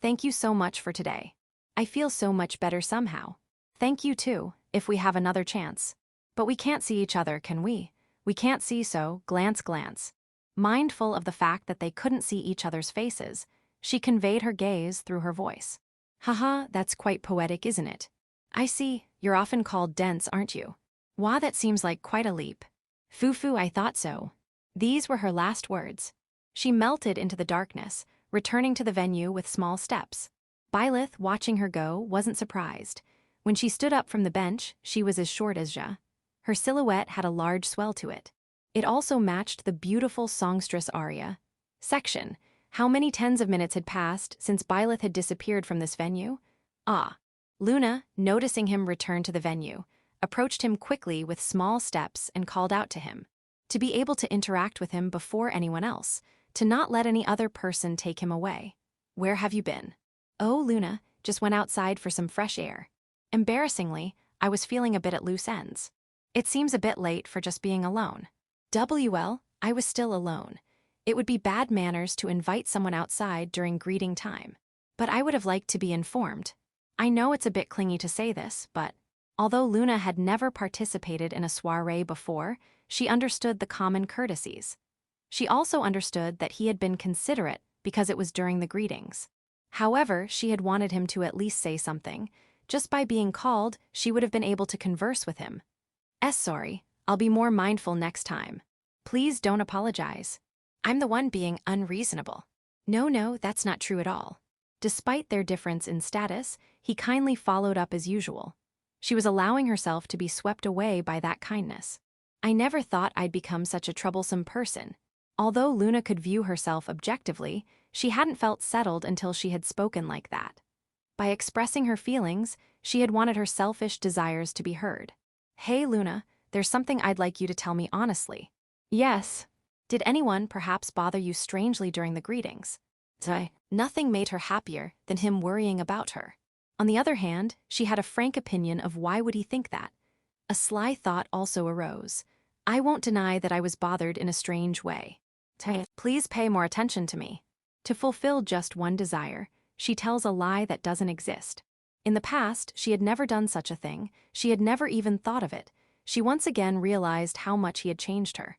Thank you so much for today. I feel so much better somehow. Thank you too, if we have another chance. But we can't see each other, can we? We can't see, so glance. Mindful of the fact that they couldn't see each other's faces, she conveyed her gaze through her voice. Haha, that's quite poetic, isn't it? I see, you're often called dense, aren't you? Wah, that seems like quite a leap. Foo, I thought so. These were her last words. She melted into the darkness, returning to the venue with small steps. Byleth, watching her go, wasn't surprised. When she stood up from the bench, she was as short as Ja. Her silhouette had a large swell to it. It also matched the beautiful songstress Arya. Section. How many tens of minutes had passed since Byleth had disappeared from this venue? Ah. Luna, noticing him return to the venue, approached him quickly with small steps and called out to him. To be able to interact with him before anyone else, to not let any other person take him away. Where have you been? Oh, Luna, just went outside for some fresh air. Embarrassingly, I was feeling a bit at loose ends. It seems a bit late for just being alone. Well, I was still alone. It would be bad manners to invite someone outside during greeting time. But I would have liked to be informed. I know it's a bit clingy to say this, but although Luna had never participated in a soiree before, she understood the common courtesies. She also understood that he had been considerate because it was during the greetings. However, she had wanted him to at least say something. Just by being called, she would have been able to converse with him. Sorry, I'll be more mindful next time. Please don't apologize. I'm the one being unreasonable. No, that's not true at all. Despite their difference in status, he kindly followed up as usual. She was allowing herself to be swept away by that kindness. I never thought I'd become such a troublesome person. Although Luna could view herself objectively, she hadn't felt settled until she had spoken like that. By expressing her feelings, she had wanted her selfish desires to be heard. Hey Luna, there's something I'd like you to tell me honestly. Yes. Did anyone perhaps bother you strangely during the greetings? Nothing made her happier than him worrying about her. On the other hand, she had a frank opinion of why would he think that. A sly thought also arose. I won't deny that I was bothered in a strange way. Please pay more attention to me. To fulfill just one desire, she tells a lie that doesn't exist. In the past, she had never done such a thing. She had never even thought of it. She once again realized how much he had changed her.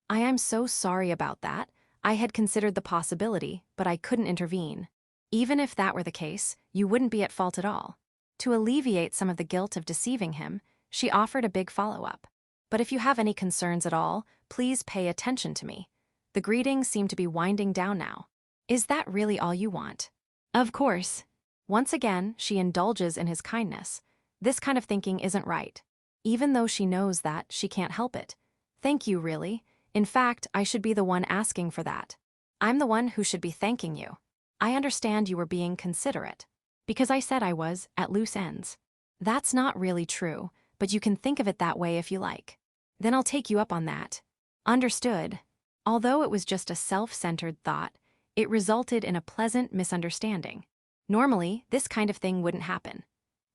I am so sorry about that. I had considered the possibility, but I couldn't intervene. Even if that were the case, you wouldn't be at fault at all. To alleviate some of the guilt of deceiving him, she offered a big follow-up. But if you have any concerns at all, please pay attention to me. The greetings seem to be winding down now. Is that really all you want? Of course. Once again, she indulges in his kindness. This kind of thinking isn't right. Even though she knows that, she can't help it. Thank you, really. In fact, I should be the one asking for that. I'm the one who should be thanking you. I understand you were being considerate. Because I said I was, at loose ends. That's not really true, but you can think of it that way if you like. Then I'll take you up on that. Understood. Although it was just a self-centered thought, it resulted in a pleasant misunderstanding. Normally, this kind of thing wouldn't happen.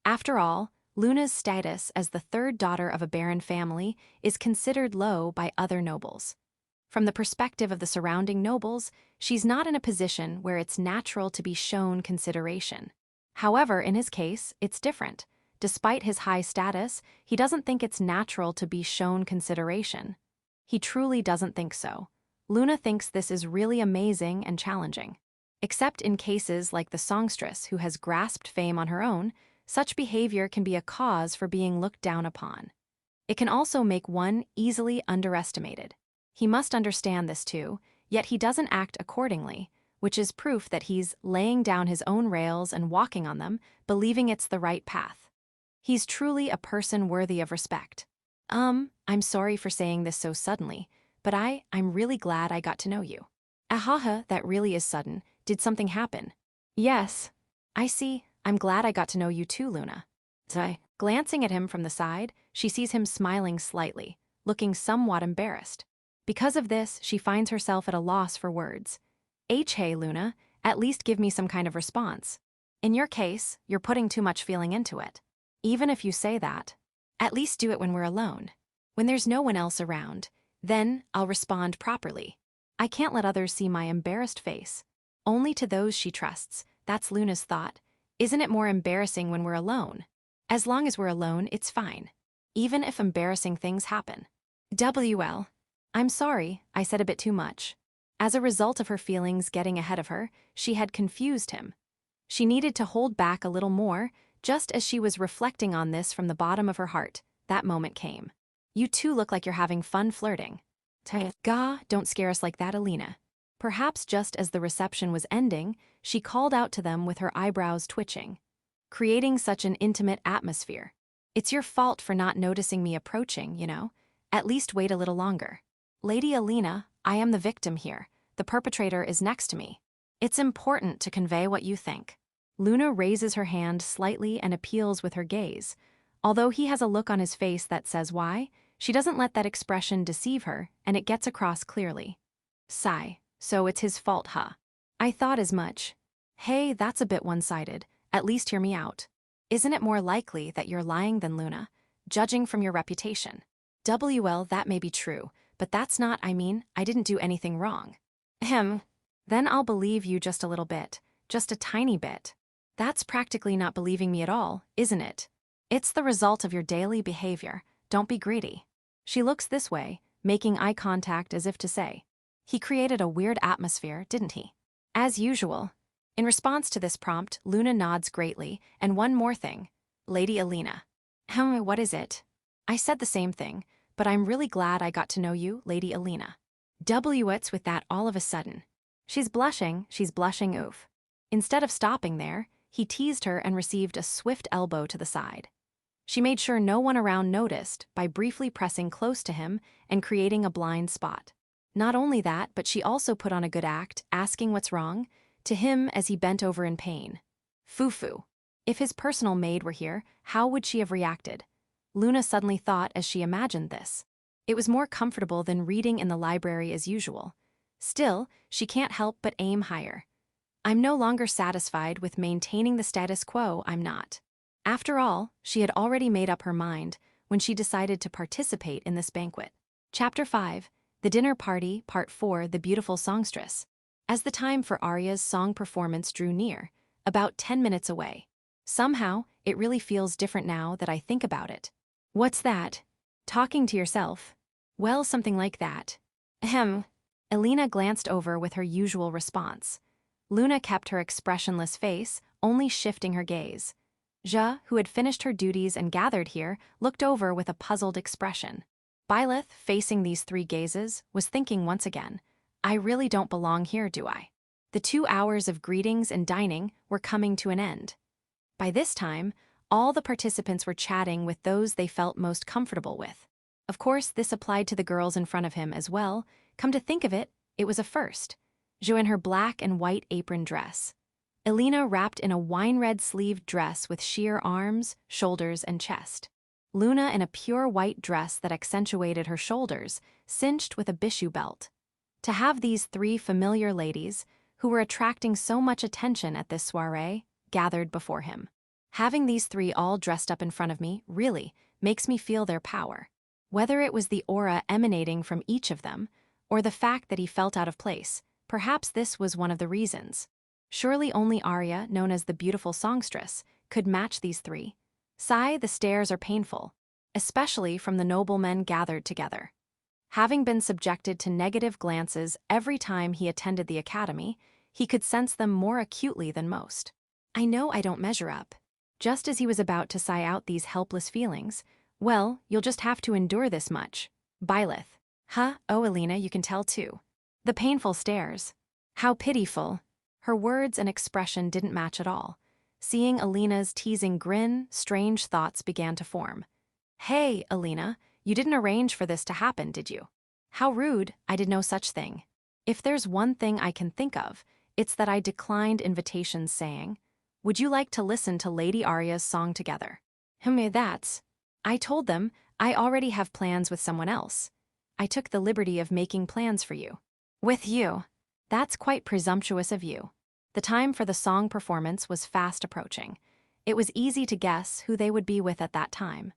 After all, Luna's status as the third daughter of a baron family is considered low by other nobles. From the perspective of the surrounding nobles, she's not in a position where it's natural to be shown consideration. However, in his case, it's different. Despite his high status, he doesn't think it's natural to be shown consideration. He truly doesn't think so. Luna thinks this is really amazing and challenging. Except in cases like the songstress who has grasped fame on her own, such behavior can be a cause for being looked down upon. It can also make one easily underestimated. He must understand this too, yet he doesn't act accordingly, which is proof that he's laying down his own rails and walking on them, believing it's the right path. He's truly a person worthy of respect. I'm sorry for saying this so suddenly, but I'm really glad I got to know you. Ahaha, that really is sudden. Did something happen? Yes. I see. I'm glad I got to know you too, Luna. Glancing at him from the side, she sees him smiling slightly, looking somewhat embarrassed. Because of this, she finds herself at a loss for words. Hey, Luna, at least give me some kind of response. In your case, you're putting too much feeling into it. Even if you say that, at least do it when we're alone. When there's no one else around, then I'll respond properly. I can't let others see my embarrassed face. Only to those she trusts, that's Luna's thought. Isn't it more embarrassing when we're alone? As long as we're alone, it's fine. Even if embarrassing things happen. I'm sorry, I said a bit too much. As a result of her feelings getting ahead of her, she had confused him. She needed to hold back a little more, just as she was reflecting on this from the bottom of her heart. That moment came. You two look like you're having fun flirting. Gah, don't scare us like that, Alina. Perhaps just as the reception was ending, she called out to them with her eyebrows twitching, creating such an intimate atmosphere. It's your fault for not noticing me approaching, you know? At least wait a little longer. Lady Alina, I am the victim here. The perpetrator is next to me. It's important to convey what you think. Luna raises her hand slightly and appeals with her gaze. Although he has a look on his face that says why, she doesn't let that expression deceive her, and it gets across clearly. Sigh. So it's his fault, huh? I thought as much. Hey, that's a bit one-sided. At least hear me out. Isn't it more likely that you're lying than Luna, judging from your reputation? That may be true, but that's not, I didn't do anything wrong. Then I'll believe you just a little bit, just a tiny bit. That's practically not believing me at all, isn't it? It's the result of your daily behavior. Don't be greedy. She looks this way, making eye contact as if to say, he created a weird atmosphere, didn't he? As usual. In response to this prompt, Luna nods greatly, and one more thing. Lady Alina. What is it? I said the same thing, but I'm really glad I got to know you, Lady Alina. What's with that all of a sudden? She's blushing, oof. Instead of stopping there, he teased her and received a swift elbow to the side. She made sure no one around noticed by briefly pressing close to him and creating a blind spot. Not only that, but she also put on a good act, asking what's wrong, to him as he bent over in pain. Foo-foo. If his personal maid were here, how would she have reacted? Luna suddenly thought as she imagined this. It was more comfortable than reading in the library as usual. Still, she can't help but aim higher. I'm no longer satisfied with maintaining the status quo, I'm not. After all, she had already made up her mind when she decided to participate in this banquet. Chapter 5. The Dinner Party, Part 4, The Beautiful Songstress. As the time for Arya's song performance drew near, about 10 minutes away. Somehow, it really feels different now that I think about it. What's that? Talking to yourself? Well, something like that. Alina glanced over with her usual response. Luna kept her expressionless face, only shifting her gaze. Ja, who had finished her duties and gathered here, looked over with a puzzled expression. Byleth, facing these three gazes, was thinking once again, I really don't belong here, do I? The 2 hours of greetings and dining were coming to an end. By this time, all the participants were chatting with those they felt most comfortable with. Of course, this applied to the girls in front of him as well. Come to think of it, it was a first. Jo in her black and white apron dress. Alina wrapped in a wine-red sleeved dress with sheer arms, shoulders, and chest. Luna in a pure white dress that accentuated her shoulders, cinched with a bishu belt. To have these three familiar ladies, who were attracting so much attention at this soirée, gathered before him. Having these three all dressed up in front of me, really, makes me feel their power. Whether it was the aura emanating from each of them, or the fact that he felt out of place, perhaps this was one of the reasons. Surely only Arya, known as the beautiful songstress, could match these three. Sigh, the stares are painful, especially from the noblemen gathered together. Having been subjected to negative glances every time he attended the academy, he could sense them more acutely than most. I know I don't measure up. Just as he was about to sigh out these helpless feelings, well, you'll just have to endure this much. Byleth. Huh, oh Alina, you can tell too. The painful stares. How pitiful. Her words and expression didn't match at all. Seeing Alina's teasing grin, strange thoughts began to form. Hey, Alina, you didn't arrange for this to happen, did you? How rude, I did no such thing. If there's one thing I can think of, it's that I declined invitations saying, would you like to listen to Lady Arya's song together? That's. I told them, I already have plans with someone else. I took the liberty of making plans for you. With you? That's quite presumptuous of you. The time for the song performance was fast approaching. It was easy to guess who they would be with at that time.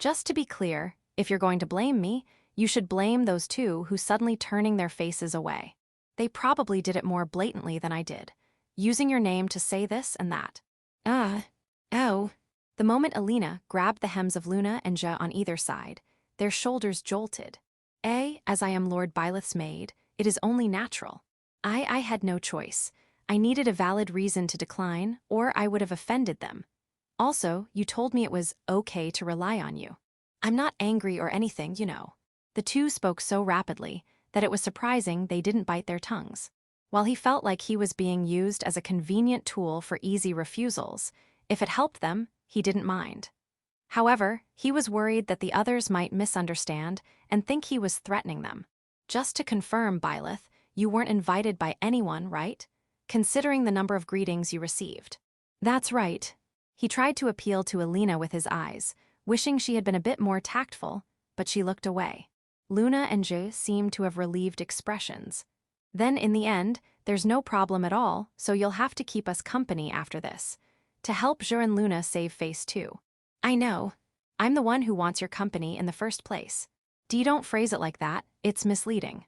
Just to be clear, if you're going to blame me, you should blame those two who suddenly turning their faces away. They probably did it more blatantly than I did, using your name to say this and that. Oh. The moment Alina grabbed the hems of Luna and Ja on either side, their shoulders jolted. As I am Lord Byleth's maid, it is only natural. I had no choice. I needed a valid reason to decline, or I would have offended them. Also, you told me it was okay to rely on you. I'm not angry or anything, you know. The two spoke so rapidly that it was surprising they didn't bite their tongues. While he felt like he was being used as a convenient tool for easy refusals, if it helped them, he didn't mind. However, he was worried that the others might misunderstand and think he was threatening them. Just to confirm, Byleth, you weren't invited by anyone, right? Considering the number of greetings you received. That's right. He tried to appeal to Alina with his eyes, wishing she had been a bit more tactful, but she looked away. Luna and Je seemed to have relieved expressions. Then in the end, there's no problem at all, so you'll have to keep us company after this. To help Je and Luna save face too. I know. I'm the one who wants your company in the first place. Don't phrase it like that, it's misleading.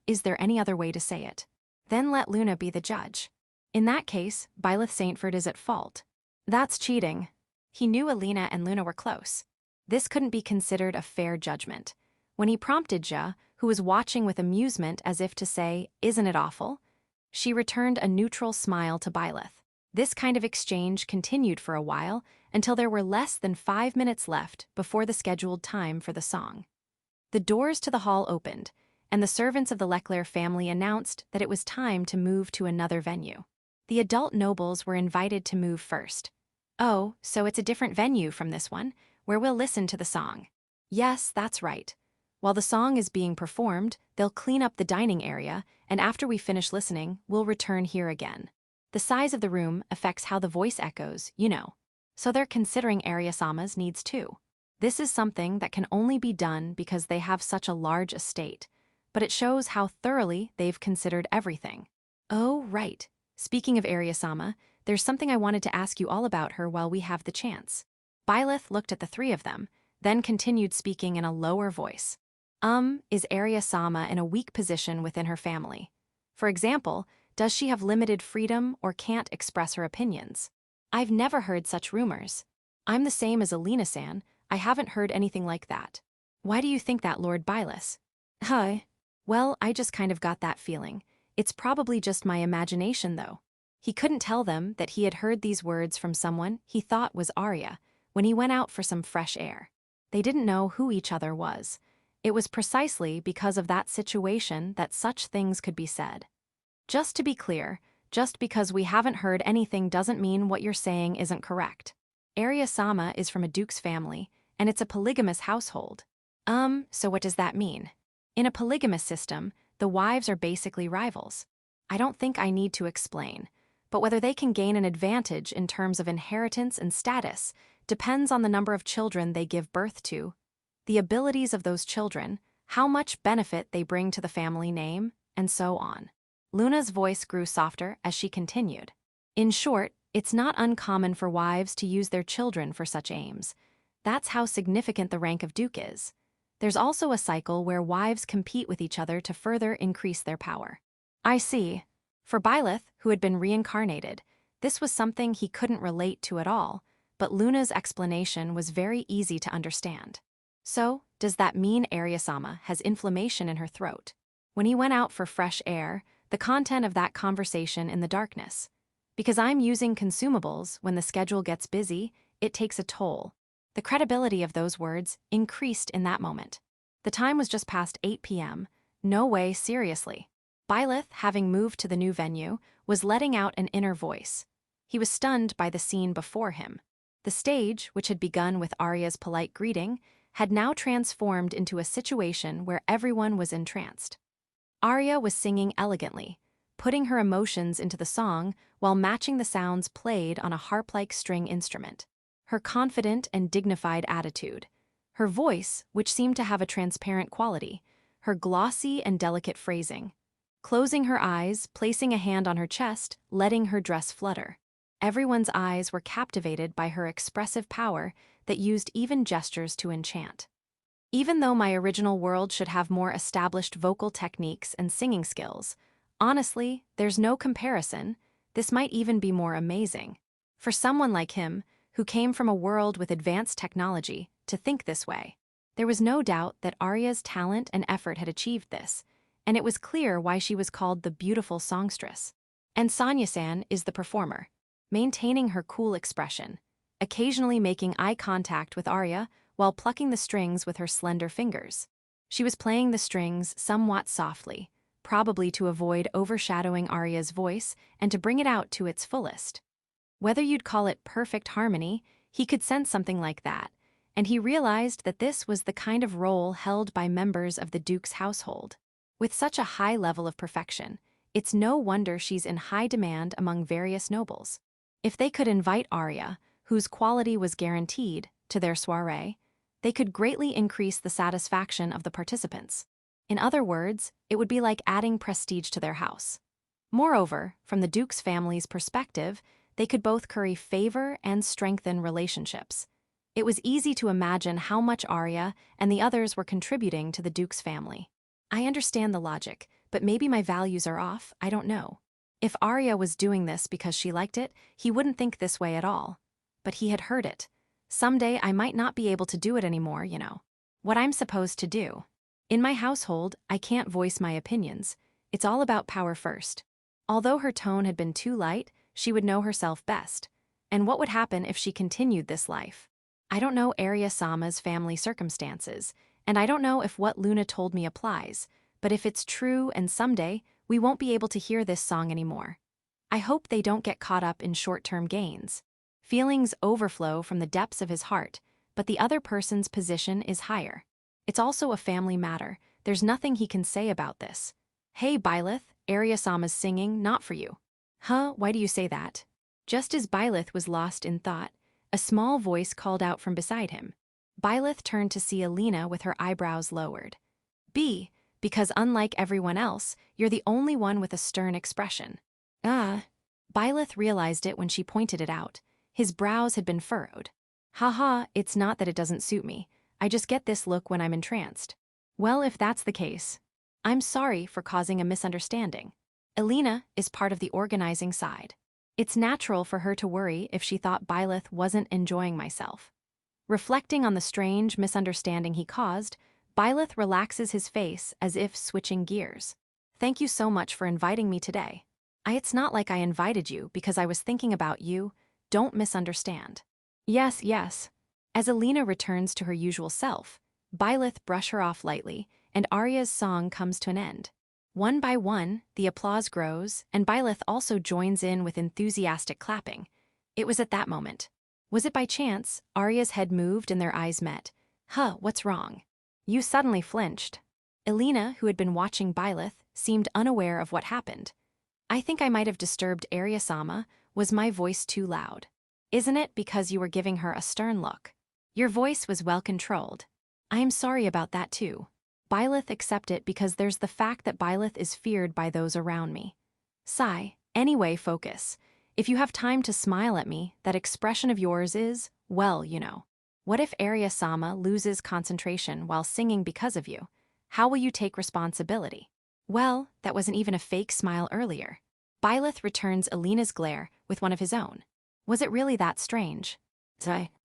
Is there any other way to say it? Then let Luna be the judge. In that case, Byleth Saintford is at fault. That's cheating. He knew Alina and Luna were close. This couldn't be considered a fair judgment. When he prompted Ja, who was watching with amusement as if to say, isn't it awful? She returned a neutral smile to Byleth. This kind of exchange continued for a while until there were less than 5 minutes left before the scheduled time for the song. The doors to the hall opened, and the servants of the Leclerc family announced that it was time to move to another venue. The adult nobles were invited to move first. Oh, so it's a different venue from this one, where we'll listen to the song. Yes, that's right. While the song is being performed, they'll clean up the dining area, and after we finish listening, we'll return here again. The size of the room affects how the voice echoes, you know. So they're considering Arya-sama's needs too. This is something that can only be done because they have such a large estate, but it shows how thoroughly they've considered everything. Oh, right. Speaking of Arya-sama, there's something I wanted to ask you all about her while we have the chance. Byleth looked at the three of them, then continued speaking in a lower voice. Is Arya-sama in a weak position within her family? For example, does she have limited freedom or can't express her opinions? I've never heard such rumors. I'm the same as Alina-san, I haven't heard anything like that. Why do you think that, Lord Byleth? Well, I just kind of got that feeling. It's probably just my imagination, though. He couldn't tell them that he had heard these words from someone he thought was Arya when he went out for some fresh air. They didn't know who each other was. It was precisely because of that situation that such things could be said. Just to be clear, just because we haven't heard anything doesn't mean what you're saying isn't correct. Arya-sama is from a duke's family, and it's a polygamous household. So what does that mean? In a polygamous system, the wives are basically rivals. I don't think I need to explain, but whether they can gain an advantage in terms of inheritance and status depends on the number of children they give birth to, the abilities of those children, how much benefit they bring to the family name, and so on. Luna's voice grew softer as she continued. In short, it's not uncommon for wives to use their children for such aims. That's how significant the rank of duke is. There's also a cycle where wives compete with each other to further increase their power. I see. For Byleth, who had been reincarnated, this was something he couldn't relate to at all, but Luna's explanation was very easy to understand. So, does that mean Arya-sama has inflammation in her throat? When he went out for fresh air, the content of that conversation in the darkness. Because I'm using consumables when the schedule gets busy, it takes a toll. The credibility of those words increased in that moment. The time was just past 8 p.m. No way, seriously. Byleth, having moved to the new venue, was letting out an inner voice. He was stunned by the scene before him. The stage, which had begun with Arya's polite greeting, had now transformed into a situation where everyone was entranced. Arya was singing elegantly, putting her emotions into the song while matching the sounds played on a harp-like string instrument. Her confident and dignified attitude, her voice, which seemed to have a transparent quality, her glossy and delicate phrasing. Closing her eyes, placing a hand on her chest, letting her dress flutter. Everyone's eyes were captivated by her expressive power that used even gestures to enchant. Even though my original world should have more established vocal techniques and singing skills, honestly, there's no comparison. This might even be more amazing. For someone like him, who came from a world with advanced technology, to think this way. There was no doubt that Arya's talent and effort had achieved this, and it was clear why she was called the beautiful songstress. And Sonia-san is the performer, maintaining her cool expression, occasionally making eye contact with Arya while plucking the strings with her slender fingers. She was playing the strings somewhat softly, probably to avoid overshadowing Arya's voice and to bring it out to its fullest. Whether you'd call it perfect harmony, he could sense something like that, and he realized that this was the kind of role held by members of the Duke's household. With such a high level of perfection, it's no wonder she's in high demand among various nobles. If they could invite Arya, whose quality was guaranteed, to their soiree, they could greatly increase the satisfaction of the participants. In other words, it would be like adding prestige to their house. Moreover, from the Duke's family's perspective, they could both curry favor and strengthen relationships. It was easy to imagine how much Arya and the others were contributing to the Duke's family. I understand the logic, but maybe my values are off, I don't know. If Arya was doing this because she liked it, he wouldn't think this way at all. But he had heard it. Someday I might not be able to do it anymore, you know. What I'm supposed to do. In my household, I can't voice my opinions. It's all about power first. Although her tone had been too light, she would know herself best. And what would happen if she continued this life? I don't know Arya-sama's family circumstances, and I don't know if what Luna told me applies, but if it's true and someday, we won't be able to hear this song anymore. I hope they don't get caught up in short-term gains. Feelings overflow from the depths of his heart, but the other person's position is higher. It's also a family matter. There's nothing he can say about this. Hey, Byleth, Arya-sama's singing, not for you. Huh, why do you say that? Just as Byleth was lost in thought, a small voice called out from beside him. Byleth turned to see Alina with her eyebrows lowered. Because unlike everyone else, you're the only one with a stern expression. Byleth realized it when she pointed it out. His brows had been furrowed. Haha, it's not that it doesn't suit me. I just get this look when I'm entranced. Well, if that's the case, I'm sorry for causing a misunderstanding. Alina is part of the organizing side. It's natural for her to worry if she thought Byleth wasn't enjoying myself. Reflecting on the strange misunderstanding he caused, Byleth relaxes his face as if switching gears. Thank you so much for inviting me today. It's not like I invited you because I was thinking about you. Don't misunderstand. Yes. As Alina returns to her usual self, Byleth brush her off lightly, and Arya's song comes to an end. One by one, the applause grows, and Byleth also joins in with enthusiastic clapping. It was at that moment. Was it by chance? Arya's head moved and their eyes met. What's wrong? You suddenly flinched. Alina, who had been watching Byleth, seemed unaware of what happened. I think I might have disturbed Arya-sama. Was my voice too loud? Isn't it because you were giving her a stern look? Your voice was well controlled. I am sorry about that too. Byleth accept it because there's the fact that Byleth is feared by those around me. Sigh. Anyway, focus. If you have time to smile at me, that expression of yours is, well, you know. What if Arya-sama loses concentration while singing because of you? How will you take responsibility? Well, that wasn't even a fake smile earlier. Byleth returns Alina's glare with one of his own. Was it really that strange?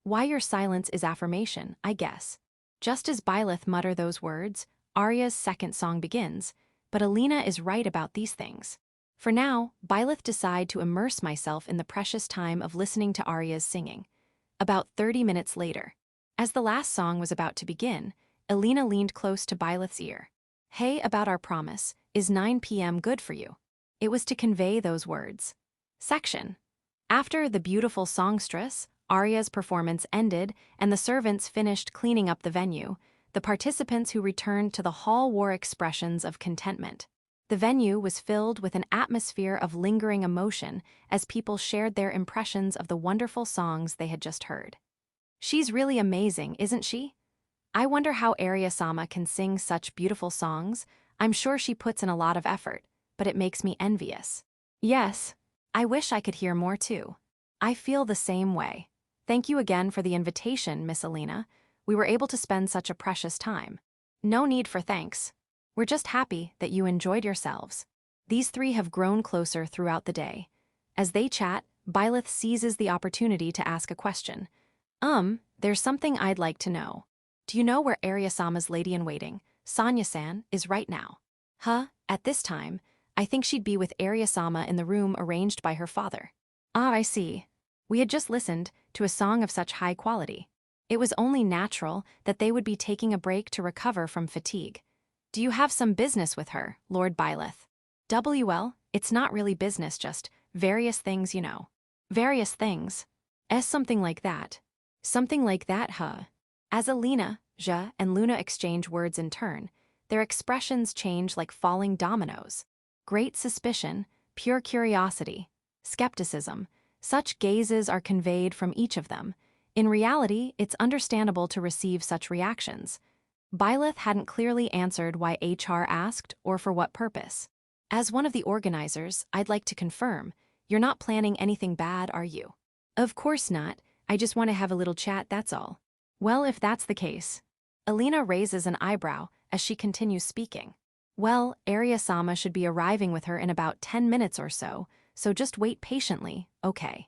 Why your silence is affirmation, I guess. Just as Byleth mutter those words, Arya's second song begins, but Alina is right about these things. For now, Byleth decide to immerse myself in the precious time of listening to Arya's singing. About 30 minutes later, as the last song was about to begin, Alina leaned close to Byleth's ear. Hey, about our promise, is 9 p.m. good for you? It was to convey those words. Section. After the beautiful songstress, Arya's performance ended and the servants finished cleaning up the venue, the participants who returned to the hall wore expressions of contentment. The venue was filled with an atmosphere of lingering emotion as people shared their impressions of the wonderful songs they had just heard. She's really amazing, isn't she? I wonder how Arya-sama can sing such beautiful songs. I'm sure she puts in a lot of effort, but it makes me envious. Yes, I wish I could hear more too. I feel the same way. Thank you again for the invitation, Miss Alina. We were able to spend such a precious time. No need for thanks. We're just happy that you enjoyed yourselves. These three have grown closer throughout the day. As they chat, Byleth seizes the opportunity to ask a question. There's something I'd like to know. Do you know where Arya-sama's lady-in-waiting, Sonia-san, is right now? At this time, I think she'd be with Arya-sama in the room arranged by her father. Ah, I see. We had just listened to a song of such high quality. It was only natural that they would be taking a break to recover from fatigue. Do you have some business with her, Lord Byleth? Well, it's not really business, just various things, you know. Various things. Something like that. Something like that, huh? As Alina, Ja, and Luna exchange words in turn, their expressions change like falling dominoes. Great suspicion, pure curiosity, skepticism, such gazes are conveyed from each of them. In reality, it's understandable to receive such reactions. Byleth hadn't clearly answered why HR asked or for what purpose. As one of the organizers, I'd like to confirm, you're not planning anything bad, are you? Of course not, I just want to have a little chat, that's all. Well, if that's the case. Alina raises an eyebrow as she continues speaking. Well, Arya-sama should be arriving with her in about 10 minutes or so just wait patiently, okay?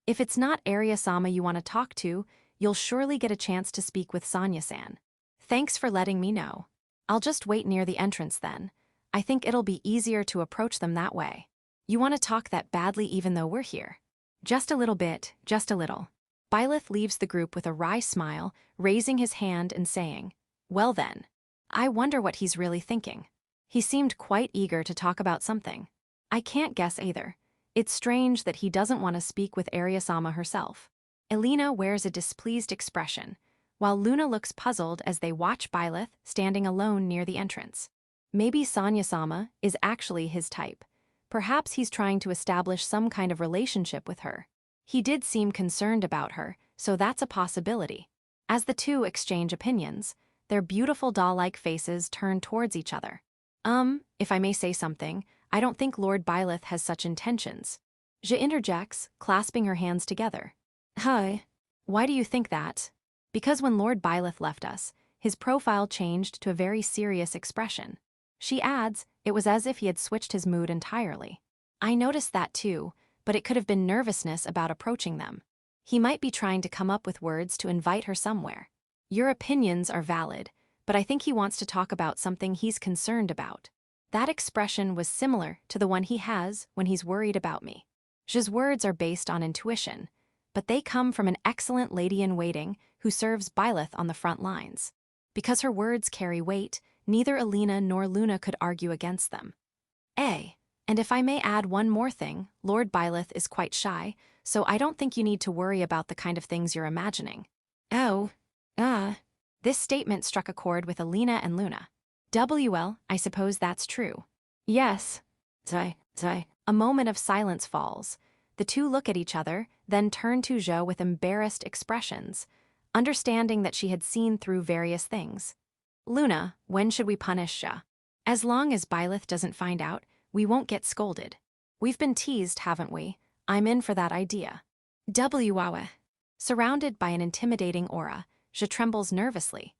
If it's not Arya-sama you want to talk to, you'll surely get a chance to speak with Sonia-san. Thanks for letting me know. I'll just wait near the entrance then. I think it'll be easier to approach them that way. You want to talk that badly even though we're here? Just a little bit, just a little. Byleth leaves the group with a wry smile, raising his hand and saying, well then. I wonder what he's really thinking. He seemed quite eager to talk about something. I can't guess either. It's strange that he doesn't want to speak with Arya-sama herself. Alina wears a displeased expression, while Luna looks puzzled as they watch Byleth standing alone near the entrance. Maybe Sonia-sama is actually his type. Perhaps he's trying to establish some kind of relationship with her. He did seem concerned about her, so that's a possibility. As the two exchange opinions, their beautiful doll-like faces turn towards each other. If I may say something, I don't think Lord Byleth has such intentions. Je interjects, clasping her hands together. Hi. Why do you think that? Because when Lord Byleth left us, his profile changed to a very serious expression. She adds, it was as if he had switched his mood entirely. I noticed that too, but it could have been nervousness about approaching them. He might be trying to come up with words to invite her somewhere. Your opinions are valid, but I think he wants to talk about something he's concerned about. That expression was similar to the one he has when he's worried about me. Je's words are based on intuition, but they come from an excellent lady-in-waiting who serves Byleth on the front lines. Because her words carry weight, neither Alina nor Luna could argue against them. And if I may add one more thing, Lord Byleth is quite shy, so I don't think you need to worry about the kind of things you're imagining. This statement struck a chord with Alina and Luna. I suppose that's true. Yes. A moment of silence falls. The two look at each other, then turn to Jo with embarrassed expressions, understanding that she had seen through various things. Luna, when should we punish Jo? As long as Byleth doesn't find out, we won't get scolded. We've been teased, haven't we? I'm in for that idea. Surrounded by an intimidating aura, Jo trembles nervously.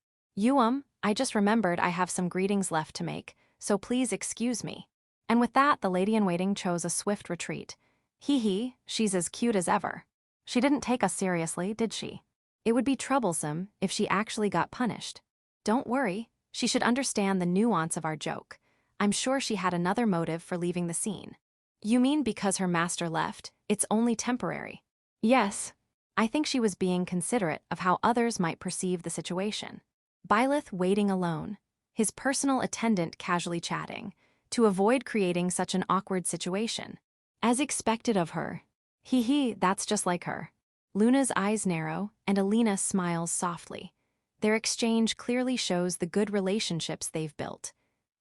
I just remembered I have some greetings left to make, so please excuse me. And with that, the lady-in-waiting chose a swift retreat. Hee, she's as cute as ever. She didn't take us seriously, did she? It would be troublesome if she actually got punished. Don't worry, she should understand the nuance of our joke. I'm sure she had another motive for leaving the scene. You mean because her master left, it's only temporary? Yes. I think she was being considerate of how others might perceive the situation. Byleth waiting alone, his personal attendant casually chatting, to avoid creating such an awkward situation. As expected of her. That's just like her. Luna's eyes narrow, and Alina smiles softly. Their exchange clearly shows the good relationships they've built.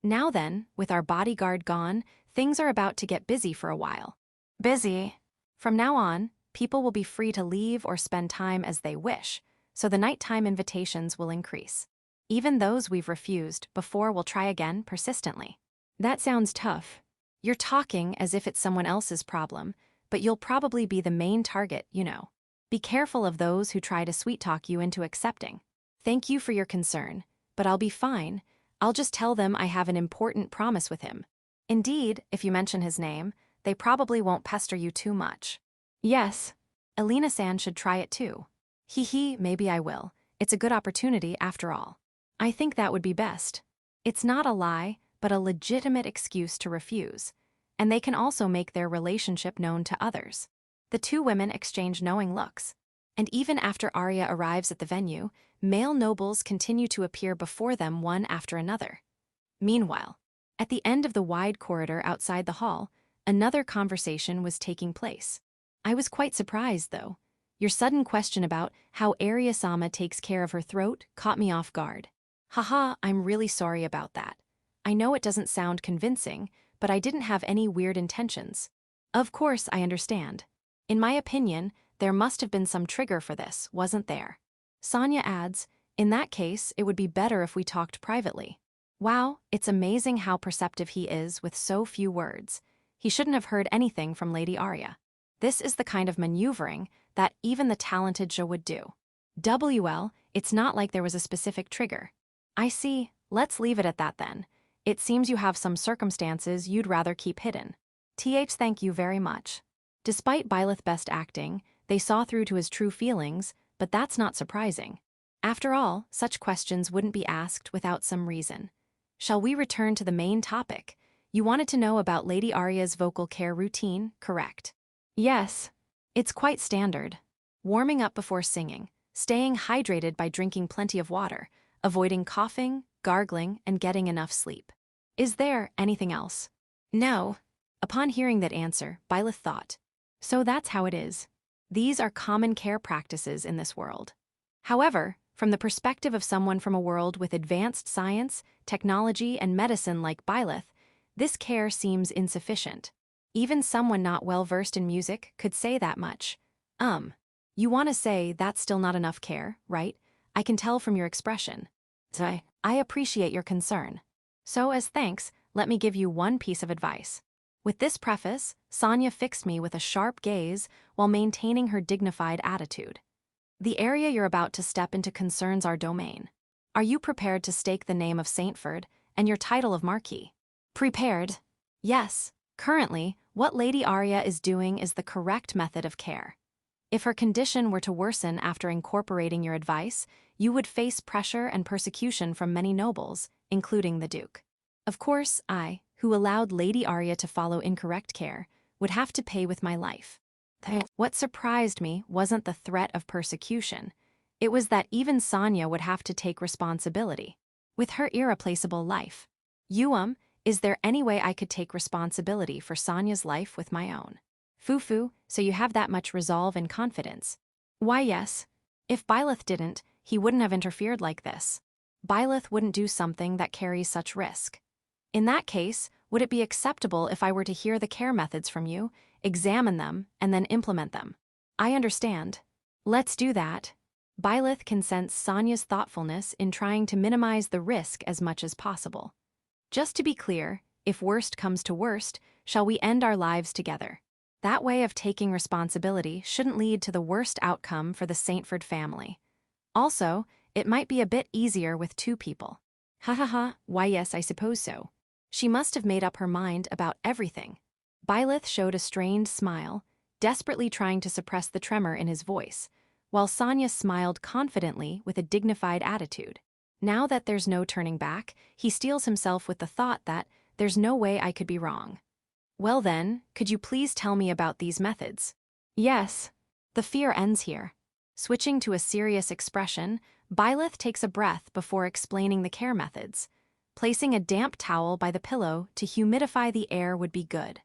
Now then, with our bodyguard gone, things are about to get busy for a while. Busy? From now on, people will be free to leave or spend time as they wish, so the nighttime invitations will increase. Even those we've refused before will try again persistently. That sounds tough. You're talking as if it's someone else's problem, but you'll probably be the main target, you know. Be careful of those who try to sweet-talk you into accepting. Thank you for your concern, but I'll be fine. I'll just tell them I have an important promise with him. Indeed, if you mention his name, they probably won't pester you too much. Yes, Alina-san should try it too. Maybe I will. It's a good opportunity after all. I think that would be best. It's not a lie, but a legitimate excuse to refuse. And they can also make their relationship known to others. The two women exchange knowing looks. And even after Arya arrives at the venue, male nobles continue to appear before them one after another. Meanwhile, at the end of the wide corridor outside the hall, another conversation was taking place. I was quite surprised, though. Your sudden question about how Arya-sama takes care of her throat caught me off guard. I'm really sorry about that. I know it doesn't sound convincing, but I didn't have any weird intentions. Of course, I understand. In my opinion, there must have been some trigger for this, wasn't there? Sonia adds, in that case, it would be better if we talked privately. Wow, it's amazing how perceptive he is with so few words. He shouldn't have heard anything from Lady Arya. This is the kind of maneuvering that even the talented Jo would do. It's not like there was a specific trigger. I see, let's leave it at that then. It seems you have some circumstances you'd rather keep hidden. Thank you very much. Despite Byleth best acting, they saw through to his true feelings, but that's not surprising. After all, such questions wouldn't be asked without some reason. Shall we return to the main topic? You wanted to know about Lady Arya's vocal care routine, correct? Yes. It's quite standard. Warming up before singing, staying hydrated by drinking plenty of water, avoiding coughing, gargling, and getting enough sleep. Is there anything else? No. Upon hearing that answer, Byleth thought, so that's how it is. These are common care practices in this world. However, from the perspective of someone from a world with advanced science, technology, and medicine like Byleth, this care seems insufficient. Even someone not well-versed in music could say that much. You want to say that's still not enough care, right? I can tell from your expression. I appreciate your concern. So as thanks, let me give you one piece of advice. With this preface, Sonia fixed me with a sharp gaze while maintaining her dignified attitude. The area you're about to step into concerns our domain. Are you prepared to stake the name of Saintford and your title of Marquis? Prepared? Yes. Currently, what Lady Arya is doing is the correct method of care. If her condition were to worsen after incorporating your advice, you would face pressure and persecution from many nobles, including the Duke. Of course, I, who allowed Lady Arya to follow incorrect care, would have to pay with my life. What surprised me wasn't the threat of persecution. It was that even Sonia would have to take responsibility. With her irreplaceable life. Is there any way I could take responsibility for Sonia's life with my own? Fufu, so you have that much resolve and confidence. Why yes. If Byleth didn't, he wouldn't have interfered like this. Byleth wouldn't do something that carries such risk. In that case, would it be acceptable if I were to hear the care methods from you, examine them, and then implement them? I understand. Let's do that. Byleth can sense Sonia's thoughtfulness in trying to minimize the risk as much as possible. Just to be clear, if worst comes to worst, shall we end our lives together? That way of taking responsibility shouldn't lead to the worst outcome for the Saintford family. Also, it might be a bit easier with two people. Why yes, I suppose so. She must have made up her mind about everything. Byleth showed a strained smile, desperately trying to suppress the tremor in his voice, while Sonia smiled confidently with a dignified attitude. Now that there's no turning back, he steels himself with the thought that there's no way I could be wrong. Well then, could you please tell me about these methods? Yes. The fear ends here. Switching to a serious expression, Byleth takes a breath before explaining the care methods. Placing a damp towel by the pillow to humidify the air would be good.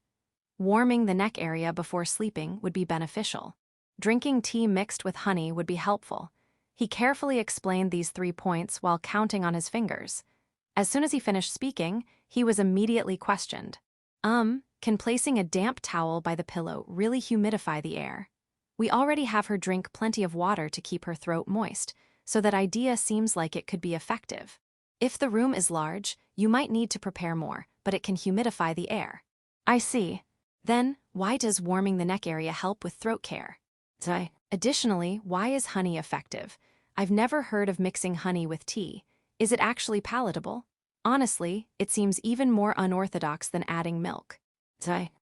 Warming the neck area before sleeping would be beneficial. Drinking tea mixed with honey would be helpful. He carefully explained these 3 points while counting on his fingers. As soon as he finished speaking, he was immediately questioned. Can placing a damp towel by the pillow really humidify the air? We already have her drink plenty of water to keep her throat moist, so that idea seems like it could be effective. If the room is large, you might need to prepare more, but it can humidify the air. I see. Then, why does warming the neck area help with throat care? Additionally, why is honey effective? I've never heard of mixing honey with tea. Is it actually palatable? Honestly, it seems even more unorthodox than adding milk.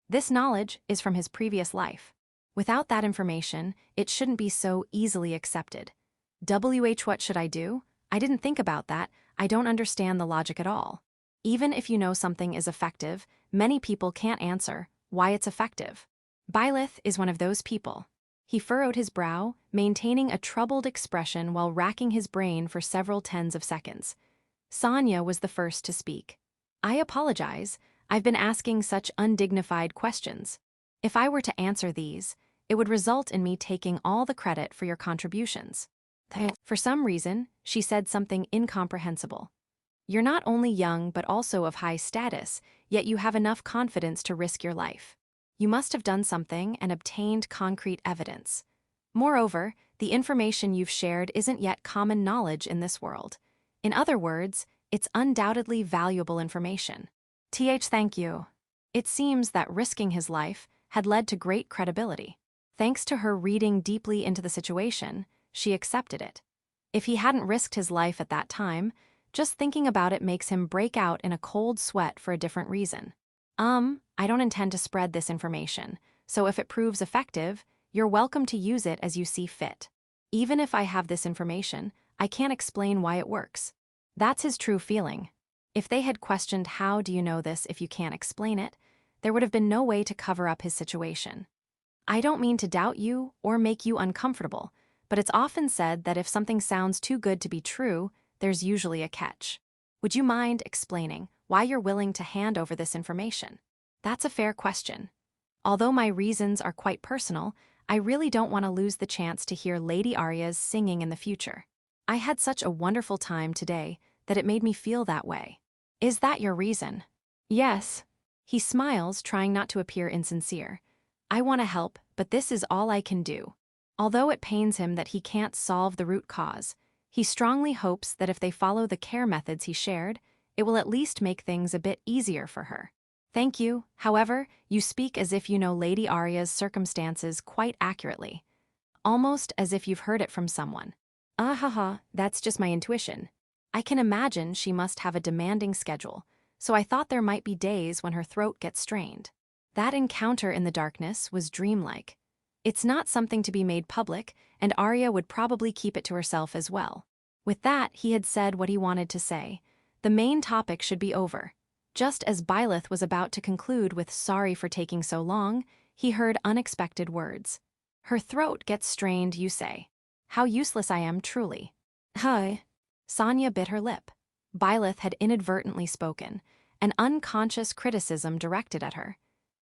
This knowledge is from his previous life. Without that information, it shouldn't be so easily accepted. What should I do? I didn't think about that. I don't understand the logic at all. Even if you know something is effective, many people can't answer why it's effective. Byleth is one of those people. He furrowed his brow, maintaining a troubled expression while racking his brain for several tens of seconds. Sonia was the first to speak. I apologize. I've been asking such undignified questions. If I were to answer these, it would result in me taking all the credit for your contributions. For some reason, she said something incomprehensible. You're not only young but also of high status, yet you have enough confidence to risk your life. You must have done something and obtained concrete evidence. Moreover, the information you've shared isn't yet common knowledge in this world. In other words, it's undoubtedly valuable information. Thank you. It seems that risking his life had led to great credibility. Thanks to her reading deeply into the situation, she accepted it. If he hadn't risked his life at that time, just thinking about it makes him break out in a cold sweat for a different reason. I don't intend to spread this information, so if it proves effective, you're welcome to use it as you see fit. Even if I have this information, I can't explain why it works. That's his true feeling. If they had questioned how do you know this if you can't explain it, there would have been no way to cover up his situation. I don't mean to doubt you or make you uncomfortable, but it's often said that if something sounds too good to be true, there's usually a catch. Would you mind explaining why you're willing to hand over this information? That's a fair question. Although my reasons are quite personal, I really don't want to lose the chance to hear Lady Arya's singing in the future. I had such a wonderful time today that it made me feel that way. Is that your reason? Yes. He smiles, trying not to appear insincere. I want to help, but this is all I can do. Although it pains him that he can't solve the root cause, he strongly hopes that if they follow the care methods he shared, it will at least make things a bit easier for her. Thank you. However, you speak as if you know Lady Arya's circumstances quite accurately. Almost as if you've heard it from someone. That's just my intuition. I can imagine she must have a demanding schedule, so I thought there might be days when her throat gets strained. That encounter in the darkness was dreamlike. It's not something to be made public, and Arya would probably keep it to herself as well. With that, he had said what he wanted to say. The main topic should be over. Just as Byleth was about to conclude with sorry for taking so long, he heard unexpected words. Her throat gets strained, you say. How useless I am, truly. Hi. Sonia bit her lip. Byleth had inadvertently spoken, an unconscious criticism directed at her.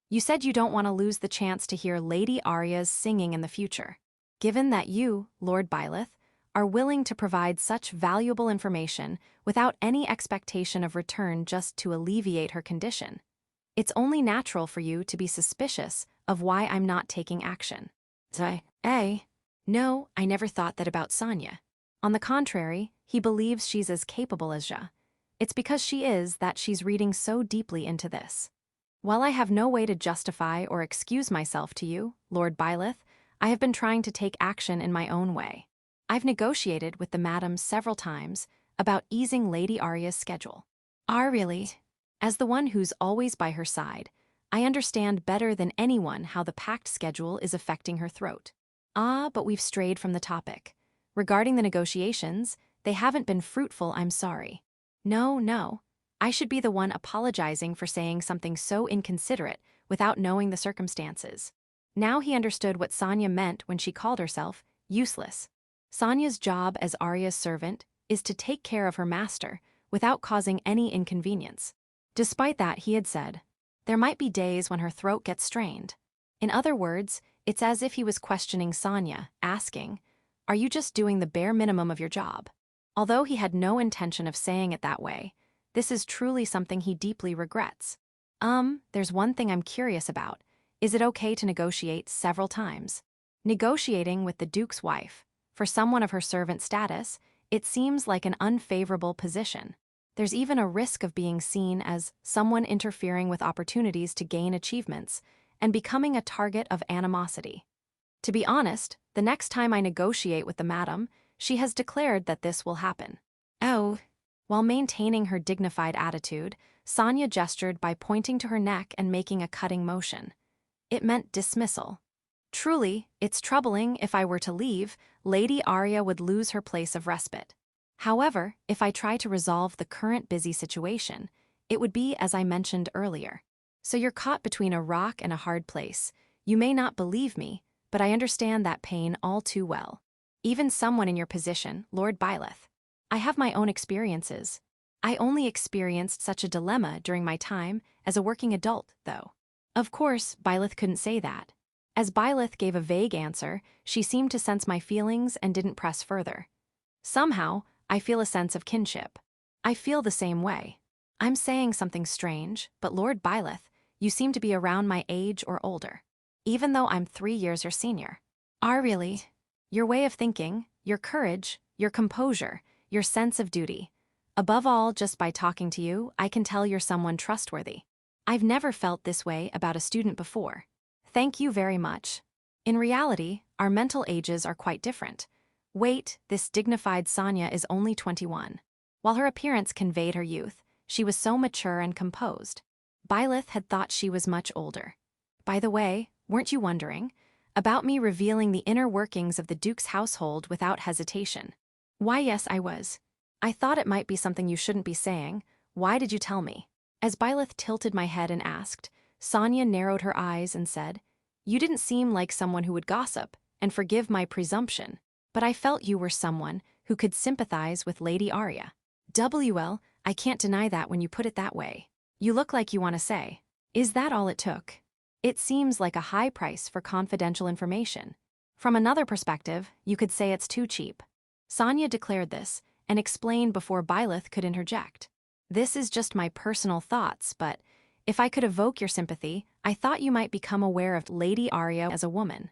You said you don't want to lose the chance to hear Lady Arya's singing in the future. Given that you, Lord Byleth, are willing to provide such valuable information without any expectation of return just to alleviate her condition, it's only natural for you to be suspicious of why I'm not taking action. No, I never thought that about Sonia. On the contrary, he believes she's as capable as Ja. It's because she is that she's reading so deeply into this. While I have no way to justify or excuse myself to you, Lord Byleth, I have been trying to take action in my own way. I've negotiated with the madam several times about easing Lady Arya's schedule. Really? As the one who's always by her side, I understand better than anyone how the packed schedule is affecting her throat. But we've strayed from the topic. Regarding the negotiations, they haven't been fruitful, I'm sorry. No. I should be the one apologizing for saying something so inconsiderate without knowing the circumstances. Now he understood what Sonia meant when she called herself useless. Sonia's job as Arya's servant is to take care of her master without causing any inconvenience. Despite that, he had said, there might be days when her throat gets strained. In other words, it's as if he was questioning Sonia, asking, are you just doing the bare minimum of your job? Although he had no intention of saying it that way, this is truly something he deeply regrets. There's one thing I'm curious about. Is it okay to negotiate several times? Negotiating with the Duke's wife, for someone of her servant status, it seems like an unfavorable position. There's even a risk of being seen as someone interfering with opportunities to gain achievements and becoming a target of animosity. To be honest, the next time I negotiate with the madam, she has declared that this will happen. Oh. While maintaining her dignified attitude, Sonia gestured by pointing to her neck and making a cutting motion. It meant dismissal. Truly, it's troubling if I were to leave, Lady Arya would lose her place of respite. However, if I try to resolve the current busy situation, it would be as I mentioned earlier. So you're caught between a rock and a hard place. You may not believe me, but I understand that pain all too well. Even someone in your position, Lord Byleth. I have my own experiences. I only experienced such a dilemma during my time as a working adult, though. Of course, Byleth couldn't say that. As Byleth gave a vague answer, she seemed to sense my feelings and didn't press further. Somehow, I feel a sense of kinship. I feel the same way. I'm saying something strange, but Lord Byleth, you seem to be around my age or older. Even though I'm 3 years your senior. Really? Your way of thinking, your courage, your composure, your sense of duty. Above all, just by talking to you, I can tell you're someone trustworthy. I've never felt this way about a student before. Thank you very much. In reality, our mental ages are quite different. Wait, this dignified Sonia is only 21. While her appearance conveyed her youth, she was so mature and composed. Byleth had thought she was much older. By the way, weren't you wondering? About me revealing the inner workings of the Duke's household without hesitation. Why, yes, I was. I thought it might be something you shouldn't be saying. Why did you tell me? As Byleth tilted my head and asked, Sonia narrowed her eyes and said, you didn't seem like someone who would gossip, and forgive my presumption, but I felt you were someone who could sympathize with Lady Arya. I can't deny that when you put it that way. You look like you want to say, is that all it took? It seems like a high price for confidential information. From another perspective, you could say it's too cheap. Sonia declared this and explained before Byleth could interject. This is just my personal thoughts, but if I could evoke your sympathy, I thought you might become aware of Lady Arya as a woman.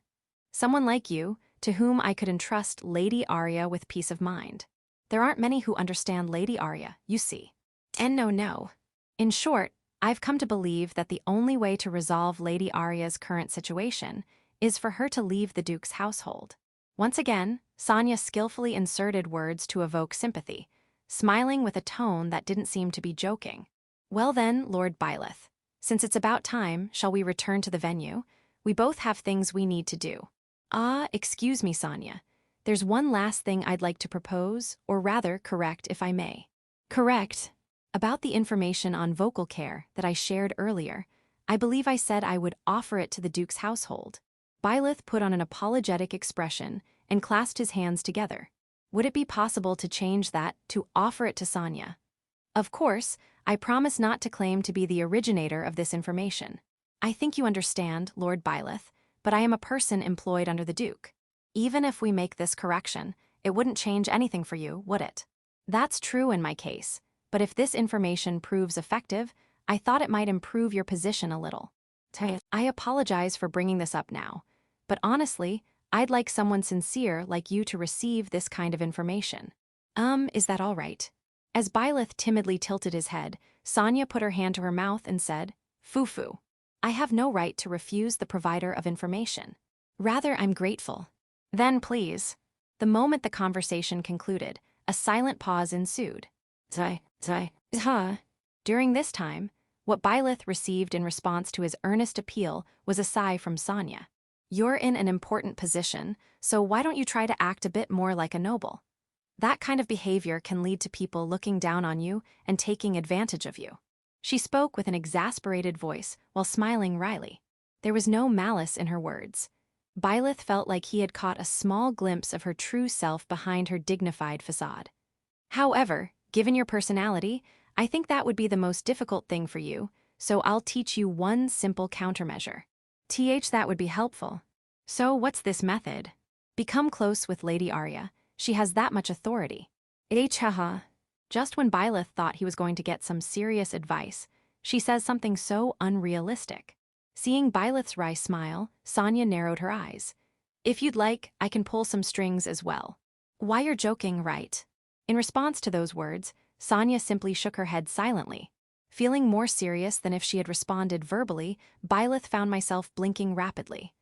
Someone like you, to whom I could entrust Lady Arya with peace of mind. There aren't many who understand Lady Arya, you see. And no. In short, I've come to believe that the only way to resolve Lady Arya's current situation is for her to leave the Duke's household. Once again, Sonia skillfully inserted words to evoke sympathy, smiling with a tone that didn't seem to be joking. Well then, Lord Byleth, since it's about time, shall we return to the venue? We both have things we need to do. Excuse me, Sonia. There's one last thing I'd like to propose, or rather, correct if I may. Correct. About the information on vocal care that I shared earlier, I believe I said I would offer it to the Duke's household. Byleth put on an apologetic expression and clasped his hands together. Would it be possible to change that to offer it to Sonia? Of course, I promise not to claim to be the originator of this information. I think you understand, Lord Byleth, but I am a person employed under the Duke. Even if we make this correction, it wouldn't change anything for you, would it? That's true in my case, but if this information proves effective, I thought it might improve your position a little. I apologize for bringing this up now, but honestly, I'd like someone sincere like you to receive this kind of information. Is that all right? As Byleth timidly tilted his head, Sonia put her hand to her mouth and said, Foo-foo. I have no right to refuse the provider of information. Rather, I'm grateful. Then please. The moment the conversation concluded, a silent pause ensued. During this time, What Byleth received in response to his earnest appeal was a sigh from Sonia. You're in an important position, so why don't you try to act a bit more like a noble? That kind of behavior can lead to people looking down on you and taking advantage of you. She spoke with an exasperated voice while smiling wryly. There was no malice in her words. Byleth felt like he had caught a small glimpse of her true self behind her dignified facade. However, given your personality, I think that would be the most difficult thing for you, so I'll teach you one simple countermeasure. That would be helpful. So what's this method? Become close with Lady Arya. She has that much authority. Haha. Just when Byleth thought he was going to get some serious advice, she says something so unrealistic. Seeing Byleth's wry smile, Sonia narrowed her eyes. If you'd like, I can pull some strings as well. Why, you're joking, right? In response to those words, Sonia simply shook her head silently. Feeling more serious than if she had responded verbally, Byleth found myself blinking rapidly.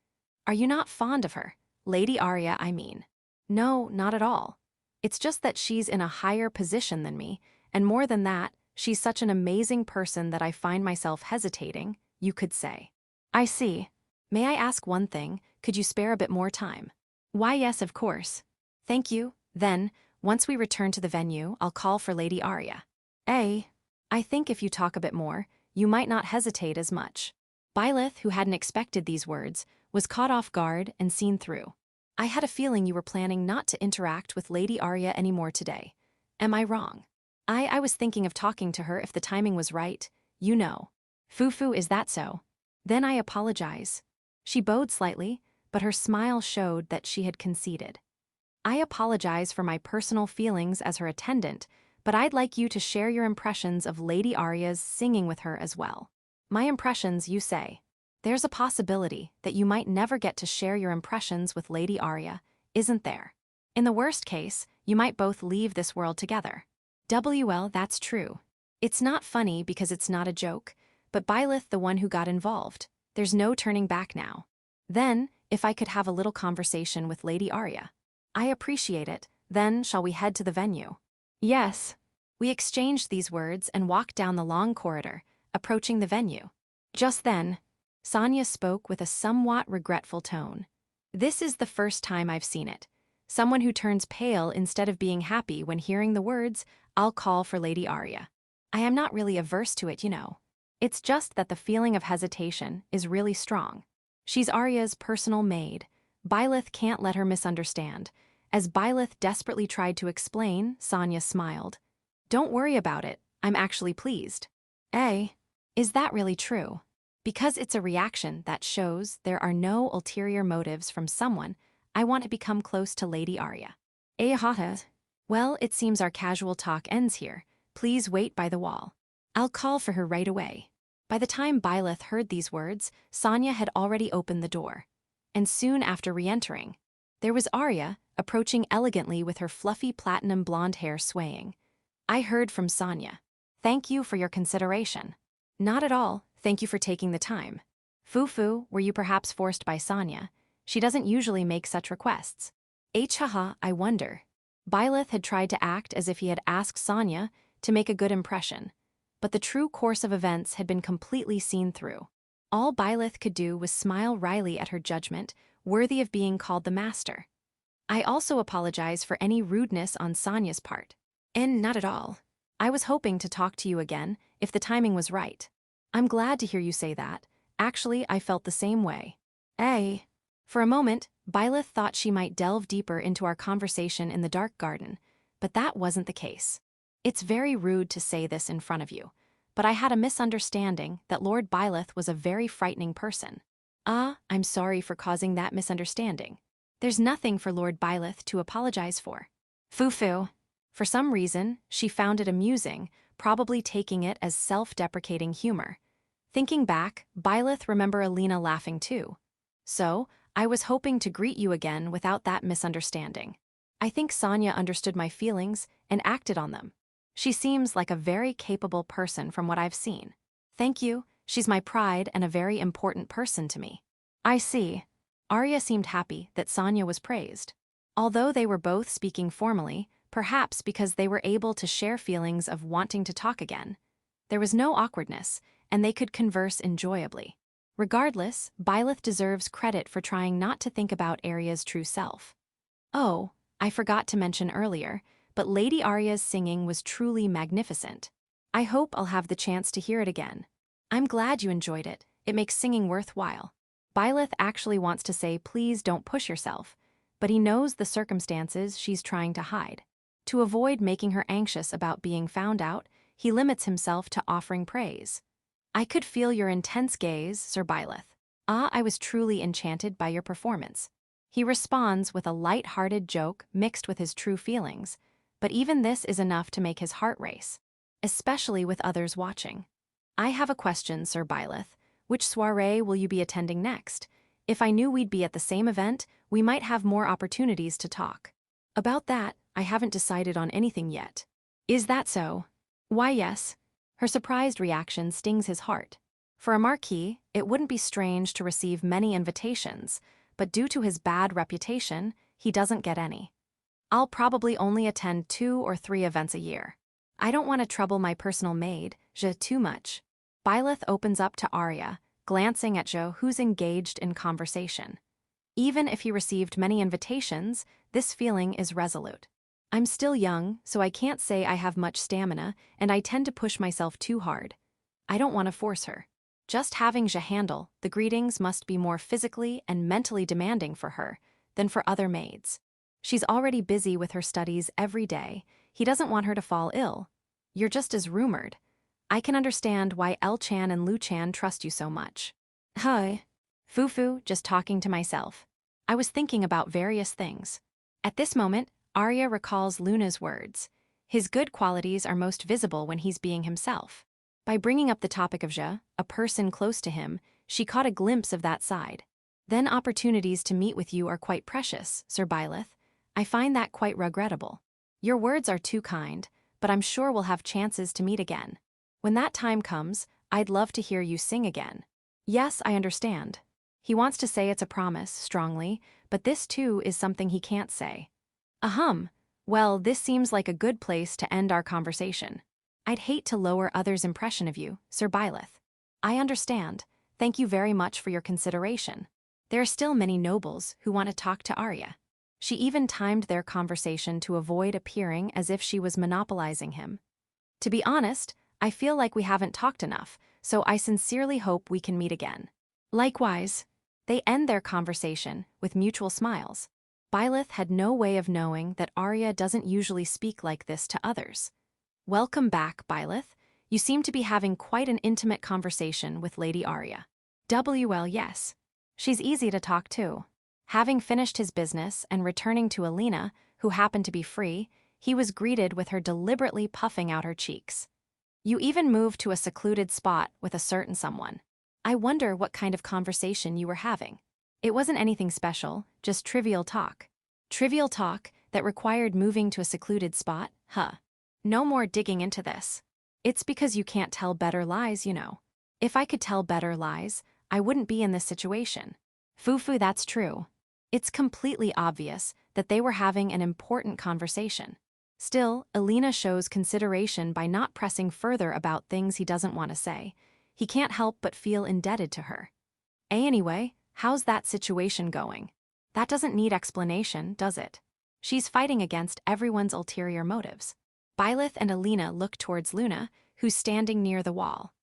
Are you not fond of her? Lady Arya, I mean. No, not at all. It's just that she's in a higher position than me, and more than that, she's such an amazing person that I find myself hesitating, you could say. I see. May I ask one thing, could you spare a bit more time? Why, yes, of course. Thank you. Then, once we return to the venue, I'll call for Lady Arya. I think if you talk a bit more, you might not hesitate as much. Byleth, who hadn't expected these words, was caught off guard and seen through. I had a feeling you were planning not to interact with Lady Arya anymore today. Am I wrong? I was thinking of talking to her if the timing was right, you know. Fufu, is that so? Then I apologize. She bowed slightly, but her smile showed that she had conceded. I apologize for my personal feelings as her attendant, but I'd like you to share your impressions of Lady Arya's singing with her as well. My impressions, you say. There's a possibility that you might never get to share your impressions with Lady Arya, isn't there? In the worst case, you might both leave this world together. Well, that's true. It's not funny because it's not a joke, but Byleth the one who got involved. There's no turning back now. Then, if I could have a little conversation with Lady Arya. I appreciate it. Then, shall we head to the venue? Yes. We exchanged these words and walked down the long corridor, approaching the venue. Just then, Sonia spoke with a somewhat regretful tone. This is the first time I've seen it. Someone who turns pale instead of being happy when hearing the words, I'll call for Lady Arya. I am not really averse to it, you know. It's just that the feeling of hesitation is really strong. She's Arya's personal maid. Byleth can't let her misunderstand. As Byleth desperately tried to explain, Sonia smiled. Don't worry about it. I'm actually pleased. Is that really true? Because it's a reaction that shows there are no ulterior motives from someone, I want to become close to Lady Arya. Well, it seems our casual talk ends here. Please wait by the wall. I'll call for her right away. By the time Byleth heard these words, Sonia had already opened the door. And soon after re-entering, there was Arya, approaching elegantly with her fluffy platinum blonde hair swaying. I heard from Sonia. Thank you for your consideration. Not at all, thank you for taking the time. Fufu, were you perhaps forced by Sonia? She doesn't usually make such requests. I wonder. Byleth had tried to act as if he had asked Sonia to make a good impression, but the true course of events had been completely seen through. All Byleth could do was smile wryly at her judgment, worthy of being called the master. I also apologize for any rudeness on Sonia's part. And not at all. I was hoping to talk to you again, if the timing was right. I'm glad to hear you say that. Actually, I felt the same way. For a moment, Byleth thought she might delve deeper into our conversation in the dark garden, but that wasn't the case. It's very rude to say this in front of you, but I had a misunderstanding that Lord Byleth was a very frightening person. I'm sorry for causing that misunderstanding. There's nothing for Lord Byleth to apologize for. Fufu. For some reason, she found it amusing, probably taking it as self-deprecating humor. Thinking back, Byleth remembered Alina laughing too. So, I was hoping to greet you again without that misunderstanding. I think Sonia understood my feelings and acted on them. She seems like a very capable person from what I've seen. Thank you, she's my pride and a very important person to me. I see. Arya seemed happy that Sonia was praised. Although they were both speaking formally, perhaps because they were able to share feelings of wanting to talk again. There was no awkwardness, and they could converse enjoyably. Regardless, Byleth deserves credit for trying not to think about Arya's true self. Oh, I forgot to mention earlier, but Lady Arya's singing was truly magnificent. I hope I'll have the chance to hear it again. I'm glad you enjoyed it. It makes singing worthwhile. Byleth actually wants to say please don't push yourself, but he knows the circumstances she's trying to hide. To avoid making her anxious about being found out, he limits himself to offering praise. I could feel your intense gaze, Sir Byleth. I was truly enchanted by your performance. He responds with a light-hearted joke mixed with his true feelings, but even this is enough to make his heart race, especially with others watching. I have a question, Sir Byleth. Which soirée will you be attending next? If I knew we'd be at the same event, we might have more opportunities to talk. About that, I haven't decided on anything yet. Is that so? Why, yes. Her surprised reaction stings his heart. For a marquis, it wouldn't be strange to receive many invitations, but due to his bad reputation, he doesn't get any. I'll probably only attend 2 or 3 events a year. I don't want to trouble my personal maid, Je, too much. Byleth opens up to Arya, glancing at Jo, who's engaged in conversation. Even if he received many invitations, this feeling is resolute. I'm still young, so I can't say I have much stamina, and I tend to push myself too hard. I don't want to force her. Just having Je handle the greetings must be more physically and mentally demanding for her than for other maids. She's already busy with her studies every day. He doesn't want her to fall ill. You're just as rumored. I can understand why El-chan and Lu-chan trust you so much. Hi. Fufu, just talking to myself. I was thinking about various things. At this moment, Arya recalls Luna's words. His good qualities are most visible when he's being himself. By bringing up the topic of Je, a person close to him, she caught a glimpse of that side. Then opportunities to meet with you are quite precious, Sir Byleth. I find that quite regrettable. Your words are too kind, but I'm sure we'll have chances to meet again. When that time comes, I'd love to hear you sing again. Yes, I understand. He wants to say it's a promise, strongly, but this too is something he can't say. Well, this seems like a good place to end our conversation. I'd hate to lower others' impression of you, Sir Byleth. I understand. Thank you very much for your consideration. There are still many nobles who want to talk to Arya. She even timed their conversation to avoid appearing as if she was monopolizing him. To be honest, I feel like we haven't talked enough, so I sincerely hope we can meet again. Likewise. They end their conversation with mutual smiles. Byleth had no way of knowing that Arya doesn't usually speak like this to others. Welcome back, Byleth. You seem to be having quite an intimate conversation with Lady Arya. Well, yes. She's easy to talk to. Having finished his business and returning to Alina, who happened to be free, he was greeted with her deliberately puffing out her cheeks. You even moved to a secluded spot with a certain someone. I wonder what kind of conversation you were having. It wasn't anything special, just trivial talk. Trivial talk that required moving to a secluded spot, huh? No more digging into this. It's because you can't tell better lies, you know. If I could tell better lies, I wouldn't be in this situation. Fufu, that's true. It's completely obvious that they were having an important conversation. Still, Alina shows consideration by not pressing further about things he doesn't want to say. He can't help but feel indebted to her. Anyway, how's that situation going? That doesn't need explanation, does it? She's fighting against everyone's ulterior motives. Byleth and Alina look towards Luna, who's standing near the wall.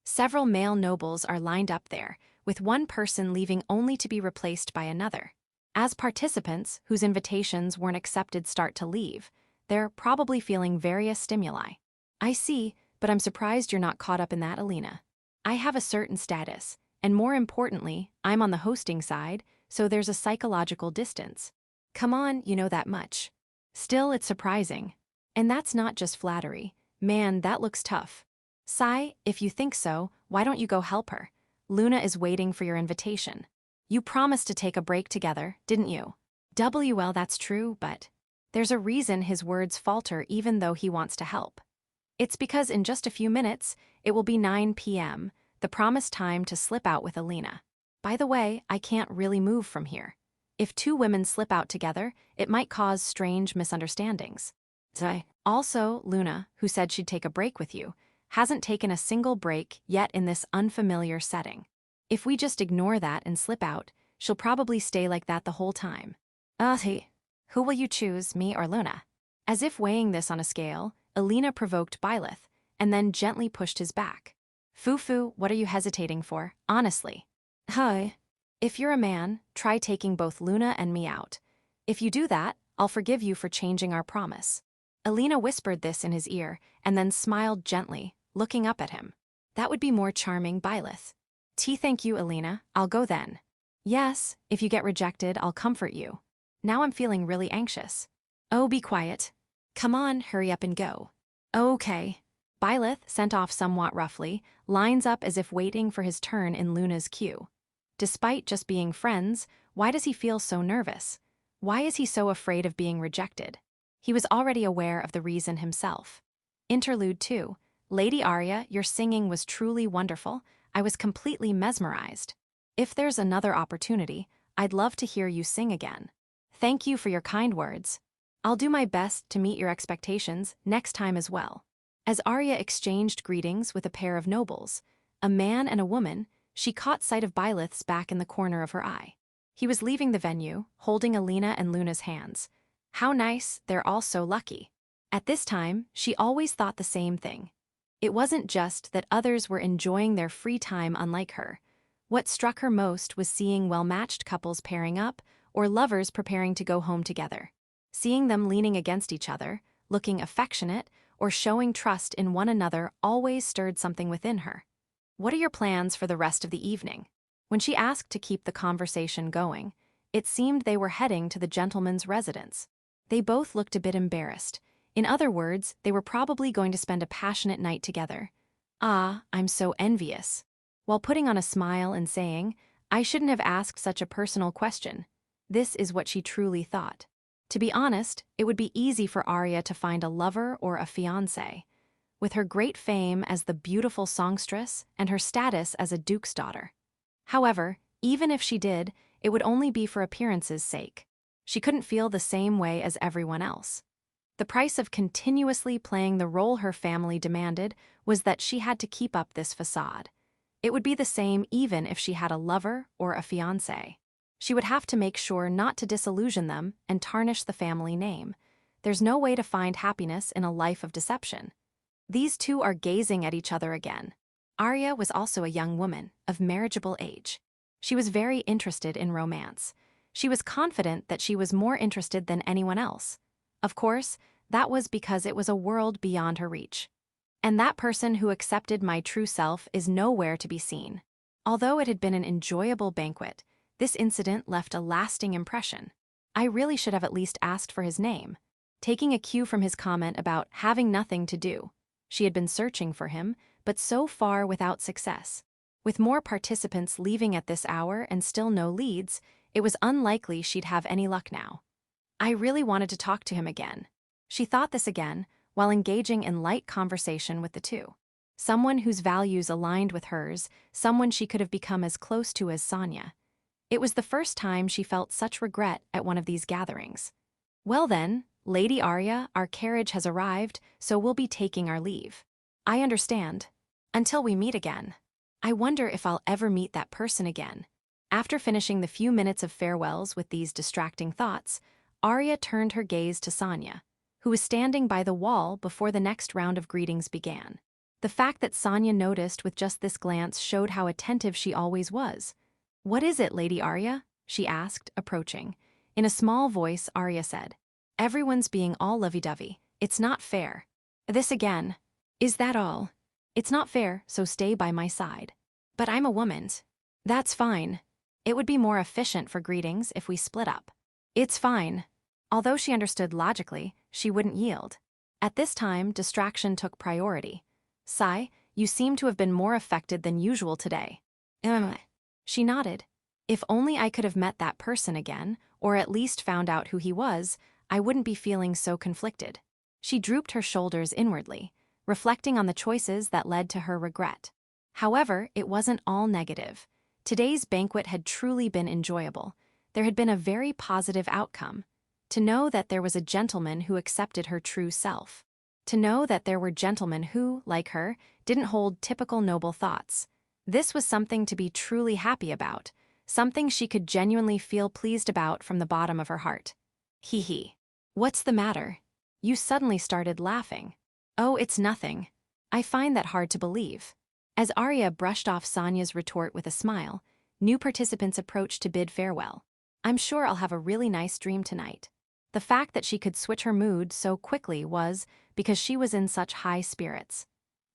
Several male nobles are lined up there, with one person leaving only to be replaced by another. As participants whose invitations weren't accepted start to leave, they're probably feeling various stimuli. I see, but I'm surprised you're not caught up in that, Alina. I have a certain status, and more importantly, I'm on the hosting side, so there's a psychological distance. Come on, you know that much. Still, it's surprising. And that's not just flattery. Man, that looks tough. Sai, if you think so, why don't you go help her? Luna is waiting for your invitation. You promised to take a break together, didn't you? Well, that's true, but there's a reason his words falter even though he wants to help. It's because in just a few minutes, it will be 9 p.m., the promised time to slip out with Alina. By the way, I can't really move from here. If 2 women slip out together, it might cause strange misunderstandings. Also, Luna, who said she'd take a break with you, hasn't taken a single break yet in this unfamiliar setting. If we just ignore that and slip out, she'll probably stay like that the whole time. Hey, who will you choose, me or Luna? As if weighing this on a scale, Alina provoked Byleth, and then gently pushed his back. Fufu, what are you hesitating for, honestly? Hi. If you're a man, try taking both Luna and me out. If you do that, I'll forgive you for changing our promise. Alina whispered this in his ear, and then smiled gently, looking up at him. That would be more charming, Byleth. Thank you, Alina, I'll go then. Yes, if you get rejected, I'll comfort you. Now I'm feeling really anxious. Oh, be quiet. Come on, hurry up and go. Okay. Byleth, sent off somewhat roughly, lines up as if waiting for his turn in Luna's queue. Despite just being friends, why does he feel so nervous? Why is he so afraid of being rejected? He was already aware of the reason himself. Interlude 2. Lady Arya, your singing was truly wonderful. I was completely mesmerized. If there's another opportunity, I'd love to hear you sing again. Thank you for your kind words. I'll do my best to meet your expectations next time as well. As Arya exchanged greetings with a pair of nobles, a man and a woman, she caught sight of Byleth's back in the corner of her eye. He was leaving the venue, holding Alina and Luna's hands. How nice, they're all so lucky. At this time, she always thought the same thing. It wasn't just that others were enjoying their free time unlike her. What struck her most was seeing well-matched couples pairing up, or lovers preparing to go home together. Seeing them leaning against each other, looking affectionate, or showing trust in one another always stirred something within her. What are your plans for the rest of the evening? When she asked to keep the conversation going, it seemed they were heading to the gentleman's residence. They both looked a bit embarrassed. In other words, they were probably going to spend a passionate night together. Ah, I'm so envious. While putting on a smile and saying, I shouldn't have asked such a personal question. This is what she truly thought. To be honest, it would be easy for Arya to find a lover or a fiancé. With her great fame as the beautiful songstress and her status as a duke's daughter. However, even if she did, it would only be for appearance's sake. She couldn't feel the same way as everyone else. The price of continuously playing the role her family demanded was that she had to keep up this facade. It would be the same even if she had a lover or a fiancé. She would have to make sure not to disillusion them and tarnish the family name. There's no way to find happiness in a life of deception. These two are gazing at each other again. Arya was also a young woman, of marriageable age. She was very interested in romance. She was confident that she was more interested than anyone else. Of course, that was because it was a world beyond her reach. And that person who accepted my true self is nowhere to be seen. Although it had been an enjoyable banquet, this incident left a lasting impression. I really should have at least asked for his name. Taking a cue from his comment about having nothing to do. She had been searching for him, but so far without success. With more participants leaving at this hour and still no leads, it was unlikely she'd have any luck now. I really wanted to talk to him again. She thought this again, while engaging in light conversation with the two. Someone whose values aligned with hers, someone she could have become as close to as Sonia. It was the first time she felt such regret at one of these gatherings. Well then, Lady Arya, our carriage has arrived, so we'll be taking our leave. I understand. Until we meet again. I wonder if I'll ever meet that person again. After finishing the few minutes of farewells with these distracting thoughts, Arya turned her gaze to Sonia, who was standing by the wall before the next round of greetings began. The fact that Sonia noticed with just this glance showed how attentive she always was. What is it, Lady Arya? She asked, approaching. In a small voice, Arya said, Everyone's being all lovey-dovey. It's not fair. This again. Is that all? It's not fair, so stay by my side. But I'm a woman. That's fine. It would be more efficient for greetings if we split up. It's fine. Although she understood logically, she wouldn't yield. At this time, distraction took priority. Sai, you seem to have been more affected than usual today. She nodded. If only I could have met that person again, or at least found out who he was, I wouldn't be feeling so conflicted. She drooped her shoulders inwardly, reflecting on the choices that led to her regret. However, it wasn't all negative. Today's banquet had truly been enjoyable. There had been a very positive outcome. To know that there was a gentleman who accepted her true self. To know that there were gentlemen who, like her, didn't hold typical noble thoughts. This was something to be truly happy about, something she could genuinely feel pleased about from the bottom of her heart. Hee hee. What's the matter? You suddenly started laughing. Oh, it's nothing. I find that hard to believe. As Arya brushed off Sonia's retort with a smile, new participants approached to bid farewell. I'm sure I'll have a really nice dream tonight. The fact that she could switch her mood so quickly was because she was in such high spirits.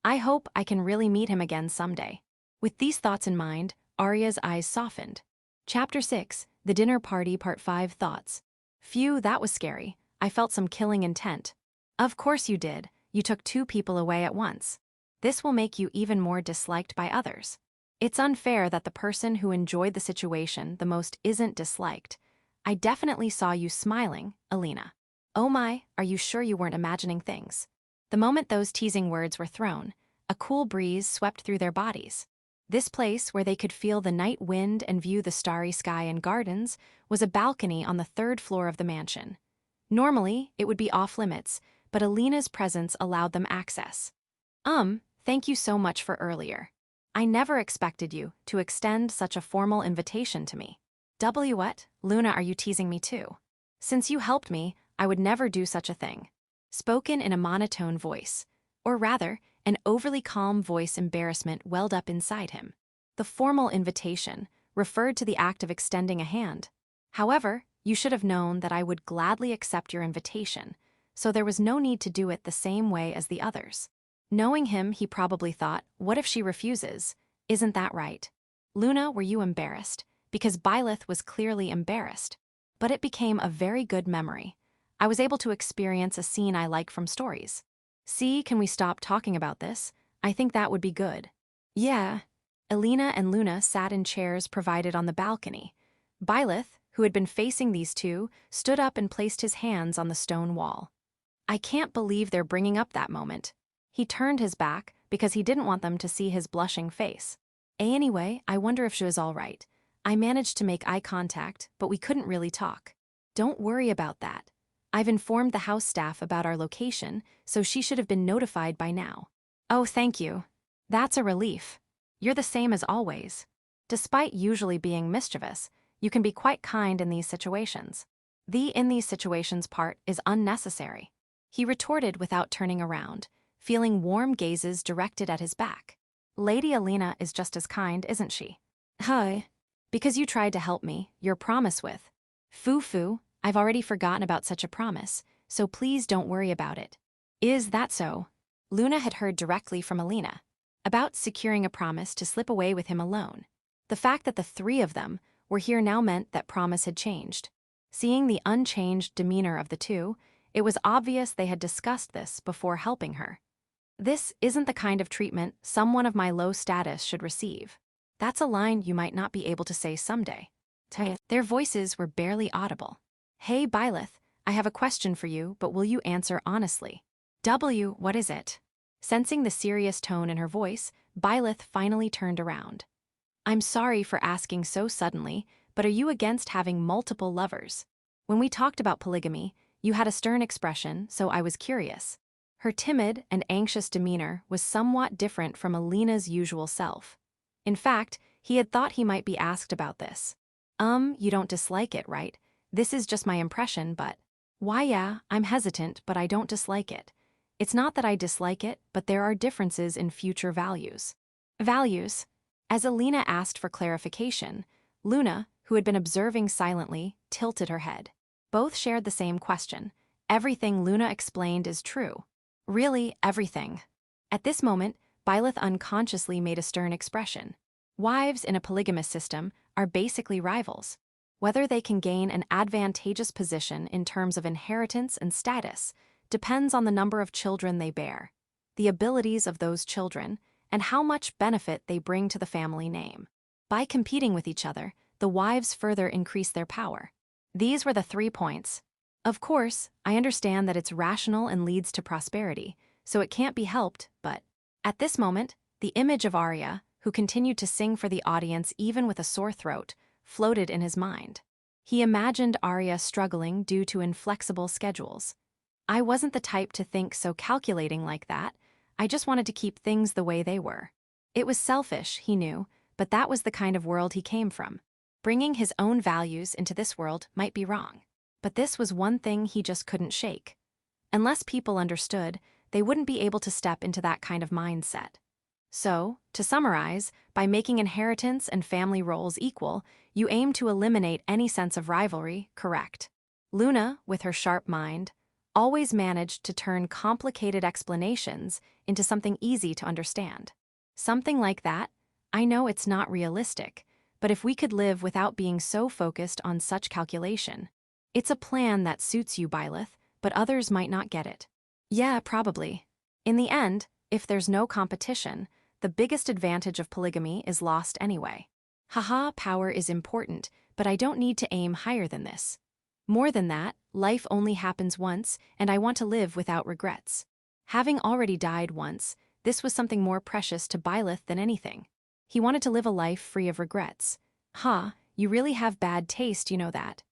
I hope I can really meet him again someday. With these thoughts in mind, Arya's eyes softened. Chapter 6, The Dinner Party Part 5 Thoughts. Phew, that was scary. I felt some killing intent. Of course you did. You took 2 people away at once. This will make you even more disliked by others. It's unfair that the person who enjoyed the situation the most isn't disliked. I definitely saw you smiling, Alina. Oh my, are you sure you weren't imagining things? The moment those teasing words were thrown, a cool breeze swept through their bodies. This place, where they could feel the night wind and view the starry sky and gardens, was a balcony on the 3rd floor of the mansion. Normally, it would be off-limits, but Alina's presence allowed them access. Thank you so much for earlier. I never expected you to extend such a formal invitation to me. What? Luna, are you teasing me too? Since you helped me, I would never do such a thing. Spoken in a monotone voice, or rather, an overly calm voice. Embarrassment welled up inside him. The formal invitation referred to the act of extending a hand. However, you should have known that I would gladly accept your invitation, so there was no need to do it the same way as the others. Knowing him, he probably thought, what if she refuses? Isn't that right? Luna, were you embarrassed? Because Byleth was clearly embarrassed. But it became a very good memory. I was able to experience a scene I like from stories. See, can we stop talking about this? I think that would be good. Yeah. Alina and Luna sat in chairs provided on the balcony. Byleth, who had been facing these two, stood up and placed his hands on the stone wall. I can't believe they're bringing up that moment. He turned his back because he didn't want them to see his blushing face. Anyway, I wonder if she was all right. I managed to make eye contact, but we couldn't really talk. Don't worry about that. I've informed the house staff about our location, so she should have been notified by now. Oh, thank you. That's a relief. You're the same as always. Despite usually being mischievous, you can be quite kind in these situations. The "in these situations" part is unnecessary. He retorted without turning around, feeling warm gazes directed at his back. Lady Alina is just as kind, isn't she? Hi. Because you tried to help me, your promise with. Foo-foo, I've already forgotten about such a promise, so please don't worry about it. Is that so? Luna had heard directly from Alina about securing a promise to slip away with him alone. The fact that the 3 of them were here now meant that promise had changed. Seeing the unchanged demeanor of the 2, it was obvious they had discussed this before helping her. This isn't the kind of treatment someone of my low status should receive. That's a line you might not be able to say someday. Their voices were barely audible. Hey, Byleth, I have a question for you, but will you answer honestly? What is it? Sensing the serious tone in her voice, Byleth finally turned around. I'm sorry for asking so suddenly, but are you against having multiple lovers? When we talked about polygamy, you had a stern expression, so I was curious. Her timid and anxious demeanor was somewhat different from Alina's usual self. In fact, he had thought he might be asked about this. You don't dislike it, right? This is just my impression, but... Why, yeah, I'm hesitant, but I don't dislike it. It's not that I dislike it, but there are differences in future values. Values? As Alina asked for clarification, Luna, who had been observing silently, tilted her head. Both shared the same question. Everything Luna explained is true. Really, everything. At this moment, Byleth unconsciously made a stern expression. Wives in a polygamous system are basically rivals. Whether they can gain an advantageous position in terms of inheritance and status depends on the number of children they bear, the abilities of those children, and how much benefit they bring to the family name. By competing with each other, the wives further increase their power. These were the 3 points. Of course, I understand that it's rational and leads to prosperity, so it can't be helped, but... At this moment, the image of Arya, who continued to sing for the audience even with a sore throat, floated in his mind. He imagined Arya struggling due to inflexible schedules. I wasn't the type to think so calculating like that. I just wanted to keep things the way they were. It was selfish, he knew, but that was the kind of world he came from. Bringing his own values into this world might be wrong. But this was one thing he just couldn't shake. Unless people understood, they wouldn't be able to step into that kind of mindset. So, to summarize, by making inheritance and family roles equal, you aim to eliminate any sense of rivalry, correct? Luna, with her sharp mind, always managed to turn complicated explanations into something easy to understand. Something like that, I know it's not realistic, but if we could live without being so focused on such calculation. It's a plan that suits you, Byleth, but others might not get it. Yeah, probably. In the end, if there's no competition, the biggest advantage of polygamy is lost anyway. Haha, power is important, but I don't need to aim higher than this. More than that, life only happens once, and I want to live without regrets. Having already died once, this was something more precious to Byleth than anything. He wanted to live a life free of regrets. You really have bad taste, you know that.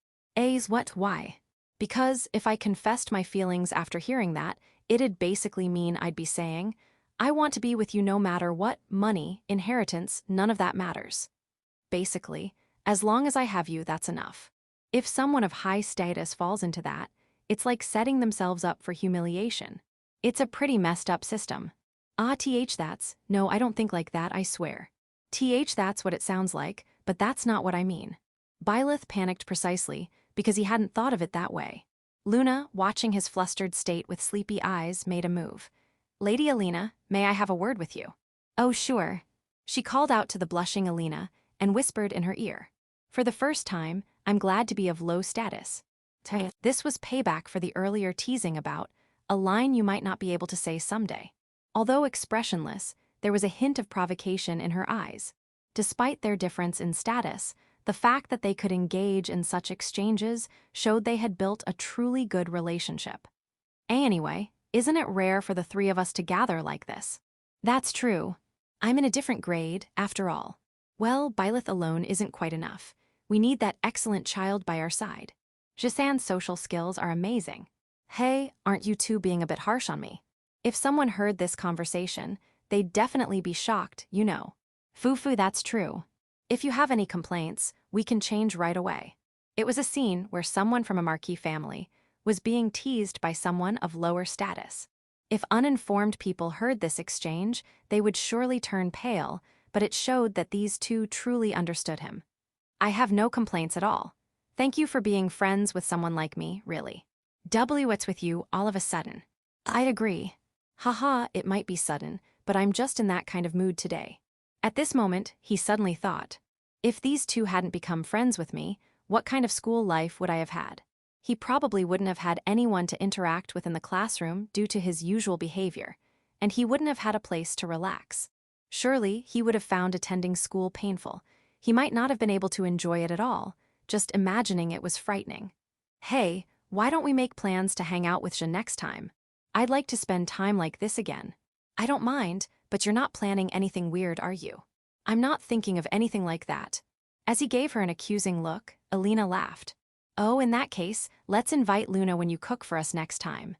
Why? Because if I confessed my feelings after hearing that, it'd basically mean I'd be saying, I want to be with you no matter what, money, inheritance, none of that matters. Basically, as long as I have you, that's enough. If someone of high status falls into that, it's like setting themselves up for humiliation. It's a pretty messed up system. No, I don't think like that, I swear. That's what it sounds like, but that's not what I mean. Byleth panicked precisely, because he hadn't thought of it that way. Luna, watching his flustered state with sleepy eyes, made a move. Lady Alina, may I have a word with you? Oh, sure. She called out to the blushing Alina and whispered in her ear. For the first time, I'm glad to be of low status. This was payback for the earlier teasing about a line you might not be able to say someday. Although expressionless, there was a hint of provocation in her eyes. Despite their difference in status, the fact that they could engage in such exchanges showed they had built a truly good relationship. Anyway, isn't it rare for the three of us to gather like this? That's true. I'm in a different grade, after all. Well, Byleth alone isn't quite enough. We need that excellent child by our side. Jisan's social skills are amazing. Hey, aren't you two being a bit harsh on me? If someone heard this conversation, they'd definitely be shocked, you know. Fufu, that's true. If you have any complaints, we can change right away. It was a scene where someone from a marquee family was being teased by someone of lower status. If uninformed people heard this exchange, they would surely turn pale, but it showed that these two truly understood him. I have no complaints at all. Thank you for being friends with someone like me, really. What's with you all of a sudden? I'd agree. It might be sudden, but I'm just in that kind of mood today. At this moment, he suddenly thought, if these two hadn't become friends with me, what kind of school life would I have had? He probably wouldn't have had anyone to interact with in the classroom due to his usual behavior, and he wouldn't have had a place to relax. Surely, he would have found attending school painful. He might not have been able to enjoy it at all, just imagining it was frightening. Hey, why don't we make plans to hang out with Je next time? I'd like to spend time like this again. I don't mind, but you're not planning anything weird, are you? I'm not thinking of anything like that. As he gave her an accusing look, Alina laughed. Oh, in that case, let's invite Luna when you cook for us next time.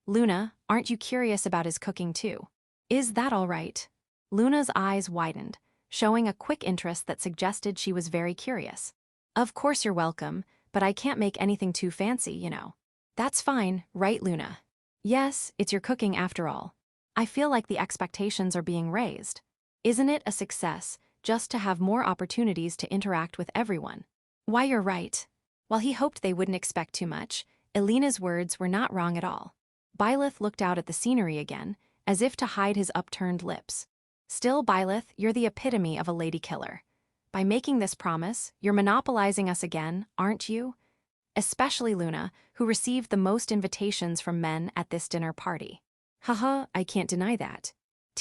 Luna, aren't you curious about his cooking too? Is that all right? Luna's eyes widened, showing a quick interest that suggested she was very curious. Of course you're welcome, but I can't make anything too fancy, you know. That's fine, right, Luna? Yes, it's your cooking after all. I feel like the expectations are being raised. Isn't it a success just to have more opportunities to interact with everyone? Why, you're right. While he hoped they wouldn't expect too much, Elena's words were not wrong at all. Byleth looked out at the scenery again, as if to hide his upturned lips. Still, Byleth, you're the epitome of a lady killer. By making this promise, you're monopolizing us again, aren't you? Especially Luna, who received the most invitations from men at this dinner party. I can't deny that.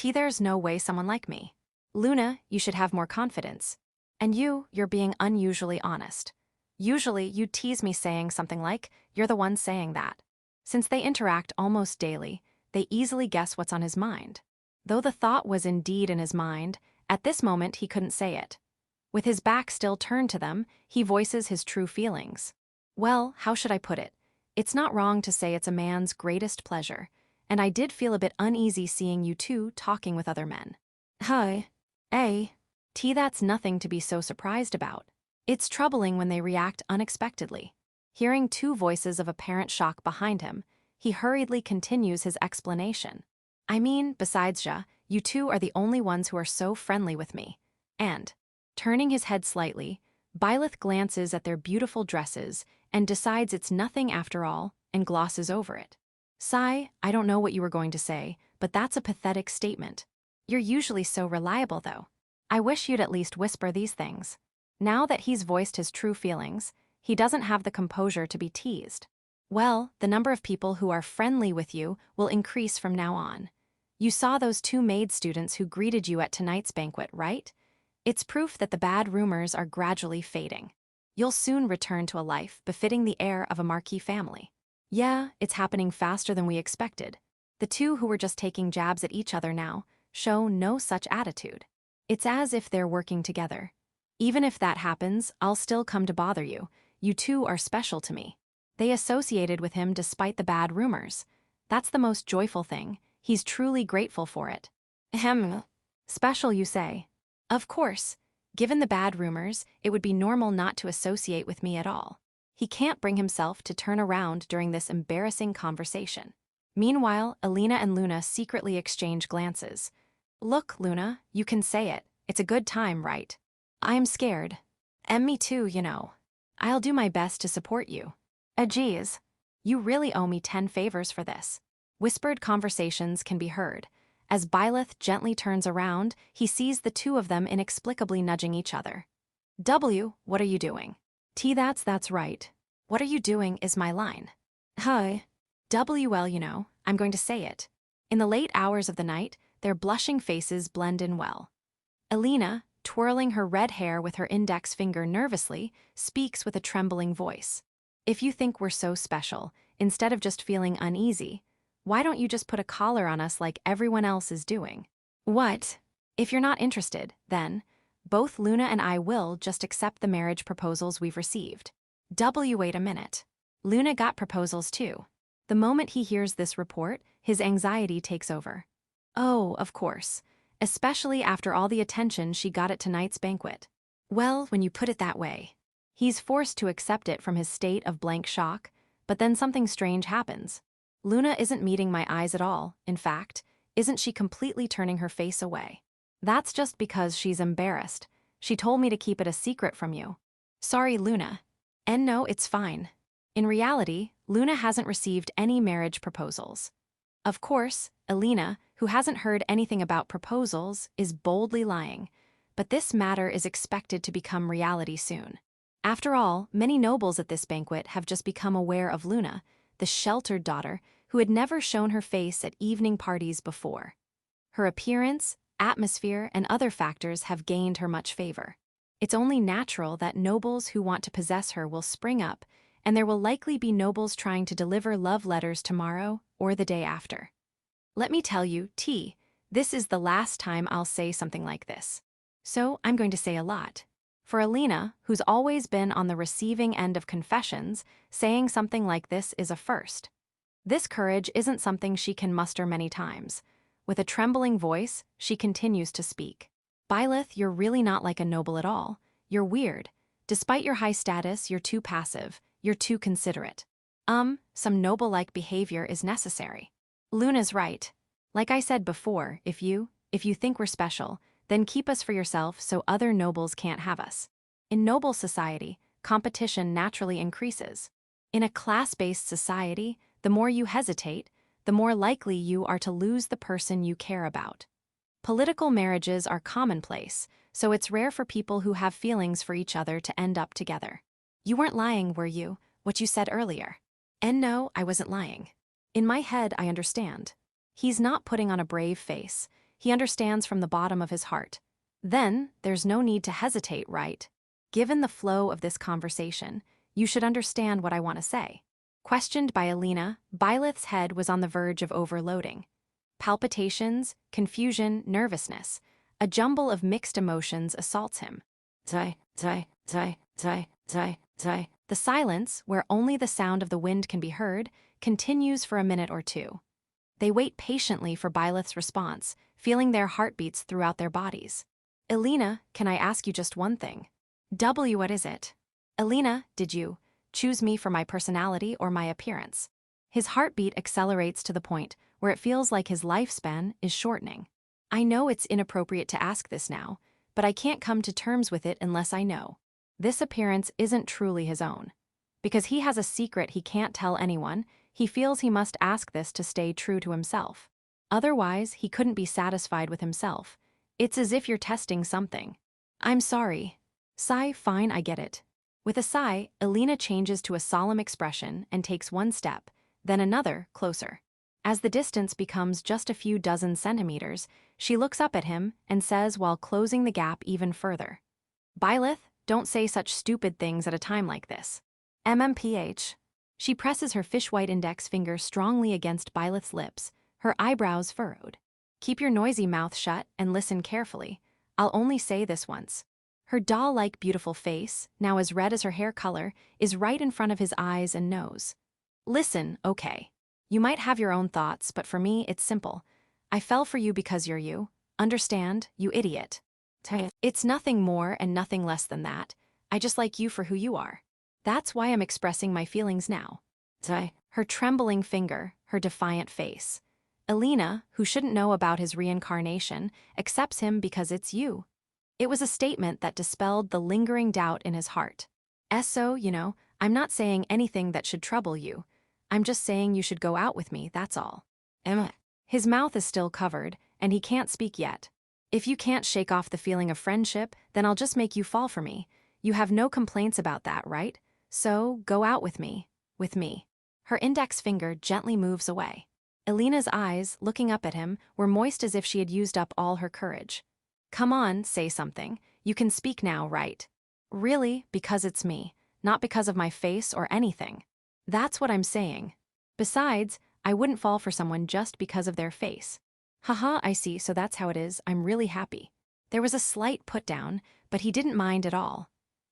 There's no way someone like me. Luna, you should have more confidence. And you're being unusually honest. Usually, you tease me saying something like, you're the one saying that. Since they interact almost daily, they easily guess what's on his mind. Though the thought was indeed in his mind, at this moment he couldn't say it. With his back still turned to them, he voices his true feelings. Well, how should I put it? It's not wrong to say it's a man's greatest pleasure, and I did feel a bit uneasy seeing you two talking with other men. Hey. That's nothing to be so surprised about. It's troubling when they react unexpectedly. Hearing two voices of apparent shock behind him, he hurriedly continues his explanation. I mean, besides Ja, you two are the only ones who are so friendly with me. And, turning his head slightly, Byleth glances at their beautiful dresses and decides it's nothing after all and glosses over it. Sigh, I don't know what you were going to say, but that's a pathetic statement. You're usually so reliable, though. I wish you'd at least whisper these things. Now that he's voiced his true feelings, he doesn't have the composure to be teased. Well, the number of people who are friendly with you will increase from now on. You saw those two maid students who greeted you at tonight's banquet, right? It's proof that the bad rumors are gradually fading. You'll soon return to a life befitting the heir of a marquis family. Yeah, it's happening faster than we expected. The two who were just taking jabs at each other now show no such attitude. It's as if they're working together. Even if that happens, I'll still come to bother you. You two are special to me. They associated with him despite the bad rumors. That's the most joyful thing. He's truly grateful for it. Ahem. Special, you say? Of course. Given the bad rumors, it would be normal not to associate with me at all. He can't bring himself to turn around during this embarrassing conversation. Meanwhile, Alina and Luna secretly exchange glances. Look, Luna, you can say it. It's a good time, right? I'm scared. And me too, you know. I'll do my best to support you. Geez. You really owe me 10 favors for this. Whispered conversations can be heard. As Byleth gently turns around, he sees the two of them inexplicably nudging each other. W, what are you doing? That's right. What are you doing is my line. Hi. WL, you know, I'm going to say it. In the late hours of the night, their blushing faces blend in well. Alina, twirling her red hair with her index finger nervously, speaks with a trembling voice. If you think we're so special, instead of just feeling uneasy, why don't you just put a collar on us like everyone else is doing? What? If you're not interested, then, both Luna and I will just accept the marriage proposals we've received. Wait a minute. Luna got proposals too. The moment he hears this report, his anxiety takes over. Oh, of course. Especially after all the attention she got at tonight's banquet. Well, when you put it that way. He's forced to accept it from his state of blank shock, but then something strange happens. Luna isn't meeting my eyes at all. In fact, isn't she completely turning her face away? That's just because she's embarrassed. She told me to keep it a secret from you. Sorry, Luna. And no, it's fine. In reality, Luna hasn't received any marriage proposals. Of course, Alina, who hasn't heard anything about proposals, is boldly lying, but this matter is expected to become reality soon. After all, many nobles at this banquet have just become aware of Luna, the sheltered daughter who had never shown her face at evening parties before. Her appearance, atmosphere, and other factors have gained her much favor. It's only natural that nobles who want to possess her will spring up, and there will likely be nobles trying to deliver love letters tomorrow or the day after. Let me tell you, this is the last time I'll say something like this. So I'm going to say a lot. For Alina, who's always been on the receiving end of confessions, saying something like this is a first. This courage isn't something she can muster many times. With a trembling voice, she continues to speak. Byleth, you're really not like a noble at all. You're weird. Despite your high status, you're too passive. You're too considerate. Some noble-like behavior is necessary. Luna's right. Like I said before, if you think we're special, then keep us for yourself so other nobles can't have us. In noble society, competition naturally increases. In a class-based society, the more you hesitate, the more likely you are to lose the person you care about. Political marriages are commonplace, so it's rare for people who have feelings for each other to end up together. You weren't lying, were you, what you said earlier? And no, I wasn't lying. In my head, I understand. He's not putting on a brave face. He understands from the bottom of his heart. Then, there's no need to hesitate, right? Given the flow of this conversation, you should understand what I want to say. Questioned by Alina, Byleth's head was on the verge of overloading. Palpitations, confusion, nervousness. A jumble of mixed emotions assaults him. The silence, where only the sound of the wind can be heard, continues for a minute or two. They wait patiently for Byleth's response, feeling their heartbeats throughout their bodies. Elena, can I ask you just one thing? What is it? Elena, did you choose me for my personality or my appearance? His heartbeat accelerates to the point where it feels like his lifespan is shortening. I know it's inappropriate to ask this now, but I can't come to terms with it unless I know. This appearance isn't truly his own. Because he has a secret he can't tell anyone, he feels he must ask this to stay true to himself. Otherwise, he couldn't be satisfied with himself. It's as if you're testing something. I'm sorry. Sigh, fine, I get it. With a sigh, Elena changes to a solemn expression and takes one step, then another, closer. As the distance becomes just a few dozen centimeters, she looks up at him and says while closing the gap even further. Byleth, don't say such stupid things at a time like this. MMPH. She presses her fish-white index finger strongly against Byleth's lips, her eyebrows furrowed. Keep your noisy mouth shut and listen carefully. I'll only say this once. Her doll-like beautiful face, now as red as her hair color, is right in front of his eyes and nose. Listen, okay. You might have your own thoughts, but for me, it's simple. I fell for you because you're you. Understand, you idiot. It's nothing more and nothing less than that. I just like you for who you are. That's why I'm expressing my feelings now. Her trembling finger, her defiant face. Elena, who shouldn't know about his reincarnation, accepts him because it's you. It was a statement that dispelled the lingering doubt in his heart. So, I'm not saying anything that should trouble you. I'm just saying you should go out with me, that's all. Emma. His mouth is still covered, and he can't speak yet. If you can't shake off the feeling of friendship, then I'll just make you fall for me. You have no complaints about that, right? So, go out with me. With me. Her index finger gently moves away. Elena's eyes, looking up at him, were moist as if she had used up all her courage. Come on, say something. You can speak now, right? Really, because it's me, not because of my face or anything. That's what I'm saying. Besides, I wouldn't fall for someone just because of their face. Haha, I see, so that's how it is. I'm really happy. There was a slight put-down, but he didn't mind at all.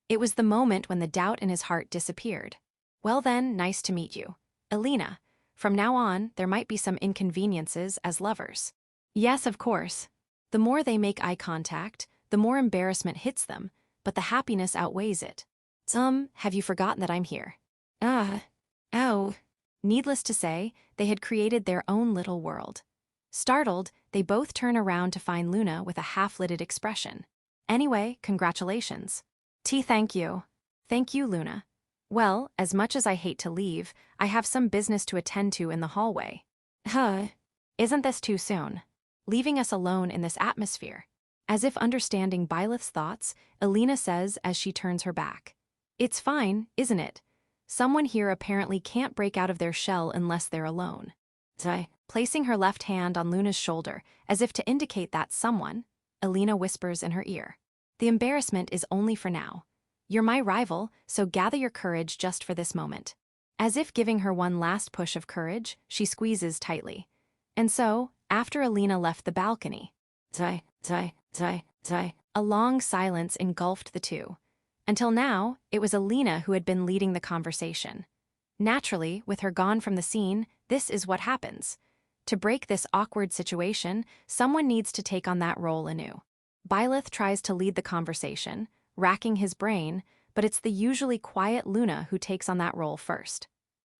It was the moment when the doubt in his heart disappeared. Well then, nice to meet you. Elena. From now on, there might be some inconveniences as lovers. Yes, of course. The more they make eye contact, the more embarrassment hits them, but the happiness outweighs it. Have you forgotten that I'm here? Ow. Needless to say, they had created their own little world. Startled, they both turn around to find Luna with a half-lidded expression. Anyway, congratulations. Thank you. Thank you, Luna. Well, as much as I hate to leave, I have some business to attend to in the hallway. Isn't this too soon? Leaving us alone in this atmosphere. As if understanding Byleth's thoughts, Elena says as she turns her back. It's fine, isn't it? Someone here apparently can't break out of their shell unless they're alone. Placing her left hand on Luna's shoulder, as if to indicate that someone, Elena whispers in her ear. The embarrassment is only for now. You're my rival, so gather your courage just for this moment. As if giving her one last push of courage, she squeezes tightly. And so, after Elena left the balcony, a long silence engulfed the two. Until now, it was Elena who had been leading the conversation. Naturally, with her gone from the scene, this is what happens. To break this awkward situation, someone needs to take on that role anew. Byleth tries to lead the conversation, racking his brain, but it's the usually quiet Luna who takes on that role first.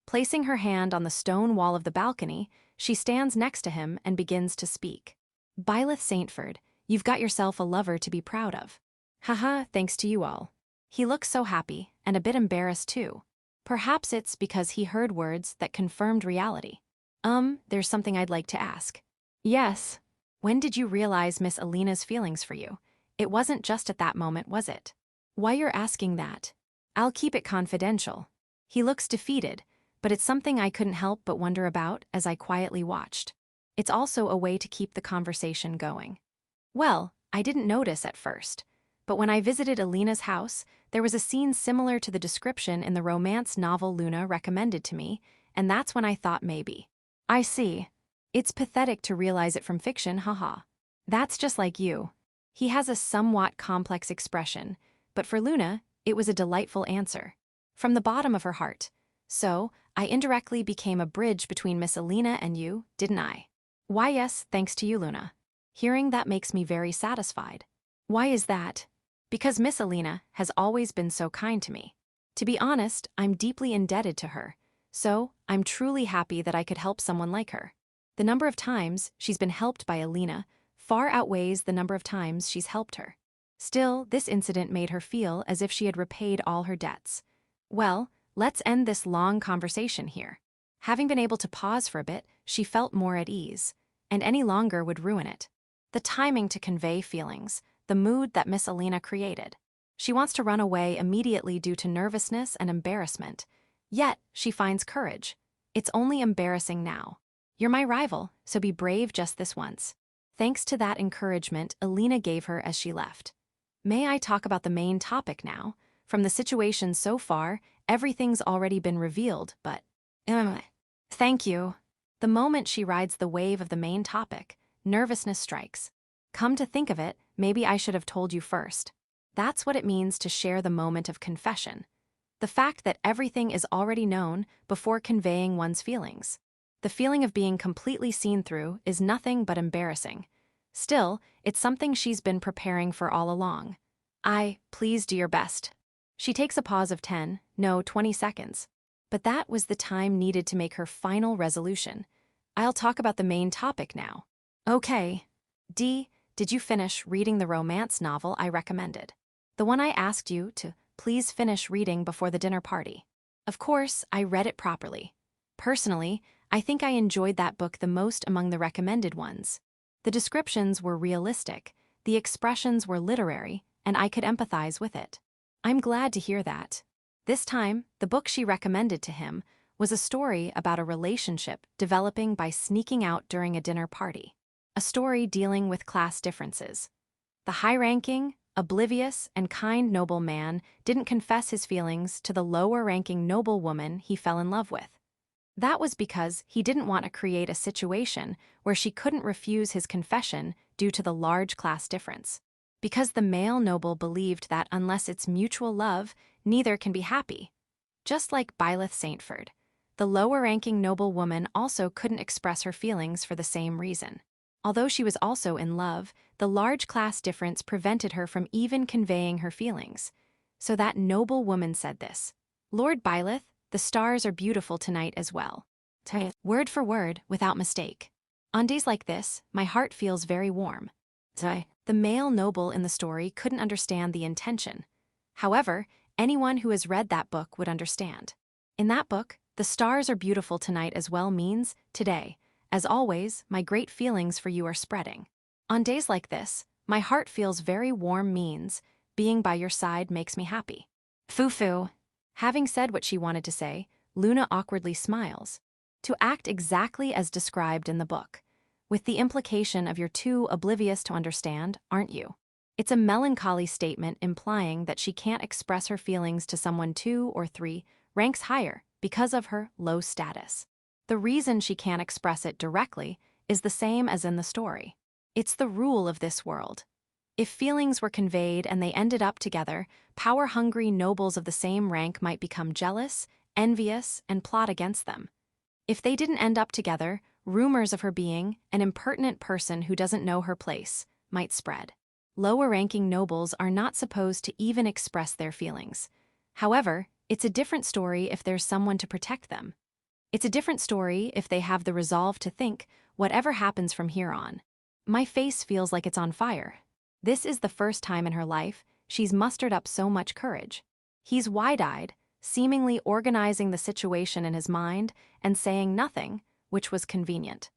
Placing her hand on the stone wall of the balcony, she stands next to him and begins to speak. Byleth Saintford, you've got yourself a lover to be proud of. Haha, thanks to you all. He looks so happy, and a bit embarrassed too. Perhaps it's because he heard words that confirmed reality. There's something I'd like to ask. Yes. When did you realize Miss Elena's feelings for you? It wasn't just at that moment, was it? Why you're asking that? I'll keep it confidential. He looks defeated, but it's something I couldn't help but wonder about as I quietly watched. It's also a way to keep the conversation going. Well, I didn't notice at first, but when I visited Elena's house, there was a scene similar to the description in the romance novel Luna recommended to me, and that's when I thought maybe. I see. It's pathetic to realize it from fiction, haha. That's just like you. He has a somewhat complex expression, but for Luna, it was a delightful answer. From the bottom of her heart. So, I indirectly became a bridge between Miss Alina and you, didn't I? Why yes, thanks to you, Luna. Hearing that makes me very satisfied. Why is that? Because Miss Alina has always been so kind to me. To be honest, I'm deeply indebted to her. So, I'm truly happy that I could help someone like her. The number of times she's been helped by Alina far outweighs the number of times she's helped her. Still, this incident made her feel as if she had repaid all her debts. Well, let's end this long conversation here. Having been able to pause for a bit, she felt more at ease, and any longer would ruin it. The timing to convey feelings, the mood that Miss Alina created. She wants to run away immediately due to nervousness and embarrassment. Yet, she finds courage. It's only embarrassing now. You're my rival, so be brave just this once. Thanks to that encouragement Alina gave her as she left. May I talk about the main topic now? From the situation so far, everything's already been revealed, but... Thank you. The moment she rides the wave of the main topic, nervousness strikes. Come to think of it, maybe I should have told you first. That's what it means to share the moment of confession. The fact that everything is already known before conveying one's feelings. The feeling of being completely seen through is nothing but embarrassing. Still, it's something she's been preparing for all along. Please do your best. She takes a pause of 20 seconds. But that was the time needed to make her final resolution. I'll talk about the main topic now. Okay. Did you finish reading the romance novel I recommended? The one I asked you to please finish reading before the dinner party. Of course, I read it properly. Personally, I think I enjoyed that book the most among the recommended ones. The descriptions were realistic, the expressions were literary, and I could empathize with it. I'm glad to hear that. This time, the book she recommended to him was a story about a relationship developing by sneaking out during a dinner party. A story dealing with class differences. The high-ranking, oblivious, and kind noble man didn't confess his feelings to the lower-ranking noble woman he fell in love with. That was because he didn't want to create a situation where she couldn't refuse his confession due to the large class difference. Because the male noble believed that unless it's mutual love, neither can be happy. Just like Byleth Saintford, the lower-ranking noble woman also couldn't express her feelings for the same reason. Although she was also in love, the large class difference prevented her from even conveying her feelings. So that noble woman said this. Lord Byleth, the stars are beautiful tonight as well. Word for word, without mistake. On days like this, my heart feels very warm. The male noble in the story couldn't understand the intention. However, anyone who has read that book would understand. In that book, the stars are beautiful tonight as well means, today, as always, my great feelings for you are spreading. On days like this, my heart feels very warm means, being by your side makes me happy. Foo-foo. Having said what she wanted to say, Luna awkwardly smiles. To act exactly as described in the book. With the implication of you're too oblivious to understand, aren't you? It's a melancholy statement implying that she can't express her feelings to someone 2 or 3 ranks higher because of her low status. The reason she can't express it directly is the same as in the story. It's the rule of this world. If feelings were conveyed and they ended up together, power-hungry nobles of the same rank might become jealous, envious, and plot against them. If they didn't end up together, rumors of her being an impertinent person who doesn't know her place might spread. Lower-ranking nobles are not supposed to even express their feelings. However, it's a different story if there's someone to protect them. It's a different story if they have the resolve to think, whatever happens from here on. My face feels like it's on fire. This is the first time in her life she's mustered up so much courage. He's wide-eyed, seemingly organizing the situation in his mind and saying nothing, which was convenient.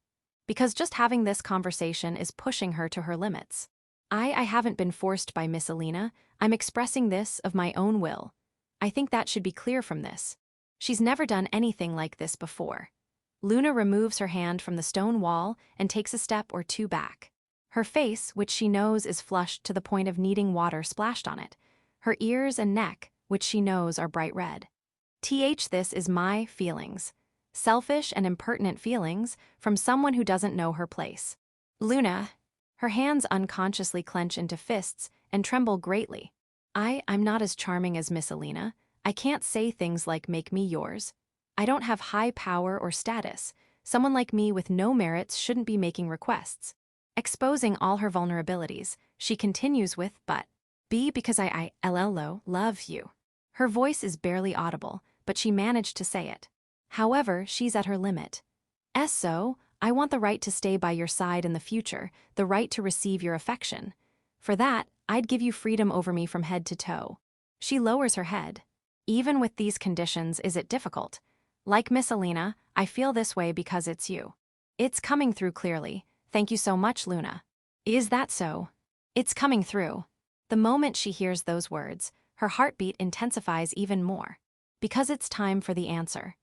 Because just having this conversation is pushing her to her limits. I haven't been forced by Miss Alina. I'm expressing this of my own will. I think that should be clear from this. She's never done anything like this before. Luna removes her hand from the stone wall and takes a step or 2 back. Her face, which she knows is flushed to the point of needing water splashed on it. Her ears and neck, which she knows are bright red. This is my feelings. Selfish and impertinent feelings from someone who doesn't know her place. Luna. Her hands unconsciously clench into fists and tremble greatly. I'm not as charming as Miss Alina. I can't say things like make me yours. I don't have high power or status. Someone like me with no merits shouldn't be making requests. Exposing all her vulnerabilities, she continues with, but, B because I love you. Her voice is barely audible, but she managed to say it. However, she's at her limit. So, I want the right to stay by your side in the future, the right to receive your affection. For that, I'd give you freedom over me from head to toe. She lowers her head. Even with these conditions, is it difficult? Like Miss Alina, I feel this way because it's you. It's coming through clearly. Thank you so much, Luna. Is that so? It's coming through. The moment she hears those words, her heartbeat intensifies even more. Because it's time for the answer.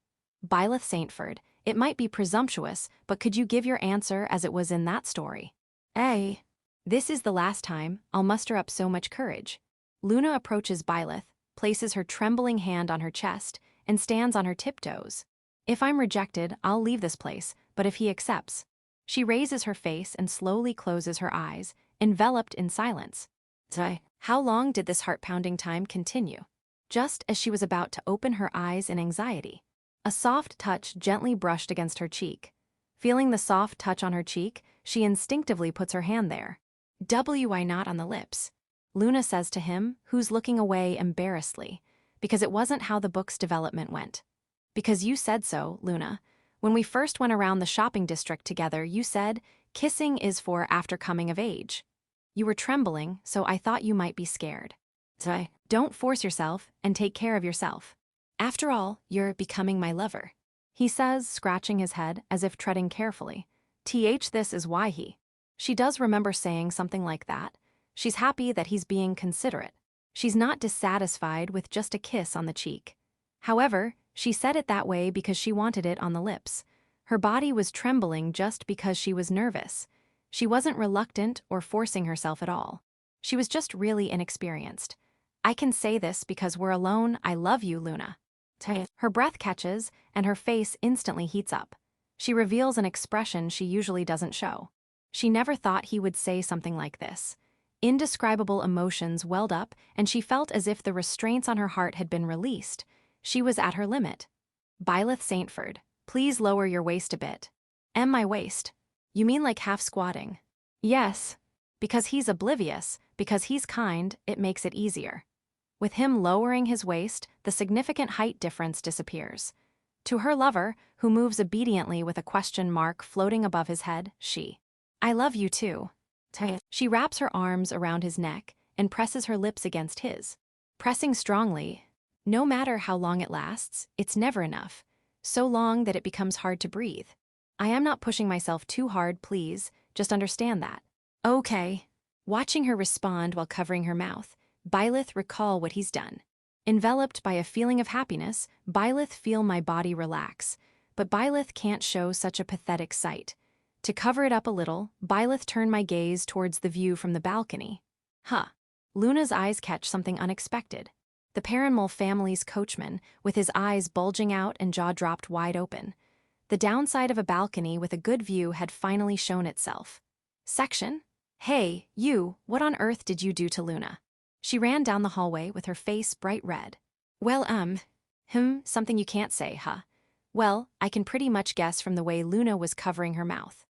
Byleth Saintford, it might be presumptuous, but could you give your answer as it was in that story? This is the last time I'll muster up so much courage. Luna approaches Byleth, places her trembling hand on her chest, and stands on her tiptoes. If I'm rejected, I'll leave this place, but if he accepts. She raises her face and slowly closes her eyes, enveloped in silence. How long did this heart-pounding time continue? Just as she was about to open her eyes in anxiety, a soft touch gently brushed against her cheek. Feeling the soft touch on her cheek, she instinctively puts her hand there. Why not on the lips? Luna says to him, who's looking away embarrassedly, because it wasn't how the book's development went. Because you said so, Luna. When we first went around the shopping district together, you said, kissing is for after coming of age. You were trembling, so I thought you might be scared. Don't force yourself and take care of yourself. After all, you're becoming my lover. He says, scratching his head as if treading carefully. This is why he. She does remember saying something like that. She's happy that he's being considerate. She's not dissatisfied with just a kiss on the cheek. However, she said it that way because she wanted it on the lips. Her body was trembling just because she was nervous. She wasn't reluctant or forcing herself at all. She was just really inexperienced. I can say this because we're alone. I love you, Luna. Her breath catches, and her face instantly heats up. She reveals an expression she usually doesn't show. She never thought he would say something like this. Indescribable emotions welled up, and she felt as if the restraints on her heart had been released. She was at her limit. Byleth Saintford, please lower your waist a bit. My waist? You mean like half squatting? Yes. Because he's oblivious, because he's kind, it makes it easier. With him lowering his waist, the significant height difference disappears. To her lover, who moves obediently with a question mark floating above his head, I love you too. She wraps her arms around his neck and presses her lips against his. Pressing strongly, no matter how long it lasts, it's never enough. So long that it becomes hard to breathe. I am not pushing myself too hard, please, just understand that. Okay. Watching her respond while covering her mouth, Byleth recall what he's done. Enveloped by a feeling of happiness, Byleth feel my body relax, but Byleth can't show such a pathetic sight. To cover it up a little, Byleth turned my gaze towards the view from the balcony. Luna's eyes catch something unexpected. The Paranmol family's coachman, with his eyes bulging out and jaw dropped wide open. The downside of a balcony with a good view had finally shown itself. Section? Hey, you, what on earth did you do to Luna? She ran down the hallway with her face bright red. Well, something you can't say, huh? Well, I can pretty much guess from the way Luna was covering her mouth.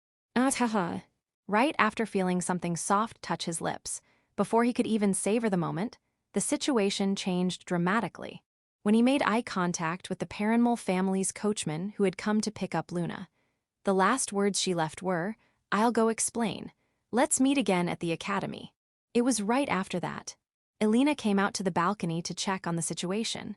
Right after feeling something soft touch his lips, before he could even savor the moment, the situation changed dramatically. When he made eye contact with the Paranmol family's coachman who had come to pick up Luna. The last words she left were, I'll go explain. Let's meet again at the academy. It was right after that. Elena came out to the balcony to check on the situation.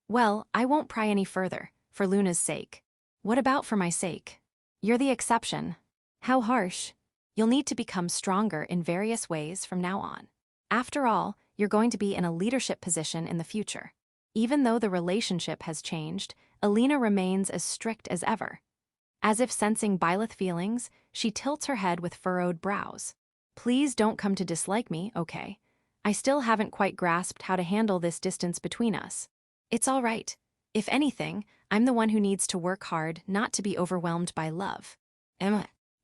Well, I won't pry any further, for Luna's sake. What about for my sake? You're the exception. How harsh. You'll need to become stronger in various ways from now on. After all, you're going to be in a leadership position in the future. Even though the relationship has changed, Elena remains as strict as ever. As if sensing Byleth feelings, she tilts her head with furrowed brows. Please don't come to dislike me, okay? I still haven't quite grasped how to handle this distance between us. It's all right. If anything, I'm the one who needs to work hard not to be overwhelmed by love.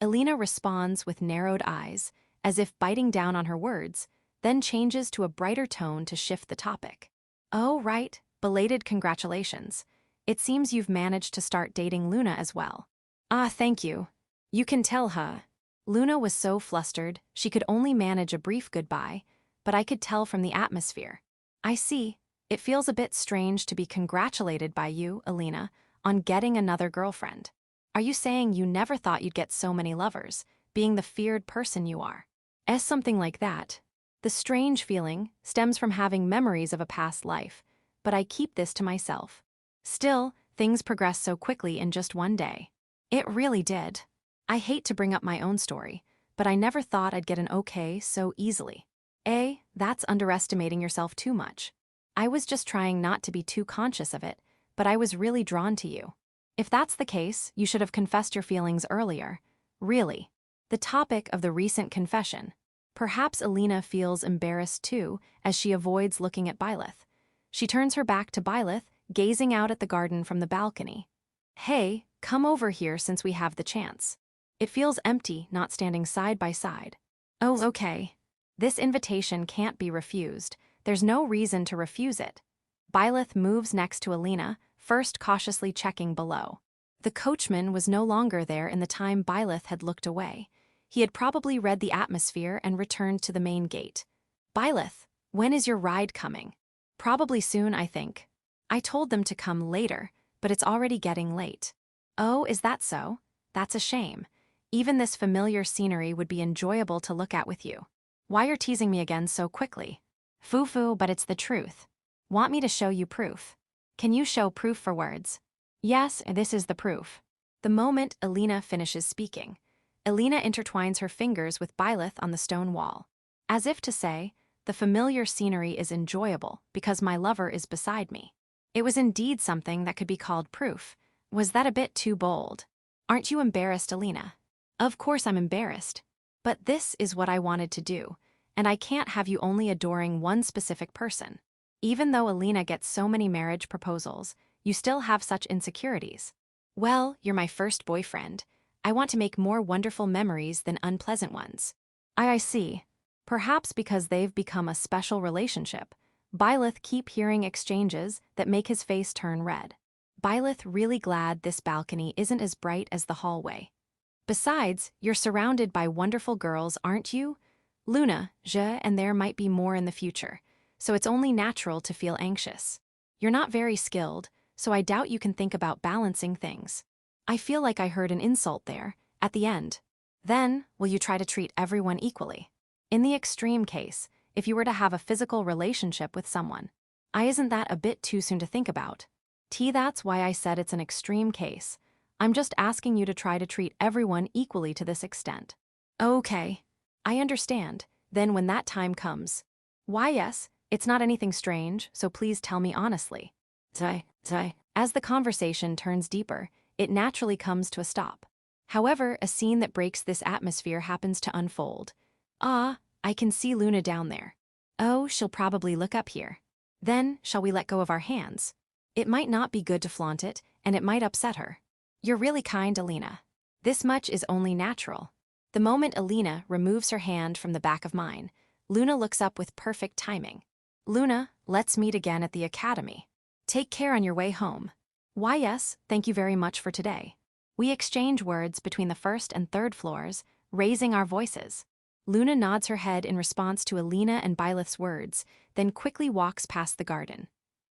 Elena responds with narrowed eyes, as if biting down on her words, then changes to a brighter tone to shift the topic. Oh, right, belated congratulations. It seems you've managed to start dating Luna as well. Ah, thank you. You can tell her. Luna was so flustered, she could only manage a brief goodbye, but I could tell from the atmosphere. I see. It feels a bit strange to be congratulated by you, Alina, on getting another girlfriend. Are you saying you never thought you'd get so many lovers, being the feared person you are? Something like that. The strange feeling stems from having memories of a past life, but I keep this to myself. Still, things progress so quickly in just one day. It really did. I hate to bring up my own story, but I never thought I'd get an okay so easily. That's underestimating yourself too much. I was just trying not to be too conscious of it, but I was really drawn to you. If that's the case, you should have confessed your feelings earlier. Really. The topic of the recent confession. Perhaps Alina feels embarrassed too, as she avoids looking at Byleth. She turns her back to Byleth, gazing out at the garden from the balcony. Hey, come over here since we have the chance. It feels empty not standing side by side. Oh, okay. This invitation can't be refused. There's no reason to refuse it. Byleth moves next to Alina, first cautiously checking below. The coachman was no longer there in the time Byleth had looked away. He had probably read the atmosphere and returned to the main gate. Byleth, when is your ride coming? Probably soon, I think. I told them to come later, but it's already getting late. Oh, is that so? That's a shame. Even this familiar scenery would be enjoyable to look at with you. Why you're teasing me again so quickly? Foo-foo, but it's the truth. Want me to show you proof? Can you show proof for words? Yes, this is the proof. The moment Alina finishes speaking, Alina intertwines her fingers with Byleth on the stone wall. As if to say, the familiar scenery is enjoyable because my lover is beside me. It was indeed something that could be called proof. Was that a bit too bold? Aren't you embarrassed, Alina? Of course I'm embarrassed. But this is what I wanted to do, and I can't have you only adoring one specific person. Even though Alina gets so many marriage proposals, you still have such insecurities. Well, you're my first boyfriend. I want to make more wonderful memories than unpleasant ones. I see. Perhaps because they've become a special relationship, Byleth keep hearing exchanges that make his face turn red. Byleth really glad this balcony isn't as bright as the hallway. Besides, you're surrounded by wonderful girls, aren't you? Luna, and there might be more in the future, so it's only natural to feel anxious. You're not very skilled, so I doubt you can think about balancing things. I feel like I heard an insult there, at the end. Then, will you try to treat everyone equally? In the extreme case, if you were to have a physical relationship with someone. Isn't that a bit too soon to think about? That's why I said it's an extreme case. I'm just asking you to try to treat everyone equally to this extent. Okay. I understand. Then when that time comes. Why yes, it's not anything strange, so please tell me honestly. As the conversation turns deeper, it naturally comes to a stop. However, a scene that breaks this atmosphere happens to unfold. Ah, I can see Luna down there. Oh, she'll probably look up here. Then, shall we let go of our hands? It might not be good to flaunt it, and it might upset her. You're really kind, Alina. This much is only natural. The moment Alina removes her hand from the back of mine, Luna looks up with perfect timing. Luna, let's meet again at the academy. Take care on your way home. Why yes, thank you very much for today. We exchange words between the first and third floors, raising our voices. Luna nods her head in response to Alina and Byleth's words, then quickly walks past the garden.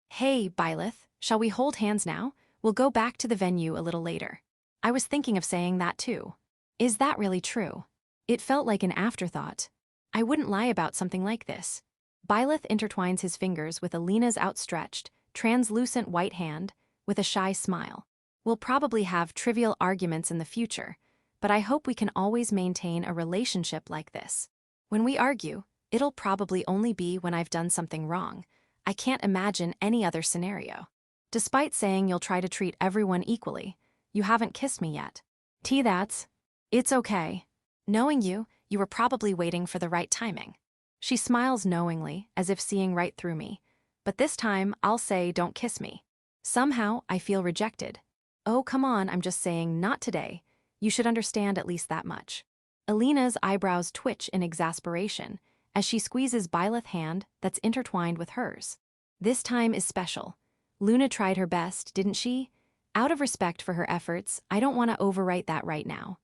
Hey, Byleth, shall we hold hands now? We'll go back to the venue a little later. I was thinking of saying that too. Is that really true? It felt like an afterthought. I wouldn't lie about something like this. Byleth intertwines his fingers with Alina's outstretched, translucent white hand, with a shy smile. We'll probably have trivial arguments in the future, but I hope we can always maintain a relationship like this. When we argue, it'll probably only be when I've done something wrong. I can't imagine any other scenario. Despite saying you'll try to treat everyone equally, you haven't kissed me yet. It's okay. Knowing you were probably waiting for the right timing. She smiles knowingly, as if seeing right through me. But this time, I'll say don't kiss me. Somehow, I feel rejected. Oh, come on, I'm just saying not today. You should understand at least that much. Alina's eyebrows twitch in exasperation as she squeezes Byleth's hand that's intertwined with hers. This time is special. Luna tried her best, didn't she? Out of respect for her efforts, I don't want to overwrite that right now.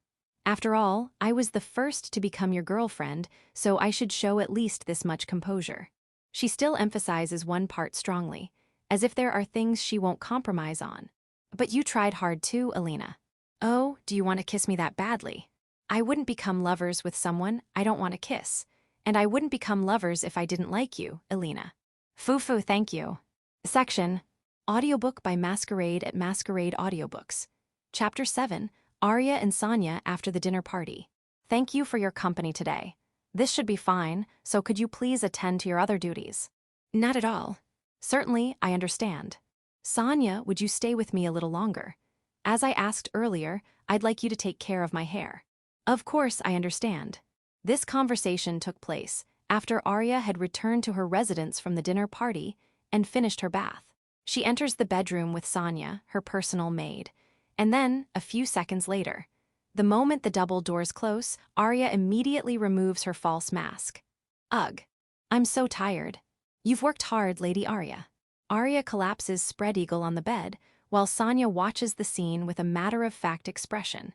After all, I was the first to become your girlfriend, so I should show at least this much composure. She still emphasizes one part strongly, as if there are things she won't compromise on. But you tried hard too, Alina. Oh, do you want to kiss me that badly? I wouldn't become lovers with someone I don't want to kiss, and I wouldn't become lovers if I didn't like you, Alina. Foo-foo, thank you. Section Audiobook by Masquerade at Masquerade Audiobooks. Chapter 7, Arya and Sonia after the dinner party. Thank you for your company today. This should be fine, so could you please attend to your other duties? Not at all. Certainly, I understand. Sonia, would you stay with me a little longer? As I asked earlier, I'd like you to take care of my hair. Of course, I understand. This conversation took place after Arya had returned to her residence from the dinner party and finished her bath. She enters the bedroom with Sonia, her personal maid, and then, a few seconds later, the moment the double doors close, Arya immediately removes her false mask. Ugh, I'm so tired. You've worked hard, Lady Arya. Arya collapses spread-eagle on the bed, while Sonia watches the scene with a matter-of-fact expression.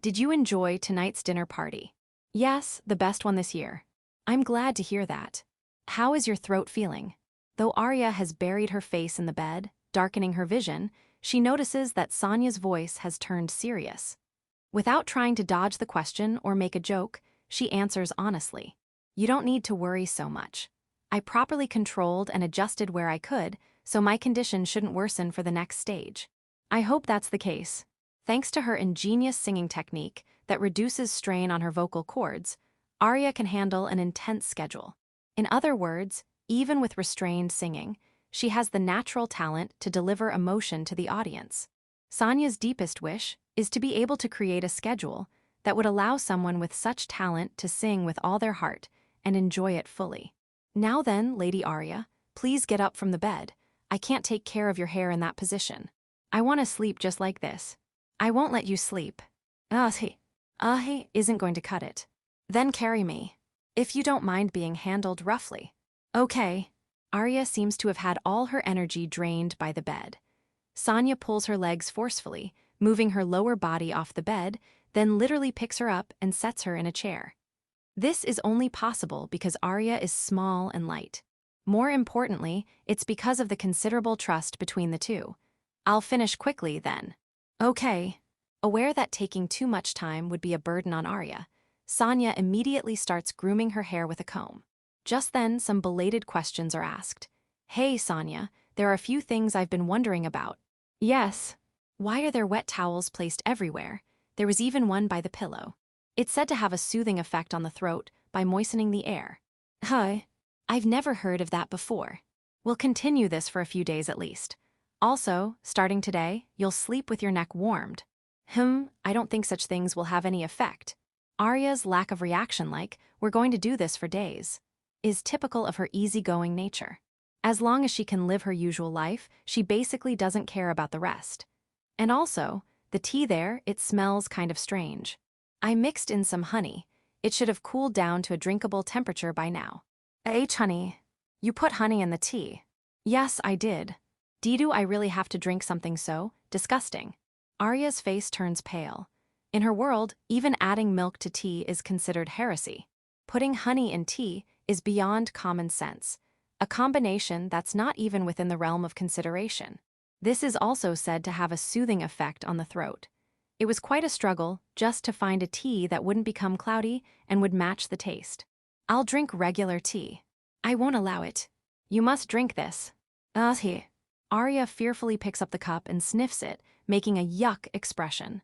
Did you enjoy tonight's dinner party? Yes, the best one this year. I'm glad to hear that. How is your throat feeling? Though Arya has buried her face in the bed, darkening her vision, she notices that Sonia's voice has turned serious. Without trying to dodge the question or make a joke, she answers honestly. You don't need to worry so much. I properly controlled and adjusted where I could, so my condition shouldn't worsen for the next stage. I hope that's the case. Thanks to her ingenious singing technique that reduces strain on her vocal cords, Arya can handle an intense schedule. In other words, even with restrained singing, she has the natural talent to deliver emotion to the audience. Sonia's deepest wish is to be able to create a schedule that would allow someone with such talent to sing with all their heart and enjoy it fully. Now then, Lady Arya, please get up from the bed. I can't take care of your hair in that position. I want to sleep just like this. I won't let you sleep. He isn't going to cut it. Then carry me. If you don't mind being handled roughly. Okay. Arya seems to have had all her energy drained by the bed. Sonia pulls her legs forcefully, moving her lower body off the bed, then literally picks her up and sets her in a chair. This is only possible because Arya is small and light. More importantly, it's because of the considerable trust between the two. I'll finish quickly, then. Okay. Aware that taking too much time would be a burden on Arya, Sonia immediately starts grooming her hair with a comb. Just then, some belated questions are asked. Hey, Sonia, there are a few things I've been wondering about. Yes. Why are there wet towels placed everywhere? There was even one by the pillow. It's said to have a soothing effect on the throat by moistening the air. I've never heard of that before. We'll continue this for a few days at least. Also, starting today, you'll sleep with your neck warmed. I don't think such things will have any effect. Arya's lack of reaction, like, we're going to do this for days, is typical of her easygoing nature. As long as she can live her usual life, she basically doesn't care about the rest. And also, the tea there, it smells kind of strange. I mixed in some honey. It should have cooled down to a drinkable temperature by now. Honey. You put honey in the tea. Yes, I did. Do I really have to drink something so disgusting? Arya's face turns pale. In her world, even adding milk to tea is considered heresy. Putting honey in tea is beyond common sense, a combination that's not even within the realm of consideration. This is also said to have a soothing effect on the throat. It was quite a struggle just to find a tea that wouldn't become cloudy and would match the taste. I'll drink regular tea. I won't allow it. You must drink this. Arya fearfully picks up the cup and sniffs it, making a yuck expression.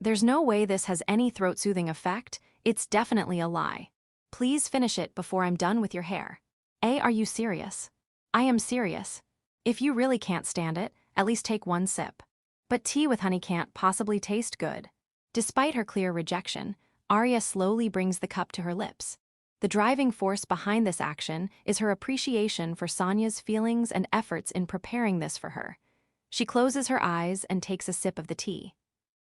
There's no way this has any throat-soothing effect. It's definitely a lie. Please finish it before I'm done with your hair. Are you serious? I am serious. If you really can't stand it, at least take one sip. But tea with honey can't possibly taste good. Despite her clear rejection, Arya slowly brings the cup to her lips. The driving force behind this action is her appreciation for Sonia's feelings and efforts in preparing this for her. She closes her eyes and takes a sip of the tea.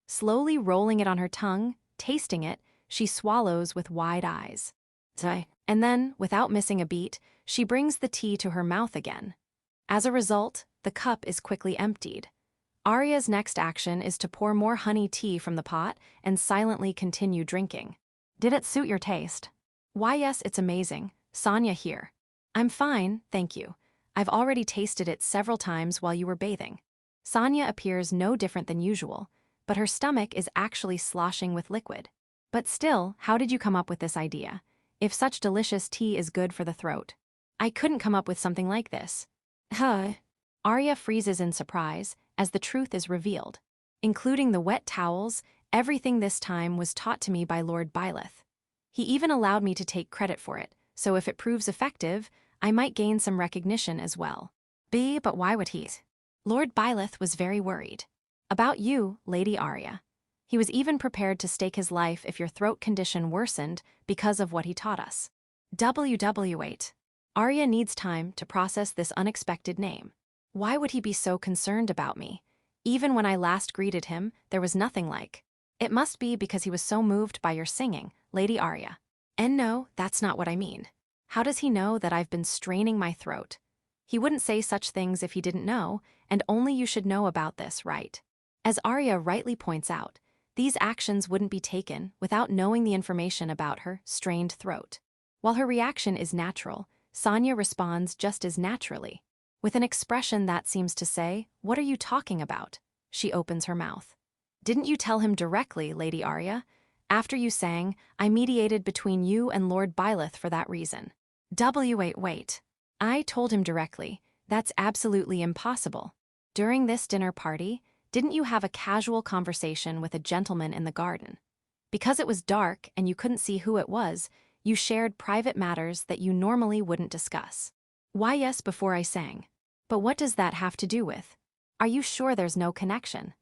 Slowly rolling it on her tongue, tasting it, she swallows with wide eyes. And then, without missing a beat, she brings the tea to her mouth again. As a result, the cup is quickly emptied. Arya's next action is to pour more honey tea from the pot and silently continue drinking. Did it suit your taste? Why, yes, it's amazing. Sonia here. I'm fine, thank you. I've already tasted it several times while you were bathing. Sonia appears no different than usual, but her stomach is actually sloshing with liquid. But still, how did you come up with this idea? If such delicious tea is good for the throat. I couldn't come up with something like this. Huh. Arya freezes in surprise as the truth is revealed. Including the wet towels, everything this time was taught to me by Lord Byleth. He even allowed me to take credit for it, so if it proves effective, I might gain some recognition as well. But why would he? Lord Byleth was very worried. About you, Lady Arya. He was even prepared to stake his life if your throat condition worsened because of what he taught us. WW8. Arya needs time to process this unexpected name. Why would he be so concerned about me? Even when I last greeted him, there was nothing like. It must be because he was so moved by your singing, Lady Arya. And no, that's not what I mean. How does he know that I've been straining my throat? He wouldn't say such things if he didn't know, and only you should know about this, right? As Arya rightly points out, these actions wouldn't be taken without knowing the information about her strained throat. While her reaction is natural, Sonia responds just as naturally. With an expression that seems to say, "What are you talking about?" She opens her mouth. Didn't you tell him directly, Lady Arya? After you sang, I mediated between you and Lord Byleth for that reason. Wait. I told him directly. That's absolutely impossible. During this dinner party, didn't you have a casual conversation with a gentleman in the garden? Because it was dark and you couldn't see who it was, you shared private matters that you normally wouldn't discuss. Why, yes, before I sang. But what does that have to do with? Are you sure there's no connection?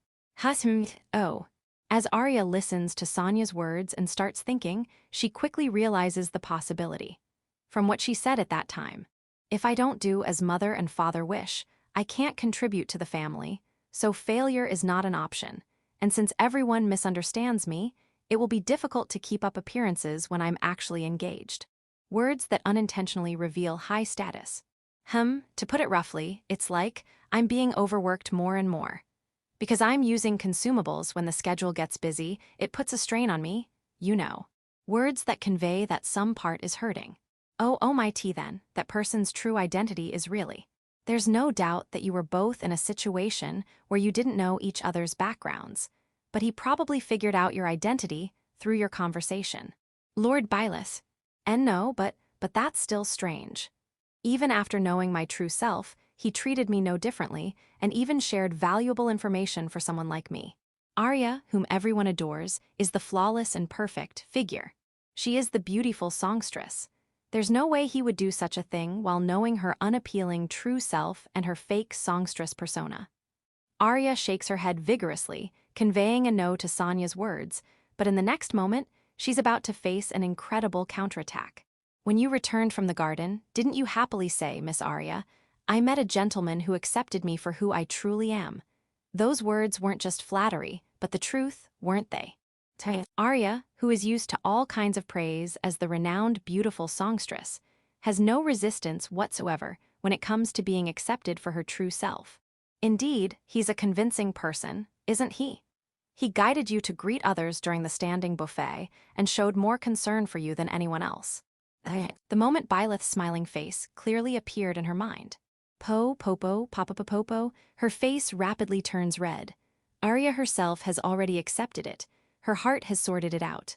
Oh. As Arya listens to Sonia's words and starts thinking, she quickly realizes the possibility. From what she said at that time. If I don't do as mother and father wish, I can't contribute to the family, so failure is not an option. And since everyone misunderstands me, it will be difficult to keep up appearances when I'm actually engaged. Words that unintentionally reveal high status. To put it roughly, it's like I'm being overworked more and more. Because I'm using consumables when the schedule gets busy, it puts a strain on me, you know. Words that convey that some part is hurting. Oh my tea then, that person's true identity is really. There's no doubt that you were both in a situation where you didn't know each other's backgrounds, but he probably figured out your identity through your conversation. Lord Byleth. And no, but that's still strange. Even after knowing my true self, he treated me no differently and even shared valuable information for someone like me. Arya, whom everyone adores, is the flawless and perfect figure. She is the beautiful songstress. There's no way he would do such a thing while knowing her unappealing true self and her fake songstress persona. Arya shakes her head vigorously, conveying a no to Sonia's words, but in the next moment, she's about to face an incredible counterattack. When you returned from the garden, didn't you happily say, Miss Arya, I met a gentleman who accepted me for who I truly am? Those words weren't just flattery, but the truth, weren't they? Arya, who is used to all kinds of praise as the renowned beautiful songstress, has no resistance whatsoever when it comes to being accepted for her true self. Indeed, he's a convincing person, isn't he? He guided you to greet others during the standing buffet and showed more concern for you than anyone else. The moment Byleth's smiling face clearly appeared in her mind. Popo, her face rapidly turns red. Arya herself has already accepted it. Her heart has sorted it out.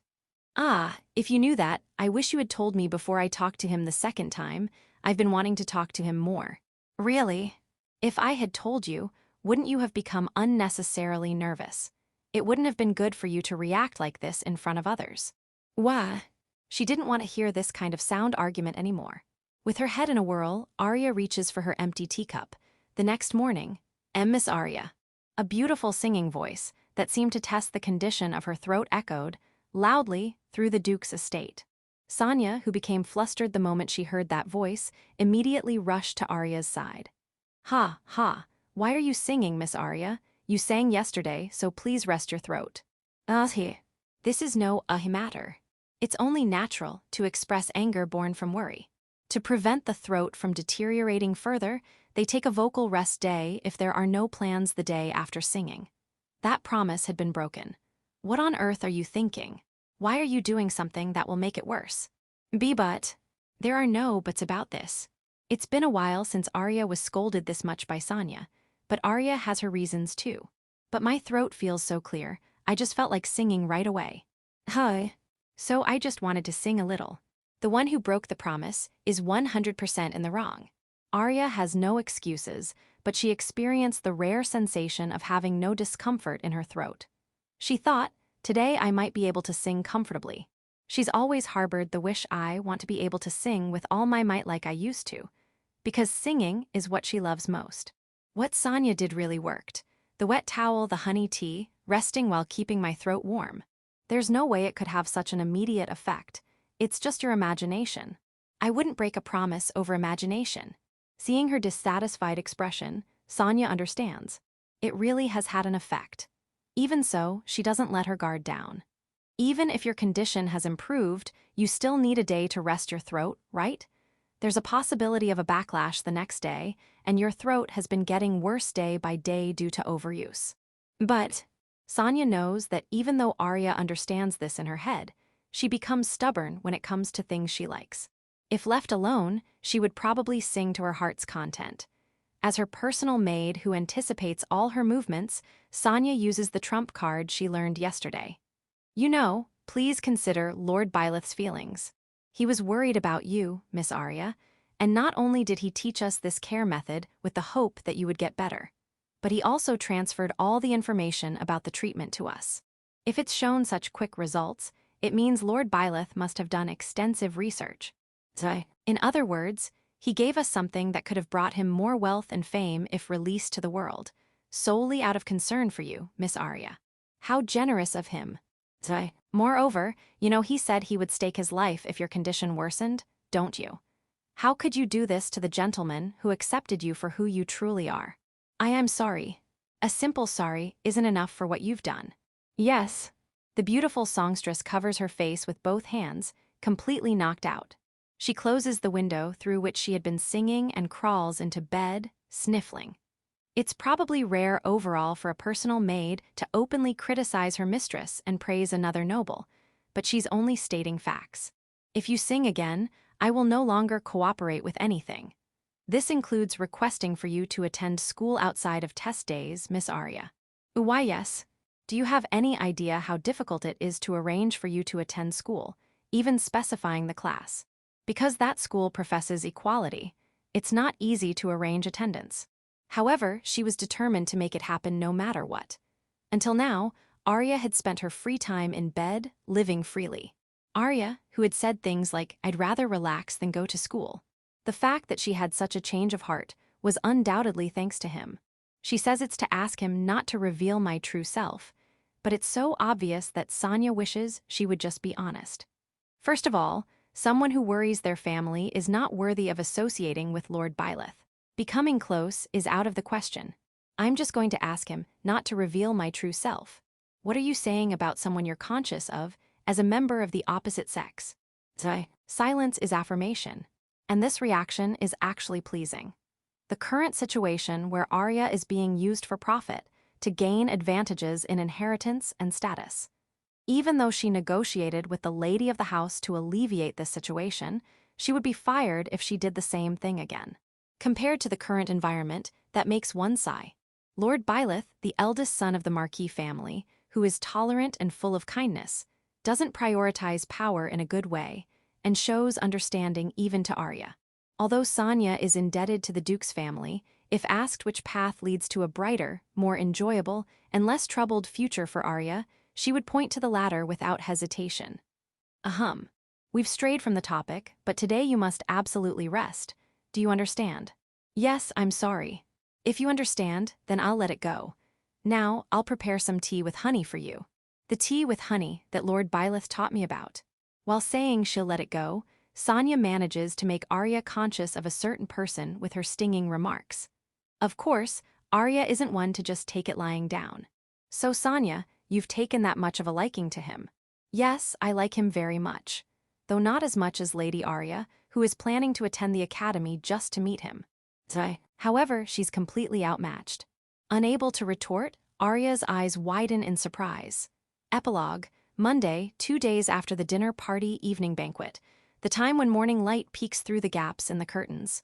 If you knew that, I wish you had told me before I talked to him the second time. I've been wanting to talk to him more. Really? If I had told you, wouldn't you have become unnecessarily nervous? It wouldn't have been good for you to react like this in front of others. Why? She didn't want to hear this kind of sound argument anymore. With her head in a whirl, Arya reaches for her empty teacup. The next morning, Miss Arya. A beautiful singing voice that seemed to test the condition of her throat echoed, loudly, through the Duke's estate. Sonia, who became flustered the moment she heard that voice, immediately rushed to Arya's side. Why are you singing, Miss Arya? You sang yesterday, so please rest your throat. This is no matter. It's only natural to express anger born from worry. To prevent the throat from deteriorating further, they take a vocal rest day if there are no plans the day after singing. That promise had been broken. What on earth are you thinking? Why are you doing something that will make it worse? But there are no buts about this. It's been a while since Arya was scolded this much by Sonia, but Arya has her reasons too. But my throat feels so clear, I just felt like singing right away. Huh. So I just wanted to sing a little. The one who broke the promise is 100% in the wrong. Arya has no excuses, but she experienced the rare sensation of having no discomfort in her throat. She thought, today I might be able to sing comfortably. She's always harbored the wish I want to be able to sing with all my might like I used to, because singing is what she loves most. What Sonia did really worked. The wet towel, the honey tea, resting while keeping my throat warm. There's no way it could have such an immediate effect. It's just your imagination. I wouldn't break a promise over imagination. Seeing her dissatisfied expression, Sonia understands. It really has had an effect. Even so, she doesn't let her guard down. Even if your condition has improved, you still need a day to rest your throat, right? There's a possibility of a backlash the next day, and your throat has been getting worse day by day due to overuse. But Sonia knows that even though Arya understands this in her head, she becomes stubborn when it comes to things she likes. If left alone, she would probably sing to her heart's content. As her personal maid who anticipates all her movements, Sonia uses the trump card she learned yesterday. Please consider Lord Byleth's feelings. He was worried about you, Miss Arya, and not only did he teach us this care method with the hope that you would get better, but he also transferred all the information about the treatment to us. If it's shown such quick results, it means Lord Byleth must have done extensive research. In other words, he gave us something that could have brought him more wealth and fame if released to the world, solely out of concern for you, Miss Arya. How generous of him. Moreover, he said he would stake his life if your condition worsened, don't you? How could you do this to the gentleman who accepted you for who you truly are? I am sorry. A simple sorry isn't enough for what you've done. Yes. The beautiful songstress covers her face with both hands, completely knocked out. She closes the window through which she had been singing and crawls into bed, sniffling. It's probably rare overall for a personal maid to openly criticize her mistress and praise another noble, but she's only stating facts. If you sing again, I will no longer cooperate with anything. This includes requesting for you to attend school outside of test days, Miss Arya. Why yes. Do you have any idea how difficult it is to arrange for you to attend school, even specifying the class? Because that school professes equality, it's not easy to arrange attendance. However, she was determined to make it happen no matter what. Until now, Arya had spent her free time in bed, living freely. Arya, who had said things like, I'd rather relax than go to school. The fact that she had such a change of heart was undoubtedly thanks to him. She says it's to ask him not to reveal my true self, but it's so obvious that Sonia wishes she would just be honest. First of all, someone who worries their family is not worthy of associating with Lord Byleth. Becoming close is out of the question. I'm just going to ask him not to reveal my true self. What are you saying about someone you're conscious of as a member of the opposite sex? Silence is affirmation, and this reaction is actually pleasing. The current situation where Arya is being used for profit to gain advantages in inheritance and status. Even though she negotiated with the lady of the house to alleviate this situation, she would be fired if she did the same thing again. Compared to the current environment, that makes one sigh. Lord Byleth, the eldest son of the Marquis family, who is tolerant and full of kindness, doesn't prioritize power in a good way, and shows understanding even to Arya. Although Sonia is indebted to the Duke's family, if asked which path leads to a brighter, more enjoyable, and less troubled future for Arya, she would point to the latter without hesitation. We've strayed from the topic, but today you must absolutely rest. Do you understand? Yes, I'm sorry. If you understand, then I'll let it go. Now, I'll prepare some tea with honey for you. The tea with honey that Lord Byleth taught me about. While saying she'll let it go, Sonia manages to make Arya conscious of a certain person with her stinging remarks. Of course, Arya isn't one to just take it lying down. So Sonia, you've taken that much of a liking to him. Yes, I like him very much. Though not as much as Lady Arya, who is planning to attend the academy just to meet him. However, she's completely outmatched. Unable to retort, Arya's eyes widen in surprise. Epilogue, Monday, 2 days after the dinner party evening banquet, the time when morning light peeks through the gaps in the curtains.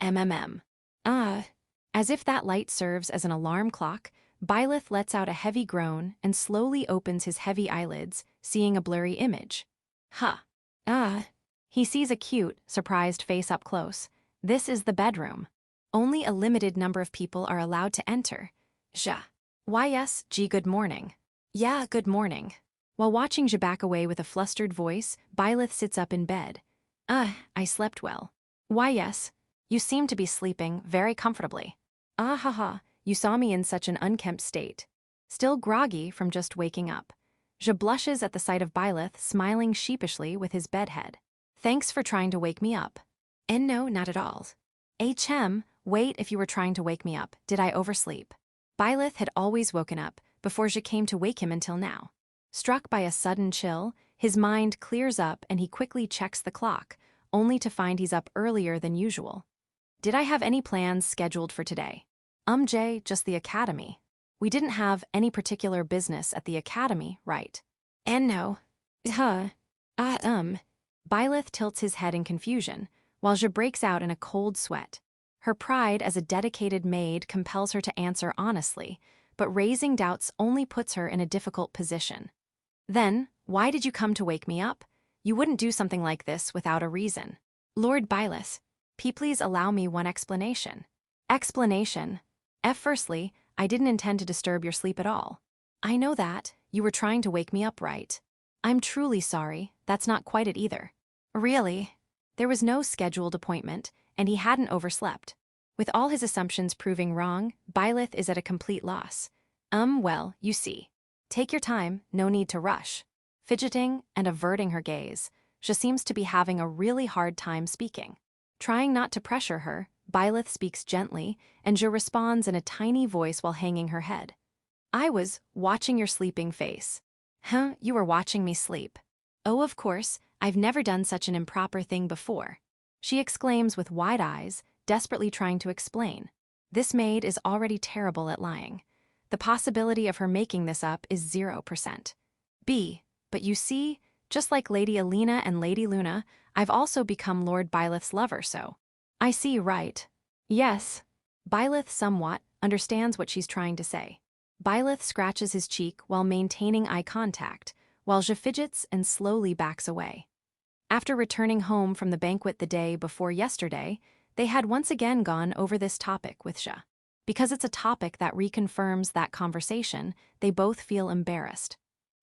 MMM. As if that light serves as an alarm clock, Byleth lets out a heavy groan and slowly opens his heavy eyelids, seeing a blurry image. He sees a cute, surprised face up close. This is the bedroom. Only a limited number of people are allowed to enter. Yes, good morning. Yeah, good morning. While watching back away with a flustered voice, Byleth sits up in bed. I slept well. Yes. You seem to be sleeping very comfortably. You saw me in such an unkempt state. Still groggy from just waking up. Blushes at the sight of Byleth, smiling sheepishly with his bedhead. Thanks for trying to wake me up. And no, not at all. Wait, if you were trying to wake me up, did I oversleep? Byleth had always woken up, before came to wake him until now. Struck by a sudden chill, his mind clears up and he quickly checks the clock, only to find he's up earlier than usual. Did I have any plans scheduled for today? Just the academy. We didn't have any particular business at the academy, right? And no. Byleth tilts his head in confusion, while breaks out in a cold sweat. Her pride as a dedicated maid compels her to answer honestly, but raising doubts only puts her in a difficult position. Then, why did you come to wake me up? You wouldn't do something like this without a reason. Lord Byleth, please allow me one explanation. Explanation. Firstly, I didn't intend to disturb your sleep at all. I know that. You were trying to wake me up, right? I'm truly sorry. That's not quite it either. Really? There was no scheduled appointment, and he hadn't overslept. With all his assumptions proving wrong, Byleth is at a complete loss. Well, you see. Take your time, no need to rush. Fidgeting and averting her gaze, she seems to be having a really hard time speaking. Trying not to pressure her, Byleth speaks gently, and Je responds in a tiny voice while hanging her head. I was watching your sleeping face. You were watching me sleep. Oh, of course, I've never done such an improper thing before. She exclaims with wide eyes, desperately trying to explain. This maid is already terrible at lying. The possibility of her making this up is 0%. But you see, just like Lady Alina and Lady Luna, I've also become Lord Byleth's lover, so. I see, right. Yes. Byleth somewhat understands what she's trying to say. Byleth scratches his cheek while maintaining eye contact, while Je fidgets and slowly backs away. After returning home from the banquet the day before yesterday, they had once again gone over this topic with Je. Because it's a topic that reconfirms that conversation, they both feel embarrassed.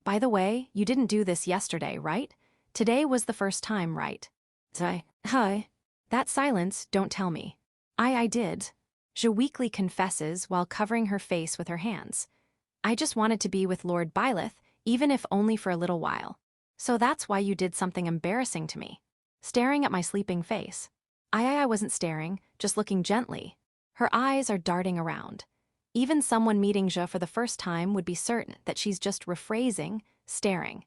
By the way, you didn't do this yesterday, right? Today was the first time, right? That silence, don't tell me. I did. Je weakly confesses while covering her face with her hands. I just wanted to be with Lord Byleth, even if only for a little while. So that's why you did something embarrassing to me. Staring at my sleeping face. I wasn't staring, just looking gently. Her eyes are darting around. Even someone meeting Je for the first time would be certain that she's just rephrasing, staring.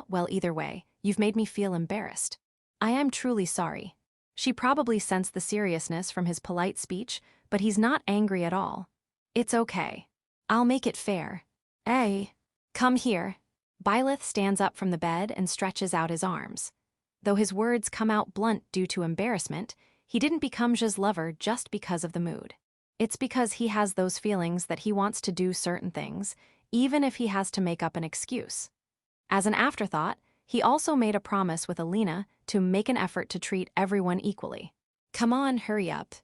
Well, either way, you've made me feel embarrassed. I am truly sorry. She probably sensed the seriousness from his polite speech, but he's not angry at all. It's okay. I'll make it fair. Come here. Byleth stands up from the bed and stretches out his arms. Though his words come out blunt due to embarrassment, he didn't become Je's lover just because of the mood. It's because he has those feelings that he wants to do certain things, even if he has to make up an excuse. As an afterthought, he also made a promise with Alina to make an effort to treat everyone equally. Come on, hurry up.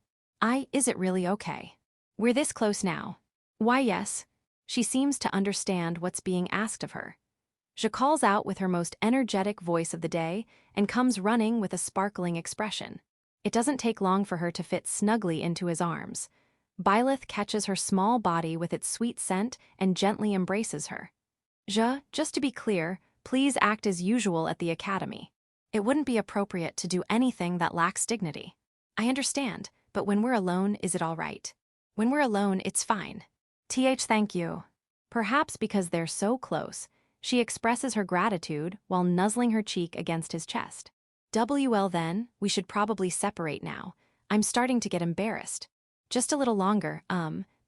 Is it really okay? We're this close now. Why, yes. She seems to understand what's being asked of her. Je calls out with her most energetic voice of the day and comes running with a sparkling expression. It doesn't take long for her to fit snugly into his arms. Byleth catches her small body with its sweet scent and gently embraces her. Je, just to be clear, please act as usual at the academy. It wouldn't be appropriate to do anything that lacks dignity. I understand, but when we're alone, is it all right? When we're alone, it's fine. Thank you. Perhaps because they're so close, she expresses her gratitude while nuzzling her cheek against his chest. Well then, we should probably separate now. I'm starting to get embarrassed. Just a little longer,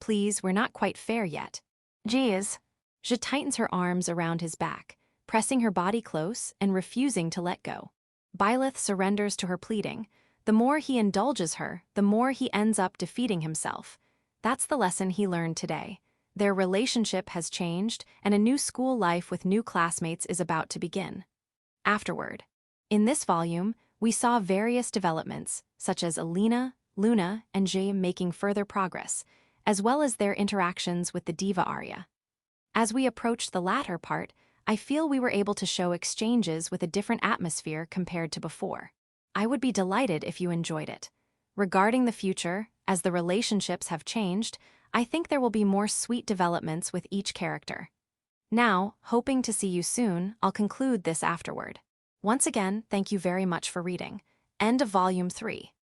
please, we're not quite fair yet. Geez. She tightens her arms around his back, pressing her body close and refusing to let go. Byleth surrenders to her pleading. The more he indulges her, the more he ends up defeating himself. That's the lesson he learned today. Their relationship has changed, and a new school life with new classmates is about to begin. Afterward. In this volume, we saw various developments, such as Alina, Luna, and Jay making further progress, as well as their interactions with the diva Arya. As we approached the latter part, I feel we were able to show exchanges with a different atmosphere compared to before. I would be delighted if you enjoyed it. Regarding the future, as the relationships have changed, I think there will be more sweet developments with each character. Now, hoping to see you soon, I'll conclude this afterward. Once again, thank you very much for reading. End of Volume 3.